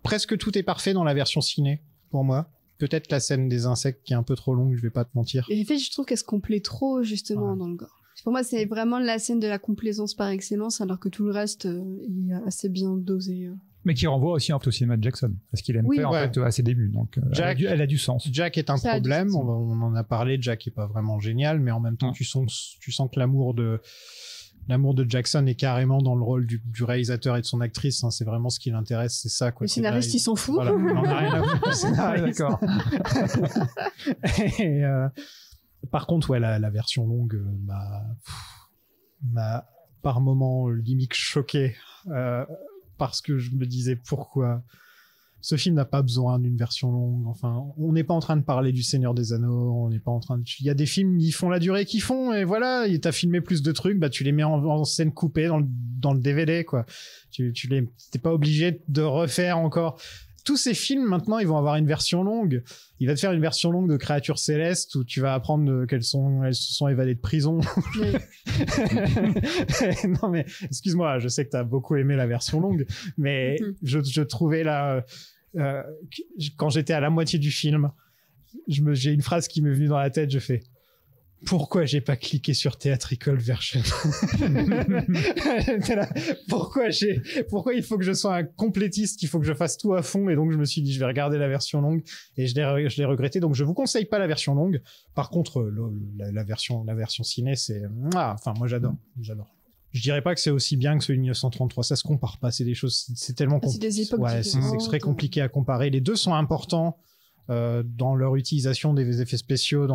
Presque tout est parfait dans la version ciné, pour moi. Peut-être la scène des insectes qui est un peu trop longue, je vais pas te mentir. Et en fait, je trouve qu'elle se complaît trop, justement, dans le gore. Pour moi, c'est vraiment la scène de la complaisance par excellence, alors que tout le reste est assez bien dosé. Mais qui renvoie aussi au cinéma de Jackson, parce qu'il aime faire en fait à ses débuts. Donc, elle a du sens. Jack est un problème, on en a parlé, Jack est pas vraiment génial, mais en même temps, tu sens que l'amour de Jackson est carrément dans le rôle du réalisateur et de son actrice, hein. C'est vraiment ce qui l'intéresse, c'est ça, quoi. Le scénariste, il s'en fout. Voilà, on en a rien à foutre du scénariste. D'accord. Et, par contre, ouais, la version longue m'a par moments limite choqué, parce que je me disais pourquoi ce film n'a pas besoin d'une version longue. Enfin, on n'est pas en train de parler du Seigneur des Anneaux, on n'est pas en train de... Il y a des films, ils font la durée qu'ils font, et voilà, t'as filmé plus de trucs, bah tu les mets en scène coupée dans le DVD, quoi. T'es pas obligé de refaire encore. Tous ces films, maintenant, ils vont avoir une version longue. Il va te faire une version longue de Créatures Célestes où tu vas apprendre elles se sont évadées de prison. Non, mais, excuse-moi, je sais que t'as beaucoup aimé la version longue, mais je trouvais quand j'étais à la moitié du film, j'ai une phrase qui m'est venue dans la tête, je fais: pourquoi j'ai pas cliqué sur Theatrical Version? Pourquoi il faut que je sois un complétiste, il faut que je fasse tout à fond, et donc je me suis dit je vais regarder la version longue, et je l'ai regretté. Donc je vous conseille pas la version longue. Par contre, la version ciné, c'est enfin moi j'adore. Je dirais pas que c'est aussi bien que celui de 1933, ça se compare pas, c'est des choses, c'est tellement c'est des époques c'est très compliqué à comparer. Les deux sont importants dans leur utilisation des effets spéciaux,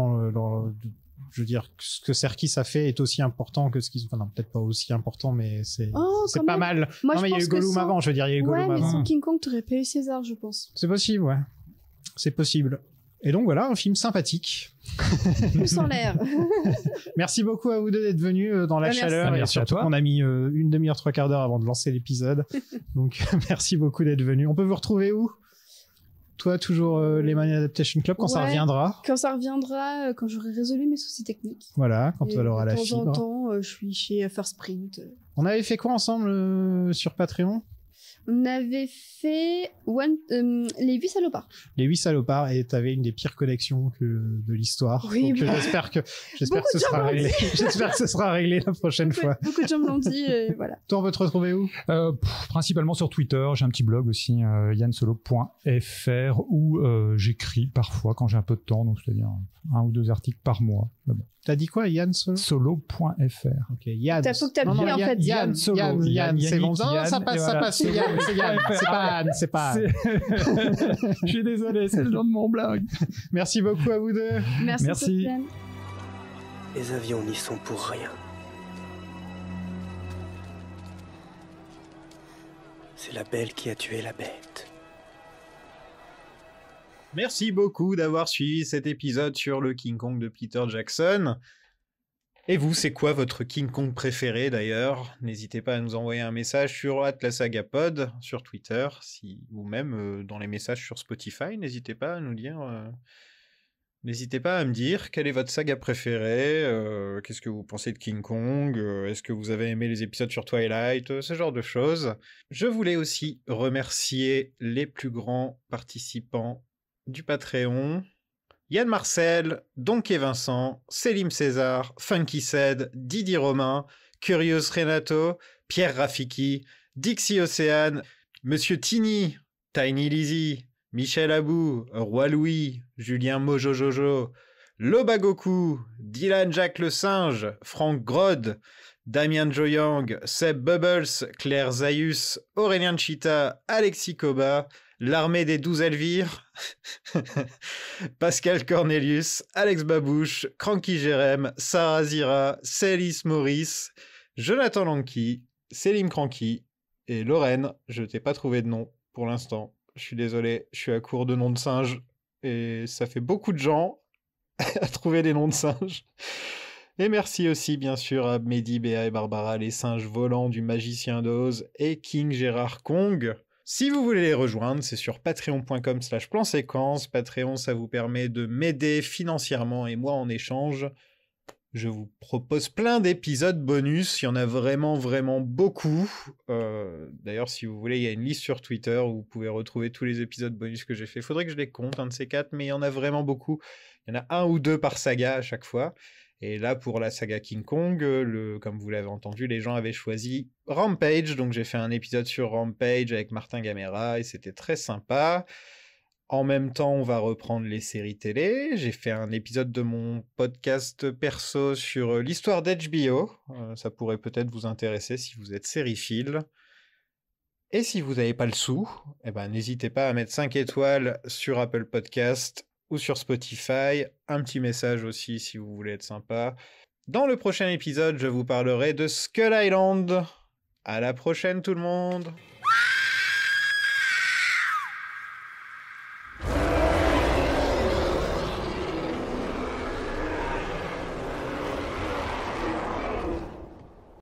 je veux dire, ce que Serkis a fait est aussi important que ce qu'ils... Enfin non, peut-être pas aussi important, mais c'est pas mal. Moi, non, mais il y a eu Gollum avant, je veux dire, il y a eu Gollum avant. Ouais, mais sans King Kong, t'aurais pas eu César, je pense. C'est possible, ouais. C'est possible. Et donc voilà, un film sympathique. Plus en l'air. Merci beaucoup à vous deux d'être venus dans la chaleur. Merci et surtout qu'on a mis une demi-heure, 3/4 d'heure avant de lancer l'épisode. Donc merci beaucoup d'être venus. On peut vous retrouver où? Toi, toujours les Mania Adaptation Club, quand ça reviendra. Quand ça reviendra, quand j'aurai résolu mes soucis techniques. Voilà, quand tu auras la fibre. De temps en temps, je suis chez First Print. On avait fait quoi ensemble sur Patreon? On avait fait les 8 salopards. Les 8 salopards, et t'avais une des pires connexions de l'histoire. Oui, donc j'espère que ce sera réglé. J'espère que ce sera réglé la prochaine fois. Beaucoup de gens me l'ont dit, et voilà. Toi, on peut te retrouver où? Principalement sur Twitter. J'ai un petit blog aussi, yansolo.fr, où j'écris parfois quand j'ai un peu de temps, donc c'est-à-dire 1 ou 2 articles par mois. Bon. T'as dit quoi, Yann Solo.fr. Ok, Yann. Faut que t'appuies en fait. Yann Solo. Yann, c'est bon. Yann, ça passe, c'est Yann. C'est pas Anne. Je suis désolé, c'est le nom de mon blog. Merci beaucoup à vous deux. Merci. Les avions n'y sont pour rien. C'est la belle qui a tué la bête. Merci beaucoup d'avoir suivi cet épisode sur le King Kong de Peter Jackson. Et vous, c'est quoi votre King Kong préféré d'ailleurs? N'hésitez pas à nous envoyer un message sur @lasagapod sur Twitter, ou même dans les messages sur Spotify. N'hésitez pas à nous dire... N'hésitez pas à me dire quelle est votre saga préférée, qu'est-ce que vous pensez de King Kong, est-ce que vous avez aimé les épisodes sur Twilight, ce genre de choses. Je voulais aussi remercier les plus grands participants du Patreon: Yann Marcel, Donkey Vincent, Selim César, Funky Ced, Didi Romain, Curious Renato, Pierre Rafiki, Dixie Océane, Monsieur Tini, Tiny Lizzy, Michel Abou, Roi Louis, Julien Mojojojo, Lobagoku, Dylan Jacques le Singe, Franck Grod, Damien Joyang, Seb Bubbles, Claire Zayus, Aurélien Chita, Alexis Koba, l'Armée des 12 Elvire, Pascal Cornelius, Alex Babouche, Cranky Jérém, Sarah Zira, Célis Maurice, Jonathan Lanky, Célim Cranky et Lorraine. Je t'ai pas trouvé de nom pour l'instant. Je suis désolé, je suis à court de noms de singes et ça fait beaucoup de gens à trouver des noms de singes. Et merci aussi bien sûr à Mehdi, Béa et Barbara, les singes volants du Magicien d'Oz et King Gérard Kong. Si vous voulez les rejoindre, c'est sur patreon.com/plan-séquence. Patreon, ça vous permet de m'aider financièrement et moi en échange, je vous propose plein d'épisodes bonus. Il y en a vraiment beaucoup. D'ailleurs, si vous voulez, il y a une liste sur Twitter où vous pouvez retrouver tous les épisodes bonus que j'ai fait. Faudrait que je les compte, un de ces 4, mais il y en a vraiment beaucoup. Il y en a 1 ou 2 par saga à chaque fois. Et là, pour la saga King Kong, comme vous l'avez entendu, les gens avaient choisi Rampage. Donc j'ai fait un épisode sur Rampage avec Martin Gamera et c'était très sympa. En même temps, on va reprendre les séries télé. J'ai fait un épisode de mon podcast perso sur l'histoire d'HBO. Ça pourrait peut-être vous intéresser si vous êtes sériephile. Et si vous n'avez pas le sou, n'hésitez pas à mettre 5 étoiles sur Apple Podcast ou sur Spotify. Un petit message aussi si vous voulez être sympa. Dans le prochain épisode, je vous parlerai de Skull Island. À la prochaine tout le monde!